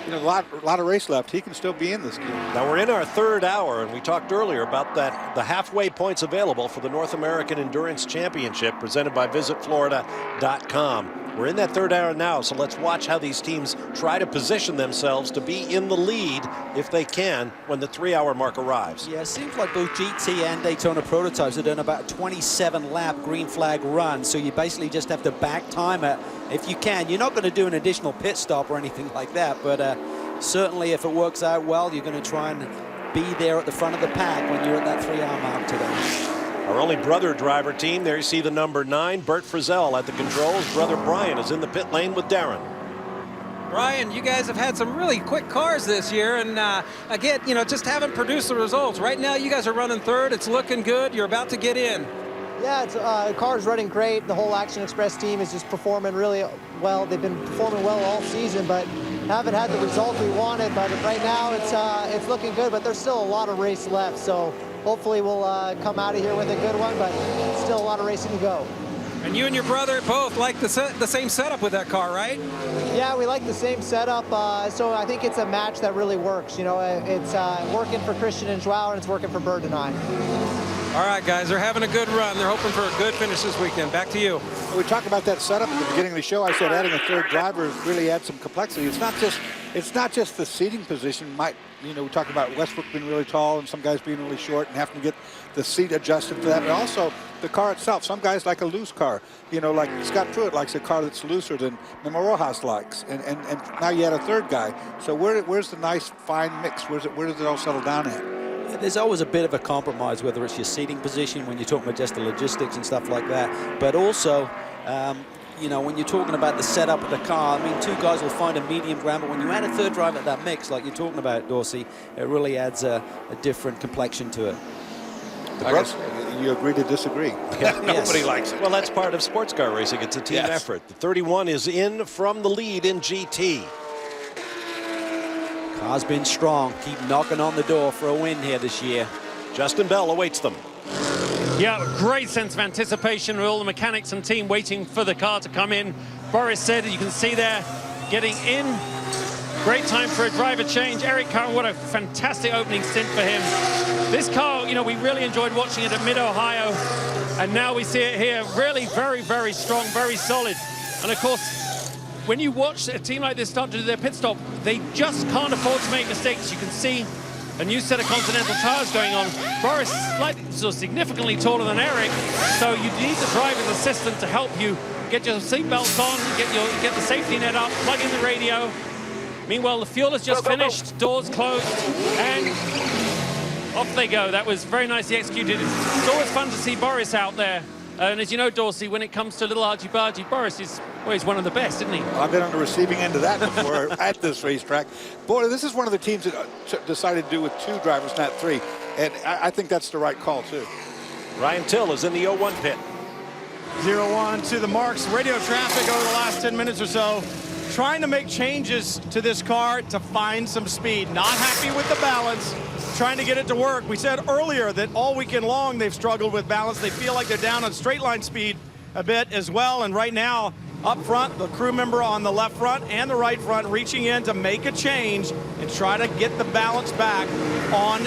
You know, a lot of race left. He can still be in this game. Now we're in our 3rd hour, and we talked earlier about the halfway points available for the North American Endurance Championship presented by VisitFlorida.com. We're in that 3rd hour now, so let's watch how these teams try to position themselves to be in the lead, if they can, when the 3-hour mark arrives. Yeah, it seems like both GT and Daytona prototypes are doing about a 27-lap green flag run, so you basically just have to back time it if you can. You're not going to do an additional pit stop or anything like that, but certainly if it works out well, you're going to try and be there at the front of the pack when you're at that 3-hour mark today. Our only brother driver team, there you see the number 9, Bert Frizzell at the controls. Brother Brian is in the pit lane with Darren. Brian, you guys have had some really quick cars this year, and again, you know, just haven't produced the results. Right now, you guys are running 3rd. It's looking good. You're about to get in. Yeah, the car's running great. The whole Action Express team is just performing really well. They've been performing well all season, but haven't had the result we wanted. But right now, it's looking good. But there's still a lot of race left, so hopefully we'll come out of here with a good one. But still a lot of racing to go. And you and your brother both like the same setup with that car, right? Yeah, we like the same setup. So I think it's a match that really works. You know, it's working for Christian and Joao, and it's working for Bird and I. All right, guys, they're having a good run. They're hoping for a good finish this weekend. Back to you. We talked about that setup at the beginning of the show. I said adding a 3rd driver really adds some complexity. It's not just the seating position. You know, we talk about Westbrook being really tall and some guys being really short and having to get the seat adjusted for that, but also the car itself. Some guys like a loose car. You know, like Scott Pruitt likes a car that's looser than Memo Rojas likes, and now you add a 3rd guy. So where's the nice fine mix? Where does it all settle down at? There's always a bit of a compromise, whether it's your seating position, when you're talking about just the logistics and stuff like that, but also you know, when you're talking about the setup of the car, I mean, 2 guys will find a medium ground, but when you add a 3rd driver at that mix, like you're talking about, Dorsey, it really adds a different complexion to it. You agree to disagree. Yeah, nobody likes it. Well, that's part of sports car racing. It's a team effort. The 31 is in from the lead in GT. Car's been strong. Keep knocking on the door for a win here this year. Justin Bell awaits them. Yeah, great sense of anticipation with all the mechanics and team waiting for the car to come in. Boris said, you can see there, getting in. Great time for a driver change. Eric Curran, what a fantastic opening stint for him. This car, you know, we really enjoyed watching it at Mid-Ohio, and now we see it here. Really very, very strong, very solid. And of course, when you watch a team like this start to do their pit stop, they just can't afford to make mistakes. You can see a new set of Continental tires going on. Boris slightly, so significantly taller than Eric, so you need the driver's assistant to help you get your seatbelts on, get the safety net up, plug in the radio. Meanwhile, the fuel has just finished, doors closed, and off they go. That was very nicely executed. It's always fun to see Boris out there. And as you know, Dorsey, when it comes to little argy-bargy, Boris is always one of the best, isn't he? I've been on the receiving end of that before at this racetrack. Boy, this is one of the teams that decided to do with 2 drivers, not 3. And I think that's the right call, too. Ryan Till is in the 01 pit. 0-1 to the marks. Radio traffic over the last 10 minutes or so, trying to make changes to this car to find some speed. Not happy with the balance, trying to get it to work. We said earlier that all weekend long they've struggled with balance. They feel like they're down on straight line speed a bit as well. And right now, up front, the crew member on the left front and the right front reaching in to make a change and try to get the balance back on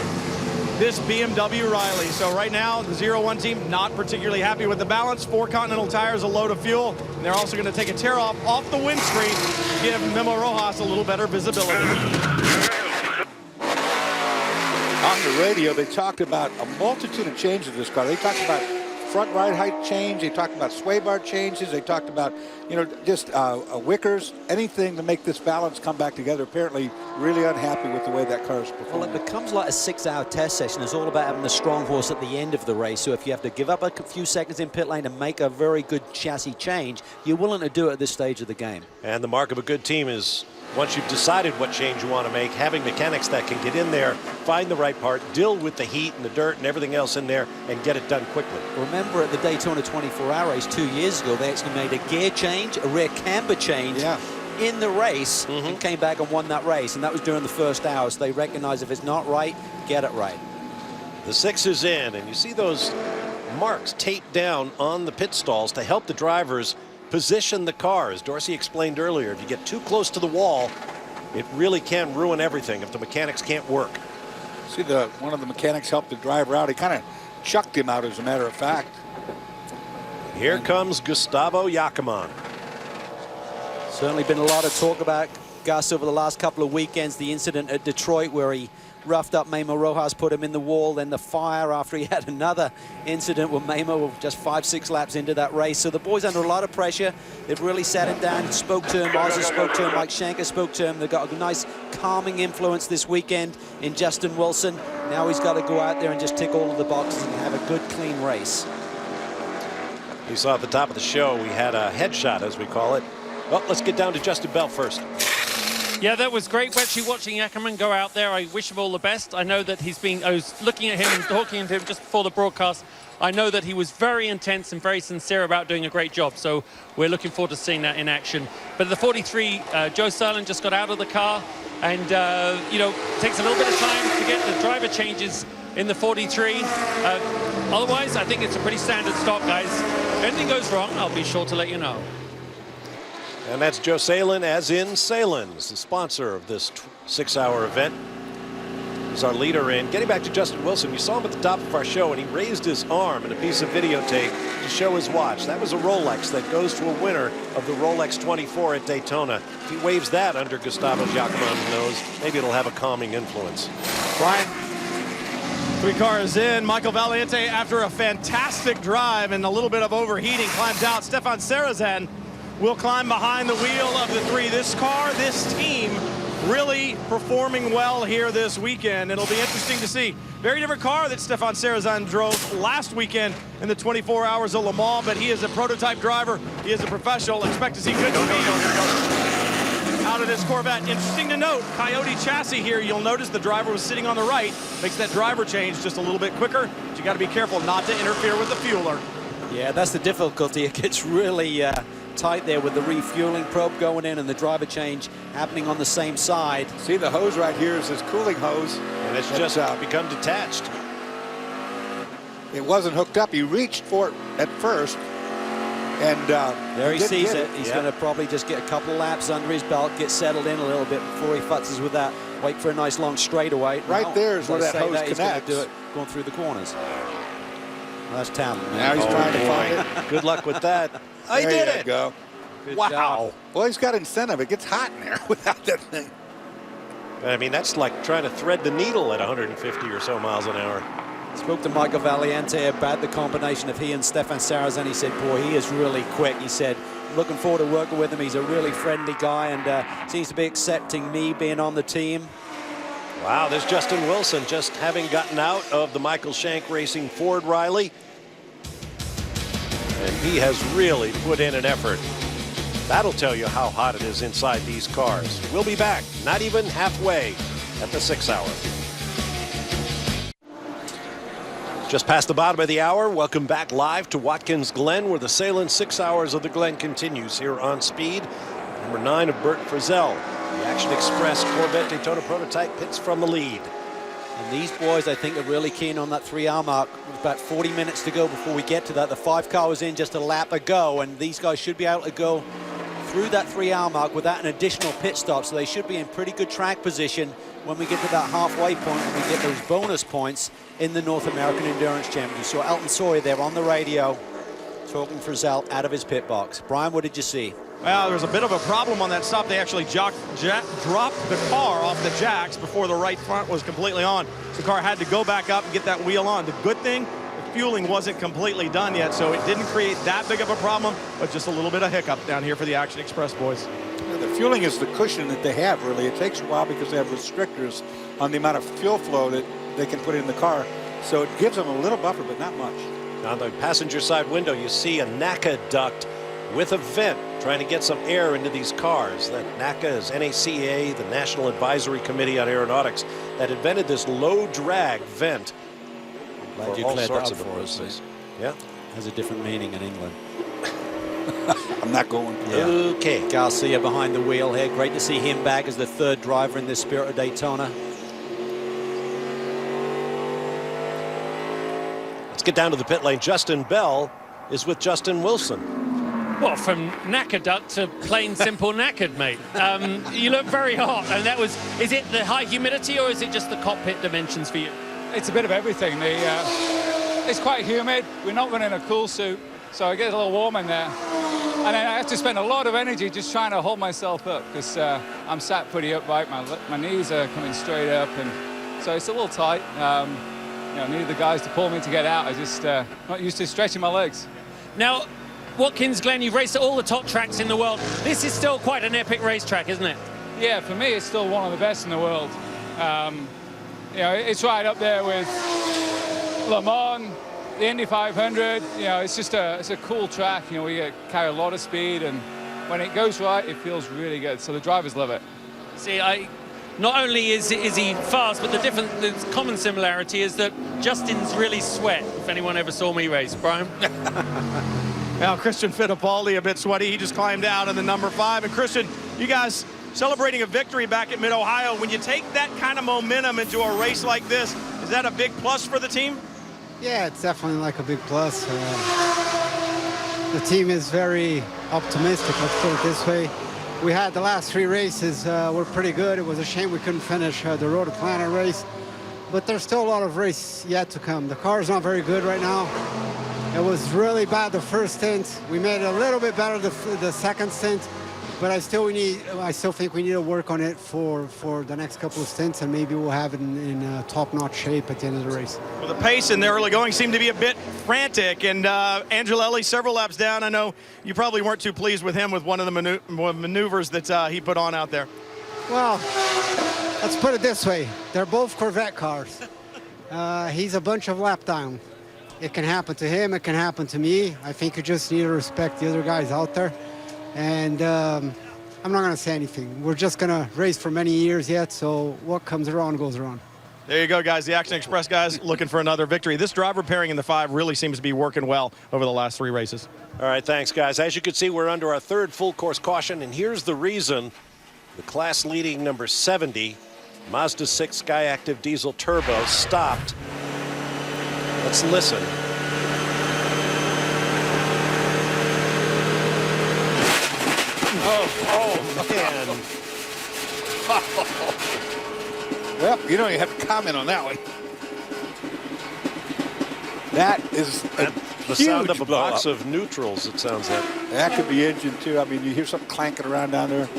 this BMW Riley. So right now, the 0-1 team not particularly happy with the balance. 4 Continental tires, a load of fuel. And they're also going to take a tear off the windscreen to give Memo Rojas a little better visibility. On the radio, they talked about a multitude of changes in this car. They talked about front ride height change. They talked about sway bar changes. They talked about, just wickers, anything to make this balance come back together. Apparently, really unhappy with the way that car is performing. Well, it becomes like a 6-hour test session. It's all about having the strong horse at the end of the race. So if you have to give up a few seconds in pit lane to make a very good chassis change, you're willing to do it at this stage of the game. And the mark of a good team is, once you've decided what change you want to make, having mechanics that can get in there, find the right part, deal with the heat and the dirt and everything else in there, and get it done quickly. Remember at the Daytona 24-hour race 2 years ago, they actually made a gear change, a rear camber change in the race, and came back and won that race. And that was during the first hour. So they recognize if it's not right, get it right. The 6 is in, and you see those marks taped down on the pit stalls to help the drivers position the car. As Dorsey explained earlier, if you get too close to the wall, it really can ruin everything if the mechanics can't work. See, one of the mechanics helped the driver out. He kind of chucked him out, as a matter of fact. Here comes Gustavo Yakiman. Certainly been a lot of talk about Gus over the last couple of weekends. The incident at Detroit where he roughed up Memo Rojas, put him in the wall, then the fire after he had another incident with Memo just 5-6 laps into that race. So the boys under a lot of pressure. They've really sat him down, spoke to him. Ozzy spoke to him, Mike Schenker spoke to him. They've got a nice calming influence this weekend in Justin Wilson. Now he's got to go out there and just tick all of the boxes and have a good, clean race. We saw at the top of the show, we had a headshot, as we call it. Well, let's get down to Justin Bell first. Yeah, that was great actually watching Ackerman go out there. I wish him all the best. I know that I was looking at him and talking to him just before the broadcast. I know that he was very intense and very sincere about doing a great job. So we're looking forward to seeing that in action. But the 43, Joe Sahlen just got out of the car and, takes a little bit of time to get the driver changes in the 43. Otherwise, I think it's a pretty standard stop, guys. If anything goes wrong, I'll be sure to let you know. And that's Joe Sahlen, as in Sahlen's, the sponsor of this 6-hour event. He's our leader in. Getting back to Justin Wilson, you saw him at the top of our show, and he raised his arm in a piece of videotape to show his watch. That was a Rolex that goes to a winner of the Rolex 24 at Daytona. If he waves that under Gustavo Yakiman's nose, maybe it'll have a calming influence. Brian. 3 cars in. Michael Valiente, after a fantastic drive and a little bit of overheating, climbs out. Stefan Sarazan will climb behind the wheel of the 3. This car, this team, really performing well here this weekend. It'll be interesting to see. Very different car that Stefan Sarazan drove last weekend in the 24 Hours of Le Mans, but he is a prototype driver. He is a professional. Expect to see good speed out of this Corvette. Interesting to note, Coyote chassis here. You'll notice the driver was sitting on the right. Makes that driver change just a little bit quicker. But you got to be careful not to interfere with the fueler. Yeah, that's the difficulty. It gets really tight there with the refueling probe going in and the driver change happening on the same side. See, the hose right here is his cooling hose. And it's just become detached. It wasn't hooked up. He reached for it at first. And there he sees it. He's going to probably just get a couple of laps under his belt, get settled in a little bit before he futzes with that. Wait for a nice long straightaway. Right there is where that hose connects. He's going to do it going through the corners. Well, that's talent. Now he's trying to find it. Good luck with that. I did it. Go. Good wow. Job. Well, he's got incentive. It gets hot in there without that thing. I mean, that's like trying to thread the needle at 150 or so miles an hour. Spoke to Michael Valiente about the combination of he and Stefan Sarazan. He said, boy, he is really quick. He said, looking forward to working with him. He's a really friendly guy and seems to be accepting me being on the team. Wow, there's Justin Wilson just having gotten out of the Michael Shank Racing Ford Riley. And he has really put in an effort. That'll tell you how hot it is inside these cars. We'll be back, not even halfway, at the 6 hour. Just past the bottom of the hour, welcome back live to Watkins Glen, where the Sahlen 6 hours of the Glen continues here on Speed. Number 9 of Bert Frizzell. The Action Express Corvette Daytona prototype pits from the lead. And these boys, I think, are really keen on that 3-hour mark. With about 40 minutes to go before we get to that. The 5 car was in just a lap ago, and these guys should be able to go through that 3-hour mark without an additional pit stop, so they should be in pretty good track position when we get to that halfway point and we get those bonus points in the North American Endurance Championship. You saw Elton Sawyer there on the radio talking Frizzell out of his pit box. Brian, what did you see? Well, there was a bit of a problem on that stop. They actually dropped the car off the jacks before the right front was completely on. The car had to go back up and get that wheel on. The good thing, the fueling wasn't completely done yet, so it didn't create that big of a problem, but just a little bit of hiccup down here for the Action Express boys. Yeah, the fueling is the cushion that they have, really. It takes a while because they have restrictors on the amount of fuel flow that they can put in the car. So it gives them a little buffer, but not much. On the passenger side window, you see a NACA duct with a vent trying to get some air into these cars. That NACA is NACA, the National Advisory Committee on Aeronautics, that invented this low drag vent. Glad you cleared that up for us. Yeah. Has a different meaning in England. I'm not going. Yeah. Okay. Garcia behind the wheel here. Great to see him back as the 3rd driver in this Spirit of Daytona. Let's get down to the pit lane. Justin Bell is with Justin Wilson. Well, from knackered duck to plain simple knackered, mate. You look very hot, and that was, is it the high humidity or is it just the cockpit dimensions for you? It's a bit of everything. It's quite humid. We're not running a cool suit, so it gets a little warm in there. And then I have to spend a lot of energy just trying to hold myself up because I'm sat pretty upright. My knees are coming straight up, and so it's a little tight. I needed the guys to pull me to get out. I just not used to stretching my legs. Now, Watkins Glen, you've raced at all the top tracks in the world. This is still quite an epic racetrack, isn't it? Yeah, for me, it's still one of the best in the world. It's right up there with Le Mans, the Indy 500. It's just it's a cool track. We carry a lot of speed, and when it goes right, it feels really good. So the drivers love it. See, not only is he fast, but the common similarity is that Justin's really sweat. If anyone ever saw me race, Brian. Now, Christian Fittipaldi a bit sweaty. He just climbed out in the number 5. And Christian, you guys celebrating a victory back at Mid-Ohio. When you take that kind of momentum into a race like this, is that a big plus for the team? Yeah, it's definitely like a big plus. The team is very optimistic, let's put it this way. We had the last 3 races were pretty good. It was a shame we couldn't finish the Road Atlanta race, but there's still a lot of race yet to come. The car is not very good right now. It was really bad the first stint. We made it a little bit better the second stint, but I still think we need to work on it for the next couple of stints, and maybe we'll have it in top-notch shape at the end of the race. Well, the pace in the early going seemed to be a bit frantic, and Angelelli several laps down. I know you probably weren't too pleased with him with one of the maneuvers that he put on out there. Well, let's put it this way. They're both Corvette cars. He's a bunch of lap down. It can happen to him. It can happen to me. I think you just need to respect the other guys out there. And I'm not going to say anything. We're just going to race for many years yet, so what comes around goes around. There you go, guys. The Action Express guys looking for another victory. This driver pairing in the 5 really seems to be working well over the last 3 races. All right, thanks, guys. As you can see, we're under our 3rd full course caution, and here's the reason. The class-leading number 70 Mazda 6 Skyactiv diesel turbo stopped. Let's listen. Oh, man. Well, you don't even have to comment on that one. That is the sound of a box of neutrals, it sounds like. That could be engine, too. I mean, you hear something clanking around down there.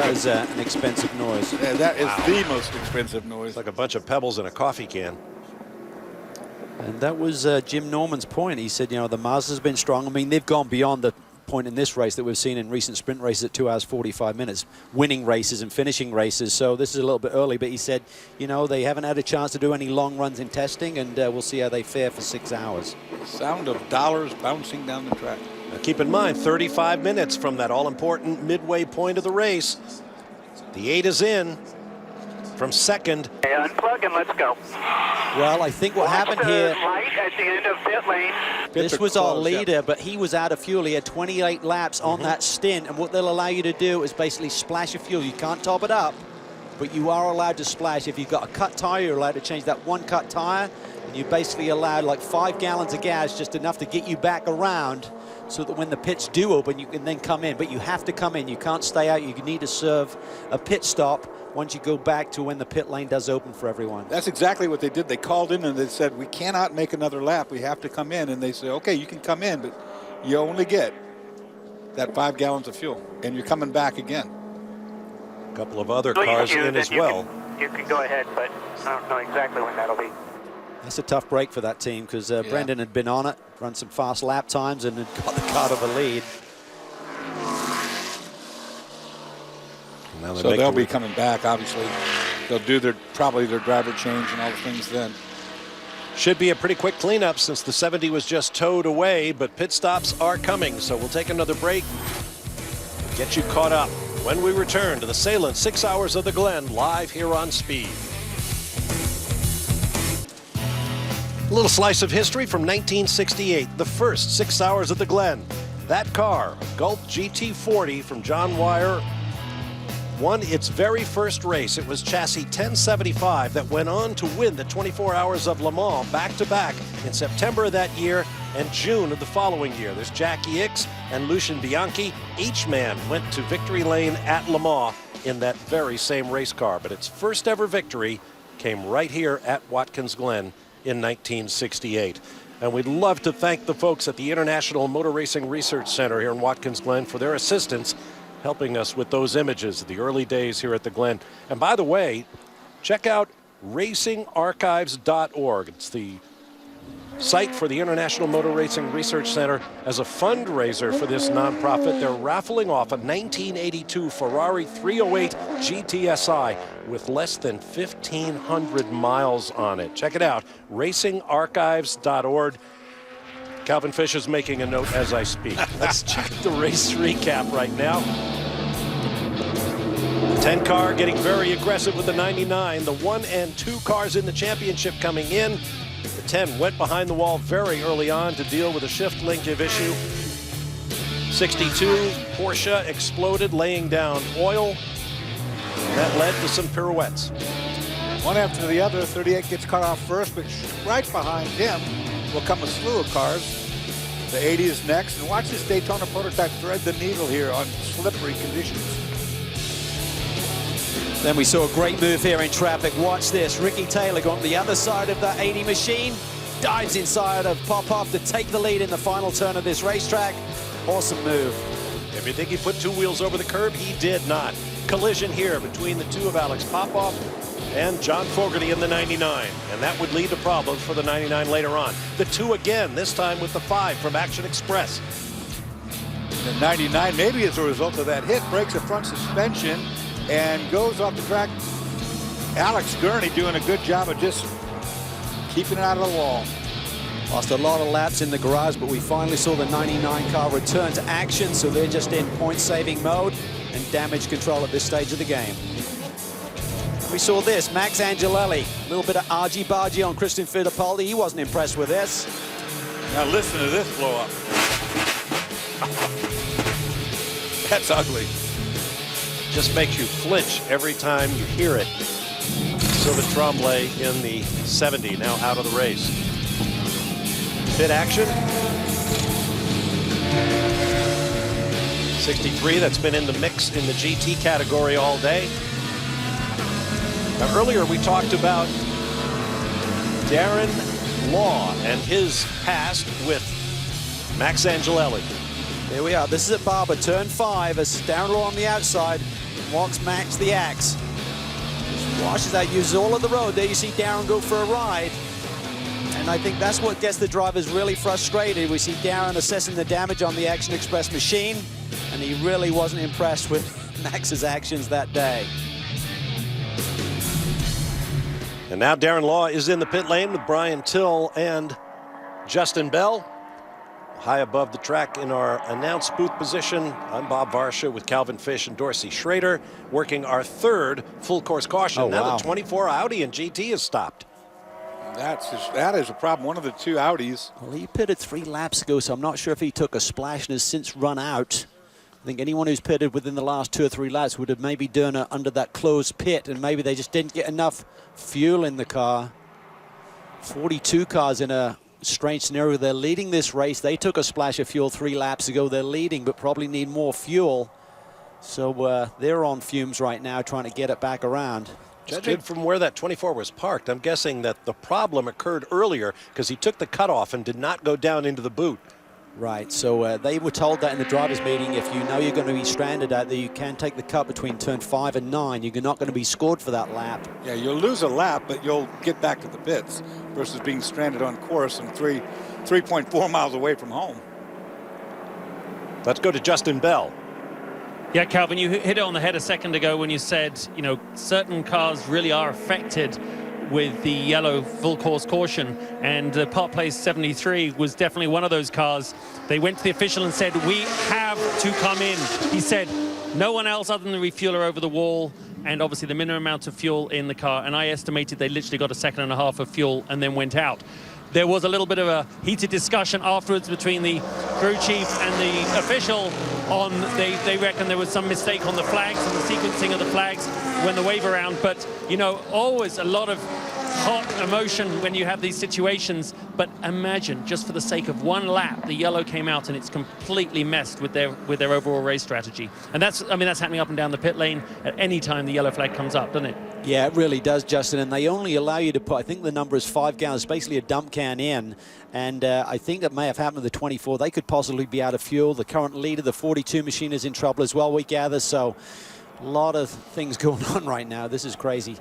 That is an expensive noise. Yeah, that is the most expensive noise. It's like a bunch of pebbles in a coffee can. And that was Jim Norman's point. He said, you know, the Mazda's been strong. I mean, they've gone beyond the point in this race that we've seen in recent sprint races at 2 hours 45 minutes, winning races and finishing races. So this is a little bit early, but he said, you know, they haven't had a chance to do any long runs in testing, and we'll see how they fare for 6 hours. Sound of dollars bouncing down the track. Now keep in mind, 35 minutes from that all-important midway point of the race. The 8 is in from second. Okay, unplug and let's go. Well, I think what happened here, Light at the end of pit lane. this was our leader, but he was out of fuel. He had 28 laps on that stint, and what they'll allow you to do is basically splash your fuel. You can't top it up, but you are allowed to splash. If you've got a cut tire, you're allowed to change that one cut tire, and you basically allowed like 5 gallons of gas, just enough to get you back around, so that when the pits do open, you can then come in. But you have to come in. You can't stay out. You need to serve a pit stop once you go back to when the pit lane does open for everyone. That's exactly what they did. They called in and they said, we cannot make another lap. We have to come in. And they said, okay, you can come in, but you only get that 5 gallons of fuel. And you're coming back again. A couple of other cars in as well. You can go ahead, but I don't know exactly when that'll be. That's a tough break for that team because Brendan had been on it, run some fast lap times, and had got the car to the lead. So they'll be coming back, obviously. They'll do probably their driver change and all the things then. Should be a pretty quick cleanup since the 70 was just towed away, but pit stops are coming. So we'll take another break, get you caught up when we return to the Sahlen 6 Hours of the Glen live here on Speed. A little slice of history from 1968, the first 6 Hours of the Glen. That car, a Gulf GT40 from John Wyer, won its very first race. It was chassis 1075 that went on to win the 24 Hours of Le Mans back-to-back in September of that year and June of the following year. There's Jackie Ickx and Lucien Bianchi. Each man went to victory lane at Le Mans in that very same race car, but its first ever victory came right here at Watkins Glen in 1968. And we'd love to thank the folks at the International Motor Racing Research Center here in Watkins Glen for their assistance helping us with those images of the early days here at the Glen. And by the way, check out racingarchives.org. It's the site for the International Motor Racing Research Center. As a fundraiser for this nonprofit, they're raffling off a 1982 Ferrari 308 GTSI with less than 1,500 miles on it. Check it out, racingarchives.org. Calvin Fish is making a note as I speak. Let's check the race recap right now. The 10 car getting very aggressive with the 99. The 1 and 2 cars in the championship coming in. The 10 went behind the wall very early on to deal with a shift linkage issue. 62, Porsche exploded, laying down oil. That led to some pirouettes. One after the other, 38 gets cut off first, but right behind him will come a slew of cars. The 80 is next, and watch this Daytona prototype thread the needle here on slippery conditions. Then we saw a great move here in traffic. Watch this. Ricky Taylor going to the other side of that 80 machine. Dives inside of Popov to take the lead in the final turn of this racetrack. Awesome move. If you think he put 2 wheels over the curb, he did not. Collision here between the 2 of Alex Popov and John Fogerty in the 99. And that would lead to problems for the 99 later on. The 2 again, this time with the 5 from Action Express. The 99, maybe as a result of that hit, breaks the front suspension and goes off the track. Alex Gurney doing a good job of just keeping it out of the wall. Lost a lot of laps in the garage, but we finally saw the 99 car return to action, so they're just in point-saving mode and damage control at this stage of the game. We saw this, Max Angelelli, a little bit of argy-bargy on Christian Fittipaldi. He wasn't impressed with this. Now listen to this blow up. That's ugly. Just makes you flinch every time you hear it. Sylvain Tremblay in the 70, now out of the race. Pit action. 63, that's been in the mix in the GT category all day. Now, earlier we talked about Darren Law and his past with Max Angelelli. Here we are. This is at Barber, turn 5, as Darren Law on the outside. Walks Max the axe. Just washes out, uses all of the road. There you see Darren go for a ride. And I think that's what gets the drivers really frustrated. We see Darren assessing the damage on the Action Express machine, and he really wasn't impressed with Max's actions that day. And now Darren Law is in the pit lane with Brian Till and Justin Bell. High above the track in our announce booth position, I'm Bob Varsha with Calvin Fish and Dorsey Schrader, working our third full course caution. Oh, now wow. the 24 Audi and GT is stopped. That is a problem. One of the two Audis. Well, he pitted 3 laps ago, so I'm not sure if he took a splash and has since run out. I think anyone who's pitted within the last 2 or 3 laps would have maybe done it under that closed pit, and maybe they just didn't get enough fuel in the car. 42 cars in a strange scenario. They're leading this race. They took a splash of fuel 3 laps ago. They're leading, but probably need more fuel. So they're on fumes right now, trying to get it back around. Judging from where that 24 was parked, I'm guessing that the problem occurred earlier because he took the cutoff and did not go down into the boot. Right, so they were told that in the drivers' meeting, if you know you're going to be stranded out there, you can take the cut between turn 5 and 9. You're not going to be scored for that lap. Yeah, you'll lose a lap, but you'll get back to the pits versus being stranded on course and 3.4 miles away from home. Let's go to Justin Bell. Yeah, Calvin, you hit it on the head a second ago when you said, you know, certain cars really are affected with the yellow full course caution, and Park Place 73 was definitely one of those cars. They went to the official and said, we have to come in. He said, no one else other than the refueler over the wall, and obviously the minimum amount of fuel in the car, and I estimated they literally got 1.5 seconds of fuel and then went out. There was a little bit of a heated discussion afterwards between the crew chief and the official on, they reckon there was some mistake on the flags and the sequencing of the flags when the wave around. But, you know, always a lot of hot emotion when you have these situations. But imagine, just for the sake of 1 lap, the yellow came out and it's completely messed with their overall race strategy. And that's, I mean, that's happening up and down the pit lane at any time the yellow flag comes up, doesn't it? Yeah, it really does, Justin, and they only allow you to put, I think the number is 5 gallons, basically a dump can in, and I think that may have happened to the 24. They could possibly be out of fuel. The current leader, the 42 machine, is in trouble as well, we gather, so a lot of things going on right now. This is crazy.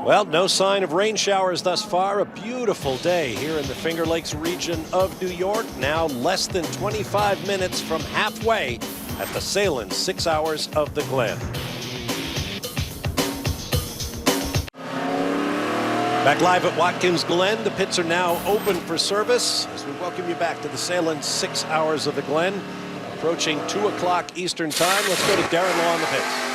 Well, no sign of rain showers thus far. A beautiful day here in the Finger Lakes region of New York. Now less than 25 minutes from halfway at the Sahlen 6 Hours of the Glen. Back live at Watkins Glen. The pits are now open for service as we welcome you back to the Sahlen 6 Hours of the Glen. Approaching 2 o'clock Eastern time. Let's go to Darren Law in the pits.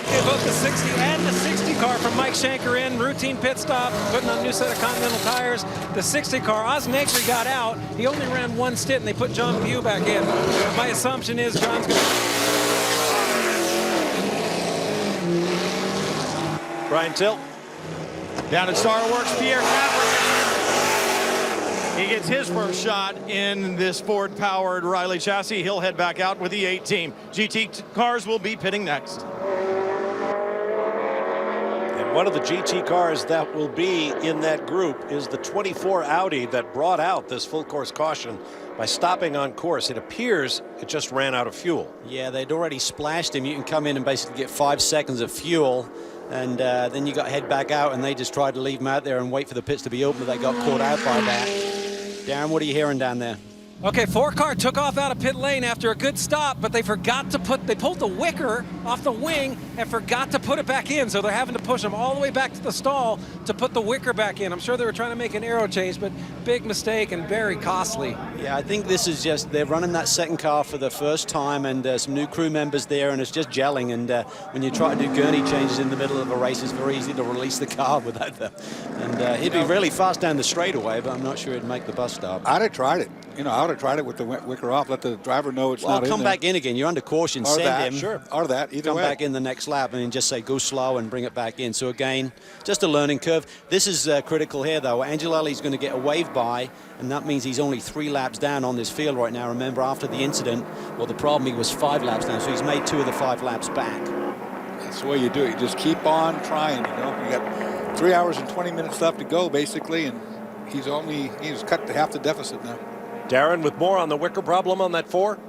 Okay, both the 60 and the 60 car from Mike Shanker in, routine pit stop, putting on a new set of Continental tires. The 60 car, Oz Negri got out. He only ran 1 stint, and they put John Pugh back in. My assumption is John's going to... Brian Till. Down at Star Works, Pierre Capper. He gets his first shot in this Ford-powered Riley chassis. He'll head back out with the 8 team. GT cars will be pitting next. And one of the GT cars that will be in that group is the 24 Audi that brought out this full course caution by stopping on course. It appears it just ran out of fuel. Yeah, they'd already splashed him. You can come in and basically get 5 seconds of fuel, and then you got to head back out, and they just tried to leave him out there and wait for the pits to be open, but they got caught out by that. Darren, what are you hearing down there? Okay, 4 car took off out of pit lane after a good stop, but they forgot to they pulled the wicker off the wing and forgot to put it back in, so they're having to push them all the way back to the stall to put the wicker back in. I'm sure they were trying to make an aero change, but big mistake and very costly. Yeah, I think this is just, they're running that second car for the first time, and some new crew members there, and it's just gelling, and when you try to do gurney changes in the middle of a race, it's very easy to release the car without them. And he'd be really fast down the straightaway, but I'm not sure he'd make the bus stop. I'd have tried it. You know, I would have tried it with the wicker off, let the driver know it's not in there. Well, come back in again. You're under caution. Or Send that, him. sure. Or that, either come way. back in the next lap and just say go slow and bring it back in. So again, just a learning curve. This is critical here, though. Angelelli's going to get a wave by, and that means he's only 3 laps down on this field right now. Remember, after the incident, well, the problem, he was 5 laps down, so he's made 2 of the 5 laps back. That's the way you do it. You just keep on trying, you know. You got 3 hours and 20 minutes left to go, basically, and he's cut to half the deficit now. Darren, with more on the wicker problem on that 4?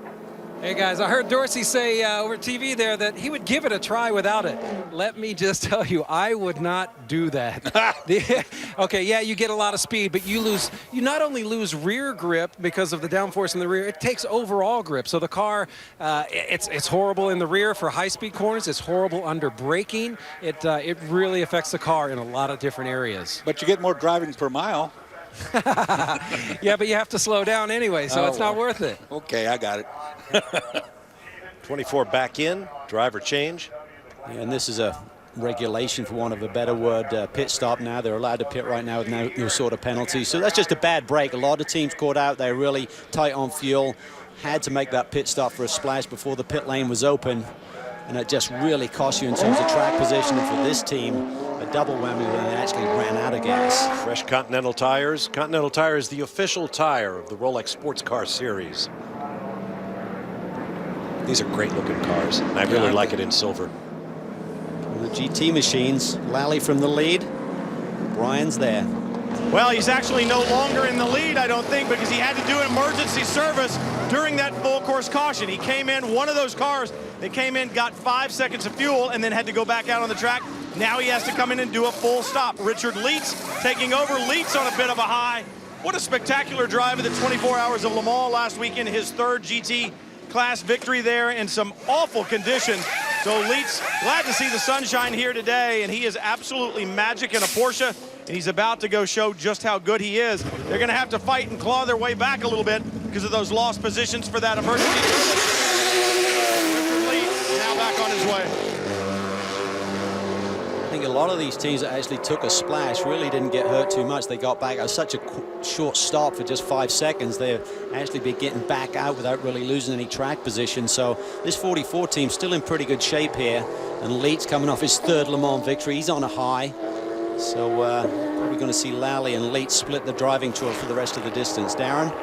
Hey guys, I heard Dorsey say over TV there that he would give it a try without it. Let me just tell you, I would not do that. Okay, yeah, you get a lot of speed, but you not only lose rear grip because of the downforce in the rear, it takes overall grip. So the car, it's horrible in the rear for high-speed corners. It's horrible under braking. It really affects the car in a lot of different areas. But you get more driving per mile. Yeah, but you have to slow down anyway, so it's not worth it. Okay, I got it. 24 back in, driver change. Yeah, and this is a regulation, for want of a better word, pit stop now. They're allowed to pit right now with no sort of penalty. So that's just a bad break. A lot of teams caught out. They're really tight on fuel. Had to make that pit stop for a splash before the pit lane was open. And it just really cost you in terms of track position. And for this team, a double whammy when they actually ran out of gas. Fresh Continental tires. Continental Tire is the official tire of the Rolex Sports Car Series. These are great looking cars. And I really like it in silver. The GT machines, Lally from the lead. Brian's there. Well, he's actually no longer in the lead, I don't think, because he had to do an emergency service during that full course caution. He came in, one of those cars that came in, got 5 seconds of fuel, and then had to go back out on the track. Now he has to come in and do a full stop. Richard Leitz taking over. Leitz on a bit of a high. What a spectacular drive of the 24 Hours of Le Mans last weekend. His third GT class victory there in some awful conditions. So Leitz, glad to see the sunshine here today, and he is absolutely magic in a Porsche, and he's about to go show just how good he is. They're going to have to fight and claw their way back a little bit because of those lost positions for that emergency service. Richard Leitz now back on his way. I think a lot of these teams that actually took a splash really didn't get hurt too much. They got back. It was such a short stop for just 5 seconds. They've actually been getting back out without really losing any track position. So this 44 team still in pretty good shape here. And Leitz coming off his third Le Mans victory. He's on a high. So probably going to see Lally and Leitz split the driving tour for the rest of the distance. Darren?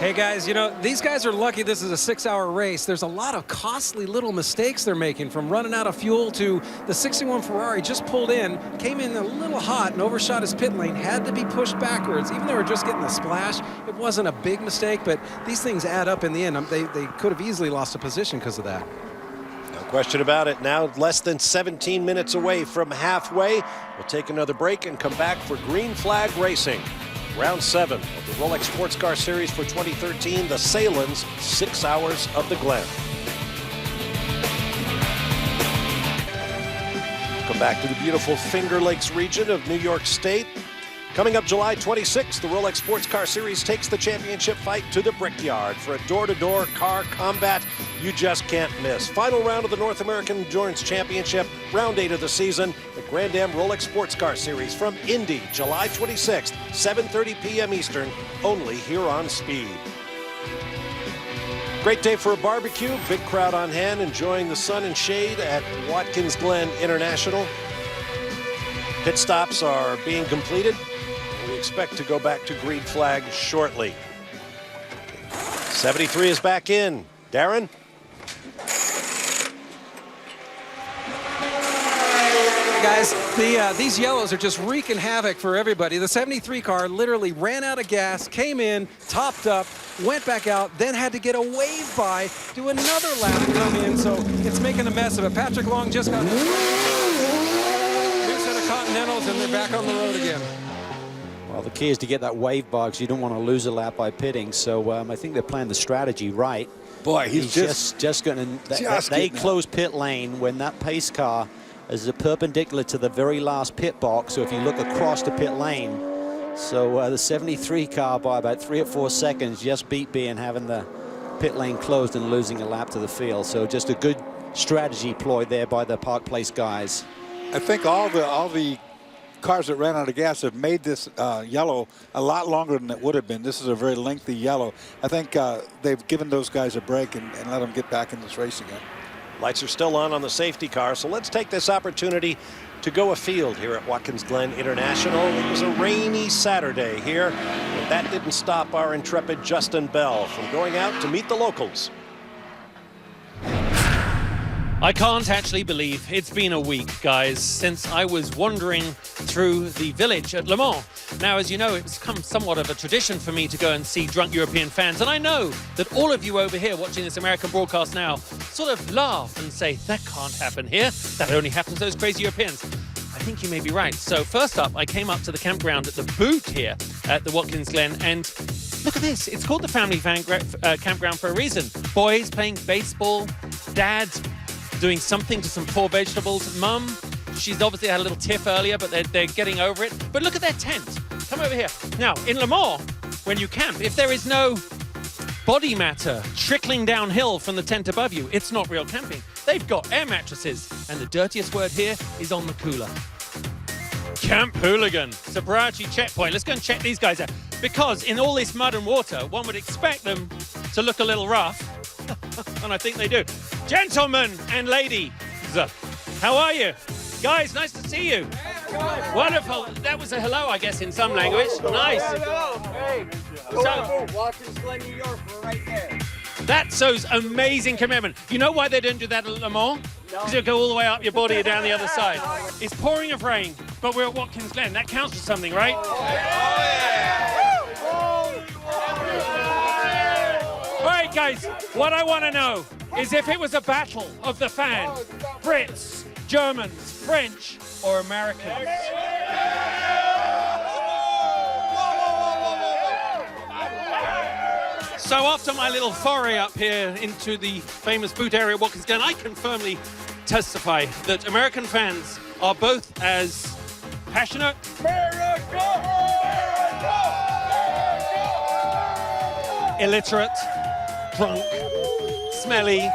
Hey guys, you know, these guys are lucky this is a 6-hour race. There's a lot of costly little mistakes they're making, from running out of fuel to the 61 Ferrari just pulled in, came in a little hot and overshot his pit lane, had to be pushed backwards. Even though they were just getting the splash, it wasn't a big mistake, but these things add up in the end. They could have easily lost a position because of that. No question about it. Now less than 17 minutes away from halfway. We'll take another break and come back for green flag racing. Round 7 of the Rolex Sports Car Series for 2013, the Sahlen's 6 Hours of the Glen. Come back to the beautiful Finger Lakes region of New York State. Coming up July 26th, the Rolex Sports Car Series takes the championship fight to the Brickyard for a door-to-door car combat you just can't miss. Final round of the North American Endurance Championship, round 8 of the season, the Grand Am Rolex Sports Car Series from Indy, July 26th, 7:30 p.m. Eastern, only here on Speed. Great day for a barbecue, big crowd on hand enjoying the sun and shade at Watkins Glen International. Pit stops are being completed. We expect to go back to green flag shortly. 73 is back in. Darren? Guys, these yellows are just wreaking havoc for everybody. The 73 car literally ran out of gas, came in, topped up, went back out, then had to get a wave by, do another lap to come in, so it's making a mess of it. Patrick Long just got a new set of Continentals, and they're back on the road again. Well, the key is to get that wave by, because you don't want to lose a lap by pitting. So I think they're playing the strategy right. Boy, he's just going to. They close pit lane when that pace car is perpendicular to the very last pit box. So if you look across the pit lane, so the 73 car by about 3 or 4 seconds just beat being having the pit lane closed and losing a lap to the field. So just a good strategy ploy there by the Park Place guys. I think all the cars that ran out of gas have made this yellow a lot longer than it would have been. This is a very lengthy yellow. I think they've given those guys a break and let them get back in this race again. Lights are still on the safety car, so let's take this opportunity to go afield here at Watkins Glen International. It was a rainy Saturday here, but that didn't stop our intrepid Justin Bell from going out to meet the locals. I can't actually believe it's been a week, guys, since I was wandering through the village at Le Mans. Now, as you know, it's become somewhat of a tradition for me to go and see drunk European fans, and I know that all of you over here watching this American broadcast now sort of laugh and say, that can't happen here. That only happens to those crazy Europeans. I think you may be right. So first up, I came up to the campground at the boot here at the Watkins Glen, and look at this. It's called the family campground for a reason. Boys playing baseball, dad doing something to some poor vegetables, mum, she's obviously had a little tiff earlier, but they're getting over it. But look at their tent. Come over here. Now, in Le Mans, when you camp, if there is no body matter trickling downhill from the tent above you, it's not real camping. They've got air mattresses, and the dirtiest word here is on the cooler. Camp Hooligan, sobriety checkpoint. Let's go and check these guys out. Because in all this mud and water, one would expect them to look a little rough. And I think they do. Gentlemen and ladies, how are you? Guys, nice to see you. Wonderful. That was a hello, I guess, in some language. Nice. Hey, so, Watkins Glen, New York, we're right there. That shows amazing commitment. You know why they don't do that at Le Mans? Because you'll go all the way up your body and down the other side. It's pouring of rain, but we're at Watkins Glen. That counts for something, right? All right, guys, what I want to know is if it was a battle of the fans, Brits, Germans, French, or Americans. So after my little foray up here into the famous boot area of Watkins Glen, I can firmly testify that American fans are both as passionate illiterate, drunk, smelly,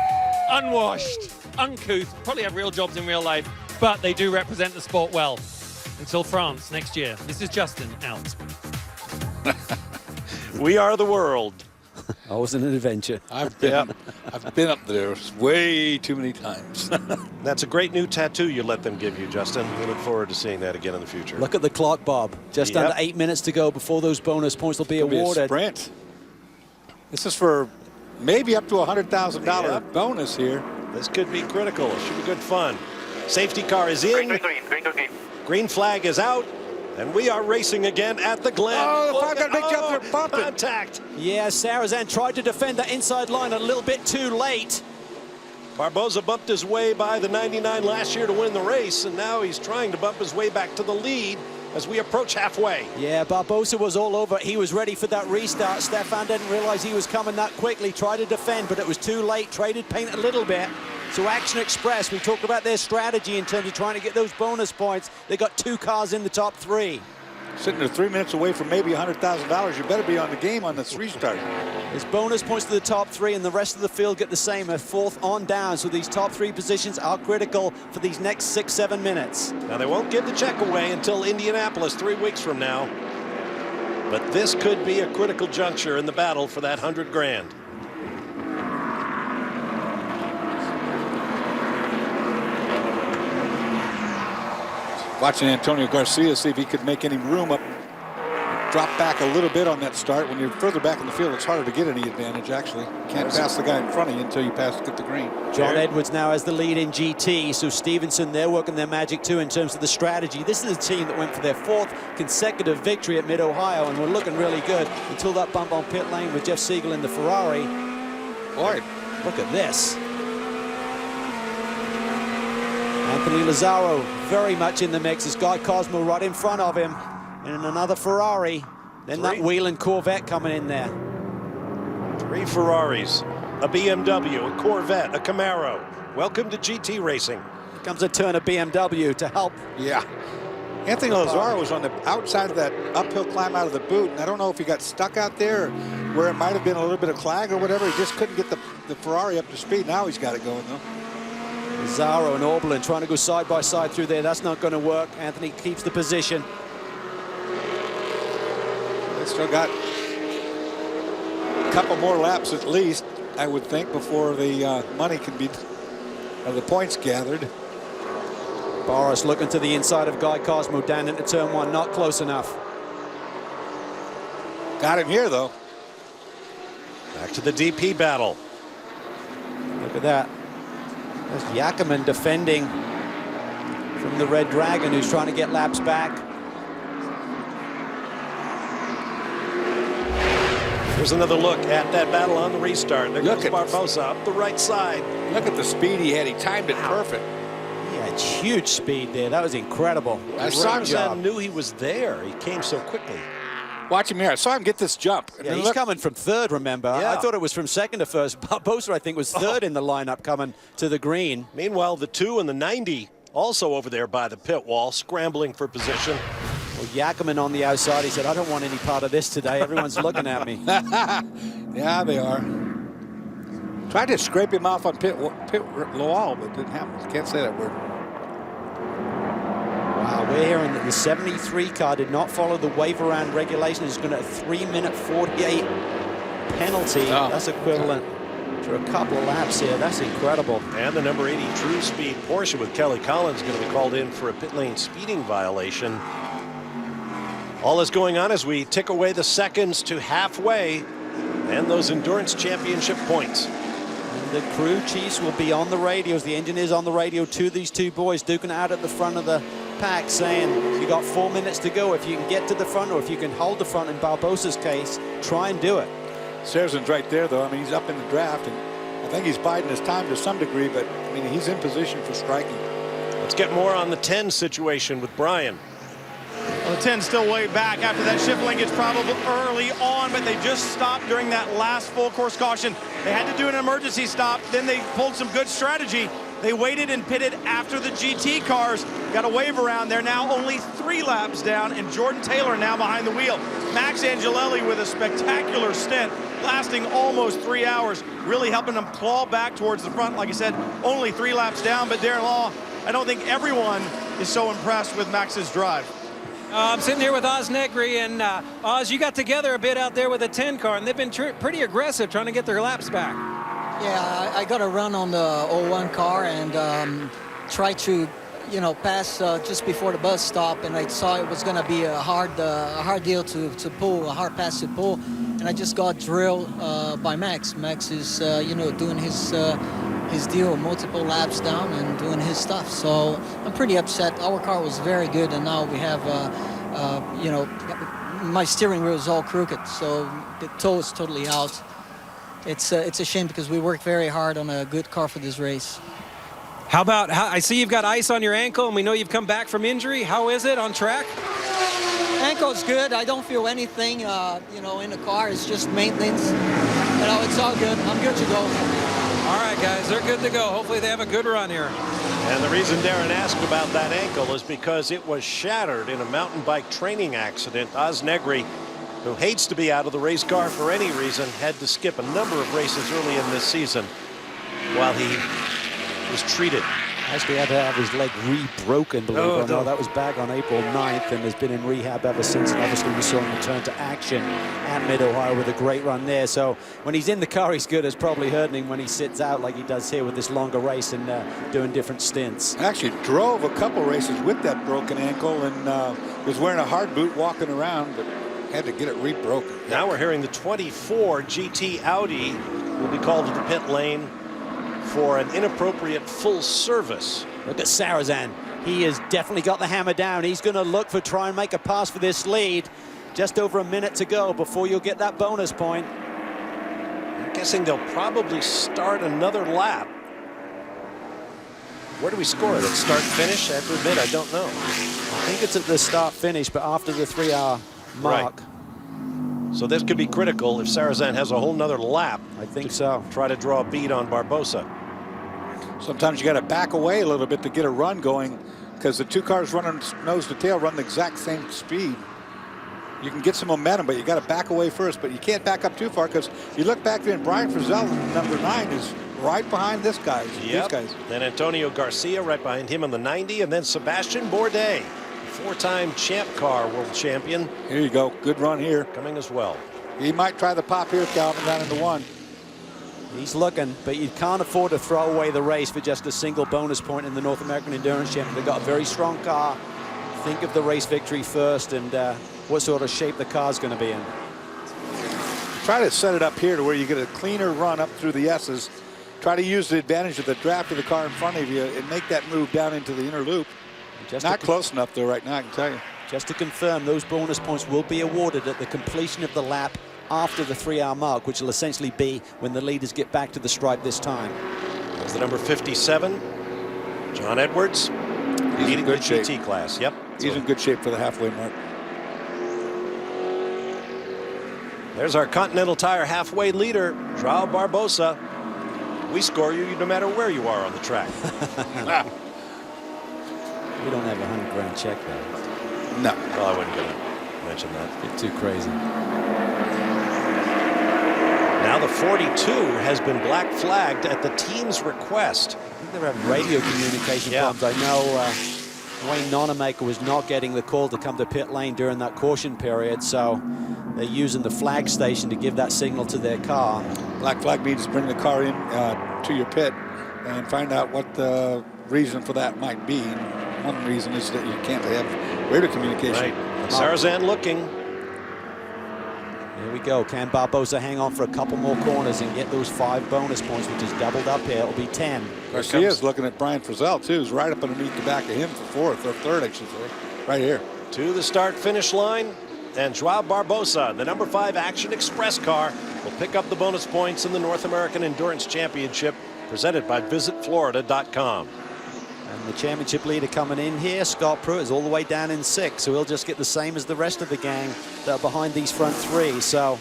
unwashed, uncouth, probably have real jobs in real life, but they do represent the sport well. Until France next year. This is Justin out. We are the world. Always an adventure. I've been up there way too many times. That's a great new tattoo you let them give you, Justin. We look forward to seeing that again in the future. Look at the clock, Bob. Just under 8 minutes to go before those bonus points will be awarded. A sprint. This is for maybe up to $100,000 bonus here. This could be critical. It should be good fun. Safety car is in. Green flag is out. And we are racing again at the Glen. Oh, the 5 got a big jump there, bumping. Contact. Yeah, Sarazan tried to defend that inside line a little bit too late. Barboza bumped his way by the 99 last year to win the race, and now he's trying to bump his way back to the lead as we approach halfway. Yeah, Barboza was all over. He was ready for that restart. Stefan didn't realize he was coming that quickly. Tried to defend, but it was too late. Traded paint a little bit. So Action Express, we talked about their strategy in terms of trying to get those bonus points. They got 2 cars in the top 3. Sitting there 3 minutes away from maybe $100,000. You better be on the game on this restart. There's bonus points to the top 3, and the rest of the field get the same, a 4th on down. So these top 3 positions are critical for these next 6-7 minutes. Now, they won't give the check away until Indianapolis 3 weeks from now. But this could be a critical juncture in the battle for that $100 grand. Watching Antonio Garcia see if he could make any room up, drop back a little bit on that start. When you're further back in the field, it's harder to get any advantage, actually. Can't pass the guy in front of you until you get the green. John Edwards now has the lead in GT, so Stevenson, they're working their magic too in terms of the strategy. This is a team that went for their 4th consecutive victory at Mid-Ohio, and we're looking really good until that bump on pit lane with Jeff Siegel in the Ferrari. Boy, look at this. Anthony Lazzaro very much in the mix. This guy Cosmo right in front of him. And another Ferrari. Then that Whelen Corvette coming in there. 3 Ferraris, a BMW, a Corvette, a Camaro. Welcome to GT racing. Here comes a turn of BMW to help. Yeah. Anthony Lazzaro was on the outside of that uphill climb out of the boot. And I don't know if he got stuck out there or where it might have been a little bit of clag or whatever. He just couldn't get the Ferrari up to speed. Now he's got it going, though. Lazzaro and Oberlin trying to go side by side through there. That's not going to work. Anthony keeps the position. They still got a couple more laps at least, I would think, before the money can be, or the points gathered. Boris looking to the inside of Guy Cosmo down into turn 1. Not close enough. Got him here, though. Back to the DP battle. Look at that. There's Yackerman defending from the Red Dragon, who's trying to get laps back. Here's another look at that battle on the restart. There goes Barbosa up the right side. Look at the speed he had. He timed it perfect. He had huge speed there. That was incredible. Sarrazin knew he was there. He came so quickly. Watch him here. I saw him get this jump. Yeah, he's coming from third, remember? Yeah. I thought it was from second to first. Barbosa, I think, was third in the lineup coming to the green. Meanwhile, the 2 and the 90 also over there by the pit wall, scrambling for position. Well, Yackerman on the outside, he said, I don't want any part of this today. Everyone's looking at me. Yeah, they are. Tried to scrape him off on pit wall, but it didn't happen. Can't say that word. Wow, we're hearing that the 73 car did not follow the wave around regulation. It's going to a 3-minute 48 penalty. That's equivalent to a couple of laps here. That's incredible. And the number 80 True Speed Porsche with Kelly Collins going to be called in for a pit lane speeding violation. All that's going on as we tick away the seconds to halfway and those endurance championship points. And the crew chiefs will be on the radios, the engineers on the radio to these two boys, duking it out at the front of the pack, saying you got 4 minutes to go. If you can get to the front, or if you can hold the front in Barbosa's case, try and do it. Sarrazin's right there, though. I mean, he's up in the draft, and I think he's biding his time to some degree, but I mean, he's in position for striking. Let's get more on the 10 situation with Brian. Well, the 10's still way back after that shift linkage, probably early on, but they just stopped during that last full course caution. They had to do an emergency stop, then they pulled some good strategy. They waited and pitted after the GT cars got a wave around. They're now only 3 laps down, and Jordan Taylor now behind the wheel. Max Angelelli with a spectacular stint, lasting almost 3 hours, really helping them claw back towards the front. Like I said, only 3 laps down, but Darren Law, I don't think everyone is so impressed with Max's drive. I'm sitting here with Oz Negri, and Oz, you got together a bit out there with a 10 car, and they've been pretty aggressive trying to get their laps back. Yeah, I got a run on the 01 car and tried to, pass just before the bus stop, and I saw it was going to be a hard deal to pull, a hard pass to pull, and I just got drilled by Max. Max is, doing his deal, multiple laps down and doing his stuff. So I'm pretty upset. Our car was very good, and now we have, my steering wheel is all crooked, so the toe is totally out. It's a shame because we worked very hard on a good car for this race. How about, I see you've got ice on your ankle, and we know you've come back from injury. How is it on track? Ankle's good. I don't feel anything, in the car. It's just maintenance. It's all good. I'm good to go. All right, guys, they're good to go. Hopefully they have a good run here. And the reason Darren asked about that ankle is because it was shattered in a mountain bike training accident. Oz Negri, who hates to be out of the race car for any reason, had to skip a number of races early in this season while he was treated. Actually had to have his leg re-broken, believe it or not. That was back on April 9th and has been in rehab ever since. And obviously we saw him return to action at Mid-Ohio with a great run there. So when he's in the car, he's good. It's probably hurting him when he sits out like he does here with this longer race and doing different stints. Actually drove a couple races with that broken ankle and was wearing a hard boot walking around, but had to get it re-broken. Now we're hearing the 24 GT Audi will be called to the pit lane for an inappropriate full service. Look at Sarrazin. He has definitely got the hammer down. He's going to look for try and make a pass for this lead. Just over a minute to go before you'll get that bonus point. I'm guessing they'll probably start another lap. Where do we score it? At start finish? I have to admit, I don't know. I think it's at the start finish, but after the 3-hour mark. Right. So this could be critical if Sarrazin has a whole nother lap. I think so. Try to draw a beat on Barbosa. Sometimes you got to back away a little bit to get a run going because the 2 cars running nose to tail run the exact same speed. You can get some momentum, but you got to back away first. But you can't back up too far because you look back there and Brian Frizzell, number 9, is right behind this guy. These guys. Then Antonio Garcia right behind him on the 90, and then Sebastian Bourdais, 4-time Champ Car world champion. Here you go. Good run here. Coming as well. He might try the pop here, Calvin, down in the 1. He's looking, but you can't afford to throw away the race for just a single bonus point in the North American Endurance Championship. They've got a very strong car. Think of the race victory first and what sort of shape the car's going to be in. Try to set it up here to where you get a cleaner run up through the S's Try to use the advantage of the draft of the car in front of you and make that move down into the inner loop. Not close enough though right now, I can tell you. Just to confirm, those bonus points will be awarded at the completion of the lap after the 3-hour mark, which will essentially be when the leaders get back to the stripe this time. There's the number 57, John Edwards, leading the GT class. Yep. He's in good shape for the halfway mark. There's our Continental Tire halfway leader, Joao Barbosa. We score you no matter where you are on the track. We don't have a $100 check though. No. Well, I wasn't going to mention that. Bit too crazy. Now the 42 has been black flagged at the team's request. I think they're having radio communication problems. I know Wayne Nonamaker was not getting the call to come to pit lane during that caution period, so they're using the flag station to give that signal to their car. Black flag means bring the car in to your pit and find out what the reason for that might be. And one reason is that you can't have radio communication. Right. Sarazan looking. Here we go. Can Barbosa hang on for a couple more corners and get those 5 bonus points, which is doubled up here? It'll be 10. Garcia's looking at Brian Frizzell, too. He's right up underneath the back of him for 4th or 3rd, I should say. Right here. To the start-finish line. And Joao Barbosa, the number 5 Action Express car, will pick up the bonus points in the North American Endurance Championship, presented by VisitFlorida.com. And the championship leader coming in here, Scott Pruitt, is all the way down in 6th, so he'll just get the same as the rest of the gang that are behind these front 3. So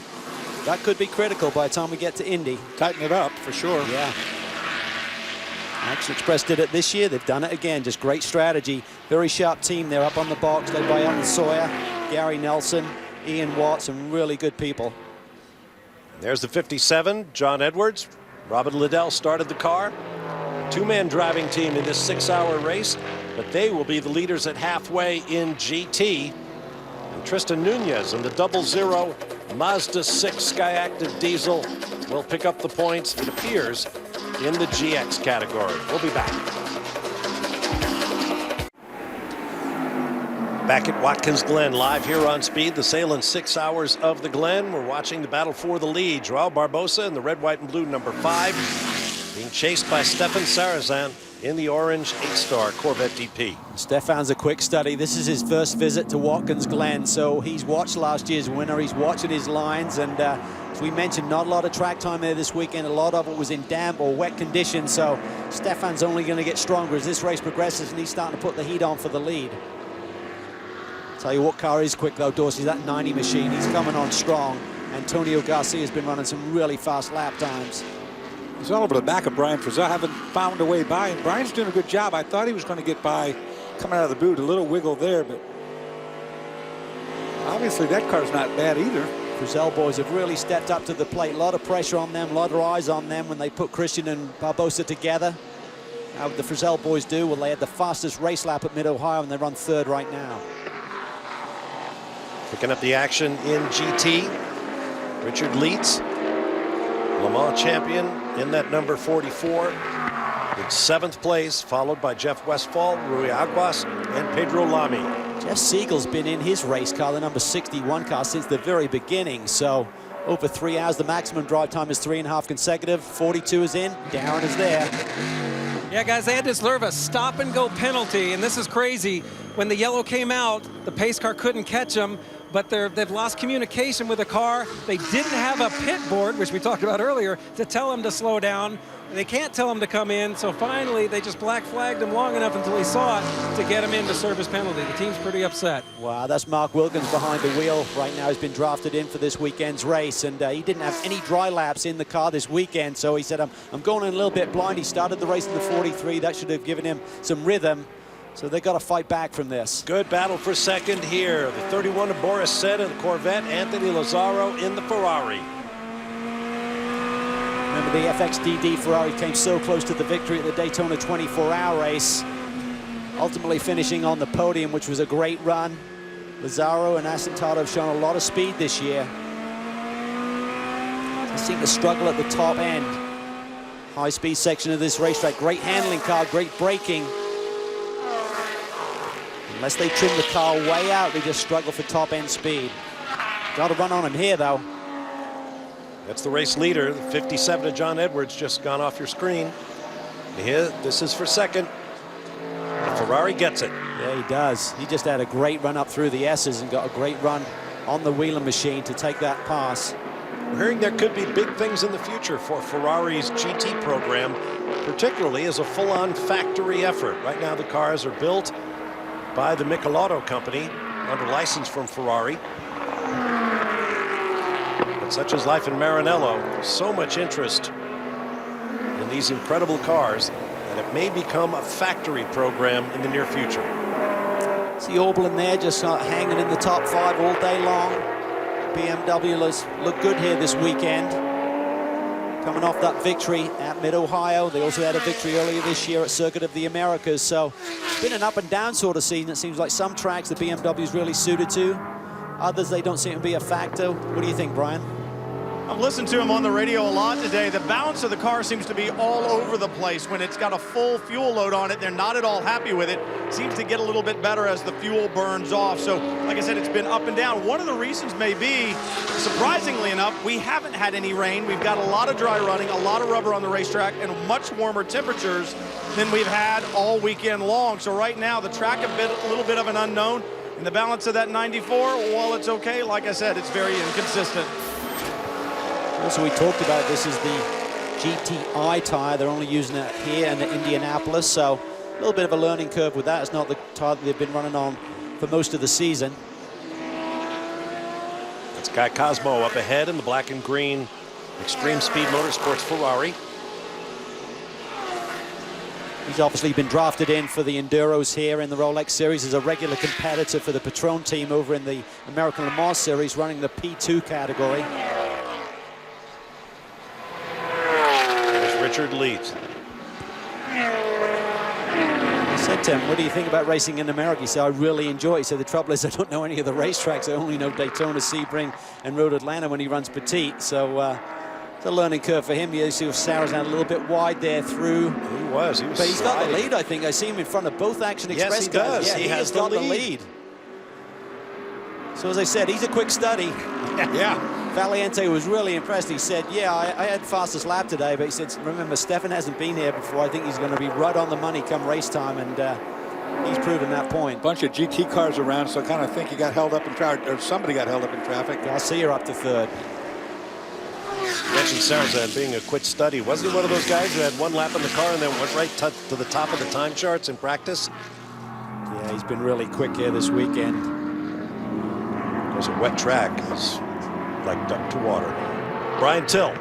that could be critical by the time we get to Indy. Tighten it up for sure. Yeah. Action Express did it this year. They've done it again. Just great strategy. Very sharp team there up on the box, led by Elton Sawyer, Gary Nelson, Ian Watts, some really good people. There's the 57, John Edwards. Robin Liddell started the car. 2-man driving team in this 6-hour race, but they will be the leaders at halfway in GT. And Tristan Nunez in the 00 Mazda 6 Skyactiv diesel will pick up the points, it appears, in the GX category. We'll be back. Back at Watkins Glen, live here on Speed, the Sahlen 6 Hours of the Glen. We're watching the battle for the lead. Joao Barbosa in the red, white, and blue number 5, being chased by Stefan Sarazan in the orange 8-star Corvette DP. Stefan's a quick study. This is his first visit to Watkins Glen, so he's watched last year's winner. He's watching his lines, and as we mentioned, not a lot of track time there this weekend. A lot of it was in damp or wet conditions, so Stefan's only going to get stronger as this race progresses, and he's starting to put the heat on for the lead. Tell you what car is quick though, Dorsey, that 90 machine. He's coming on strong. Antonio Garcia's been running some really fast lap times. He's all over the back of Brian Frizzell, haven't found a way by, and Brian's doing a good job. I thought he was going to get by coming out of the boot, a little wiggle there, but obviously that car's not bad either. Frizzell boys have really stepped up to the plate. A lot of pressure on them, a lot of eyes on them when they put Christian and Barbosa together. How the Frizzell boys do? Well, they had the fastest race lap at Mid-Ohio, and they run 3rd right now. Picking up the action in GT, Richard Leitz, Le Mans champion in that number 44, in 7th place, followed by Jeff Westphal, Rui Aguas, and Pedro Lamy. Jeff Siegel's been in his race car, the number 61 car, since the very beginning. So over 3 hours, the maximum drive time is 3.5 consecutive. 42 is in, Darren is there. Yeah, guys, they had to serve a stop-and-go penalty, and this is crazy. When the yellow came out, the pace car couldn't catch them, but they've lost communication with the car. They didn't have a pit board, which we talked about earlier, to tell them to slow down. They can't tell him to come in, so finally they just black flagged him long enough until he saw it to get him in to serve his penalty. The team's pretty upset. Wow, that's Mark Wilkins behind the wheel right now. He's been drafted in for this weekend's race, and he didn't have any dry laps in the car this weekend, so he said, I'm going in a little bit blind. He started the race in the 43. That should have given him some rhythm. So they've got to fight back from this. Good battle for second here. The 31 of Boris Said in the Corvette, Anthony Lazzaro in the Ferrari. Remember the FXDD Ferrari came so close to the victory at the Daytona 24-hour race, ultimately finishing on the podium, which was a great run. Lazzaro and Asentado have shown a lot of speed this year. They seem to struggle at the top end. High-speed section of this racetrack. Great handling car, great braking. Unless they trim the car way out, they just struggle for top-end speed. Got to run on him here, though. That's the race leader. The 57 of John Edwards just gone off your screen. Here, this is for second. The Ferrari gets it. Yeah, he does. He just had a great run up through the S's and got a great run on the wheeling machine to take that pass. We're hearing there could be big things in the future for Ferrari's GT program, particularly as a full-on factory effort. Right now the cars are built by the Michelotto company under license from Ferrari. But such is life in Maranello. There's so much interest in these incredible cars that it may become a factory program in the near future. See Oberlin there just hanging in the top 5 all day long. BMW look good here this weekend. Coming off that victory at Mid-Ohio. They also had a victory earlier this year at Circuit of the Americas. So it's been an up and down sort of season. It seems like some tracks the BMW is really suited to. Others, they don't seem to be a factor. What do you think, Brian? I've listened to him on the radio a lot today. The balance of the car seems to be all over the place. When it's got a full fuel load on it, they're not at all happy with it. Seems to get a little bit better as the fuel burns off. So, like I said, it's been up and down. One of the reasons may be, surprisingly enough, we haven't had any rain. We've got a lot of dry running, a lot of rubber on the racetrack, and much warmer temperatures than we've had all weekend long. So right now, the track a little bit of an unknown. And the balance of that 94, while it's okay, like I said, it's very inconsistent. Also, we talked about this is the GT.R tire. They're only using it here in Indianapolis, so a little bit of a learning curve with that. It's not the tire that they've been running on for most of the season. That's Guy Cosmo up ahead in the black and green Extreme Speed Motorsports Ferrari. He's obviously been drafted in for the Enduros here in the Rolex Series as a regular competitor for the Patron team over in the American Le Mans Series, running the P2 category. Richard leads. I said to him, what do you think about racing in America? He said, I really enjoy it. He said, the trouble is I don't know any of the racetracks. I only know Daytona, Sebring, and Road Atlanta when he runs Petite. So it's a learning curve for him. You see Sarrazin a little bit wide there through. He was But he's got the lead, I think. I see him in front of both Action Express he does. guys. Yeah, he has got the lead. So as I said, he's a quick study. Yeah. Valiente was really impressed. He said, yeah, I had fastest lap today, but he said, remember, Stefan hasn't been here before. I think he's going to be right on the money come race time, and he's proven that point. Bunch of GT cars around, so I kind of think he got held up in traffic, or somebody got held up in traffic. Garcia up to third. You mentioned Sarrazin being a quick study. Wasn't he one of those guys who had one lap in the car and then went right to the top of the time charts in practice? Yeah, he's been really quick here this weekend. There's a wet track. It's like duck to water. Brian Till.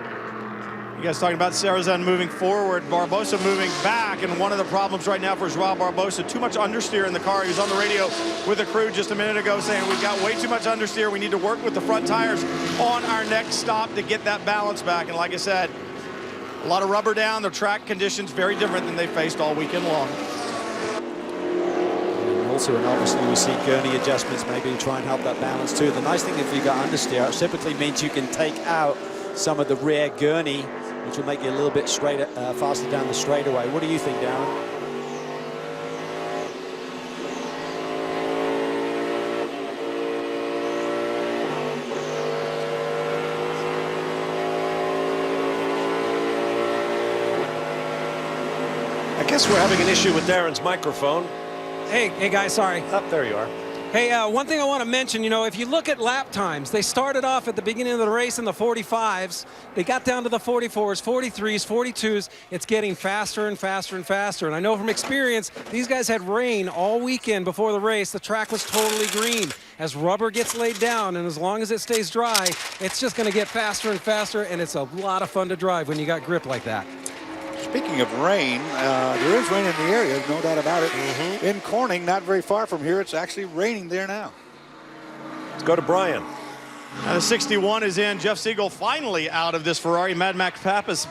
You guys talking about Sarrazin moving forward, Barbosa moving back, and one of the problems right now for Joao Barbosa, too much understeer in the car. He was on the radio with the crew just a minute ago saying we've got way too much understeer. We need to work with the front tires on our next stop to get that balance back. And like I said, a lot of rubber down. The track conditions very different than they faced all weekend long. Also, and obviously we see gurney adjustments maybe to try and help that balance too. The nice thing if you got understeer, it typically means you can take out some of the rear gurney, which will make you a little bit straighter, faster down the straightaway. What do you think, Darren? I guess we're having an issue with Darren's microphone. Hey guys, sorry. Up there you are. Hey, one thing I want to mention, you know, if you look at lap times, they started off at the beginning of the race in the 45s. They got down to the 44s, 43s, 42s. It's getting faster and faster and faster. And I know from experience, these guys had rain all weekend before the race. The track was totally green. As rubber gets laid down and as long as it stays dry, it's just going to get faster and faster, and it's a lot of fun to drive when you got grip like that. Speaking of rain, there is rain in the area, no doubt about it. In Corning, not very far from here, it's actually raining there now. Let's go to Brian. Now the 61 is in. Jeff Siegel finally out of this Ferrari. Mad Max Pappas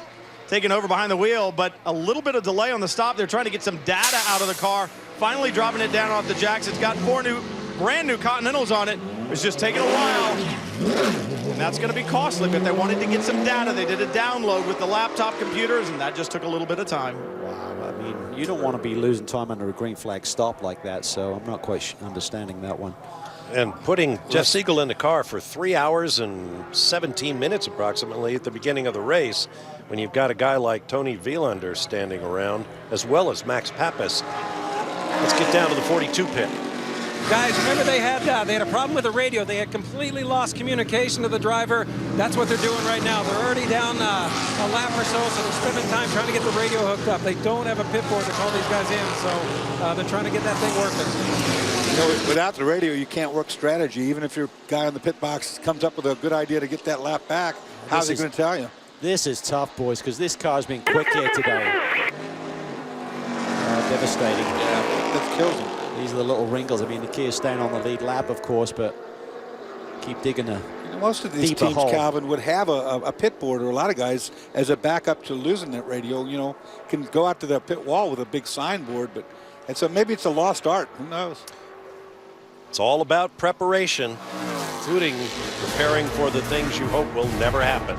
taking over behind the wheel, but a little bit of delay on the stop. They're trying to get some data out of the car. Finally dropping it down off the jacks. It's got brand new Continentals on it. It's just taking a while. And that's going to be costly, but they wanted to get some data. They did a download with the laptop computers, and that just took a little bit of time. Wow, I mean, you don't want to be losing time under a green flag stop like that, so I'm not quite understanding that one. And putting Jeff Siegel in the car for 3 hours and 17 minutes approximately at the beginning of the race, when you've got a guy like Tony Vielander standing around, as well as Max Papis. Let's get down to the 42 pit. Guys, remember they had a problem with the radio. They had completely lost communication to the driver. That's what they're doing right now. They're already down a lap or so they're spending time trying to get the radio hooked up. They don't have a pit board to call these guys in, so they're trying to get that thing working. You know, without the radio, you can't work strategy. Even if your guy in the pit box comes up with a good idea to get that lap back, how's he going to tell you? This is tough, boys, because this car's been quick here today. Devastating. Yeah, that kills him. These are the little wrinkles. I mean, the Kia's staying on the lead lap, of course, but keep digging a most of these teams, hole. Calvin, would have a pit board, or a lot of guys, as a backup to losing that radio, you know, can go out to the pit wall with a big signboard, but and so maybe it's a lost art. Who knows? It's all about preparation, including preparing for the things you hope will never happen.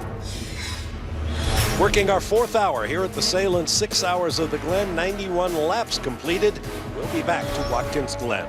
Working our 4th hour here at the Sahlen 6 Hours of the Glen, 91 laps completed. We'll be back to Watkins Glen.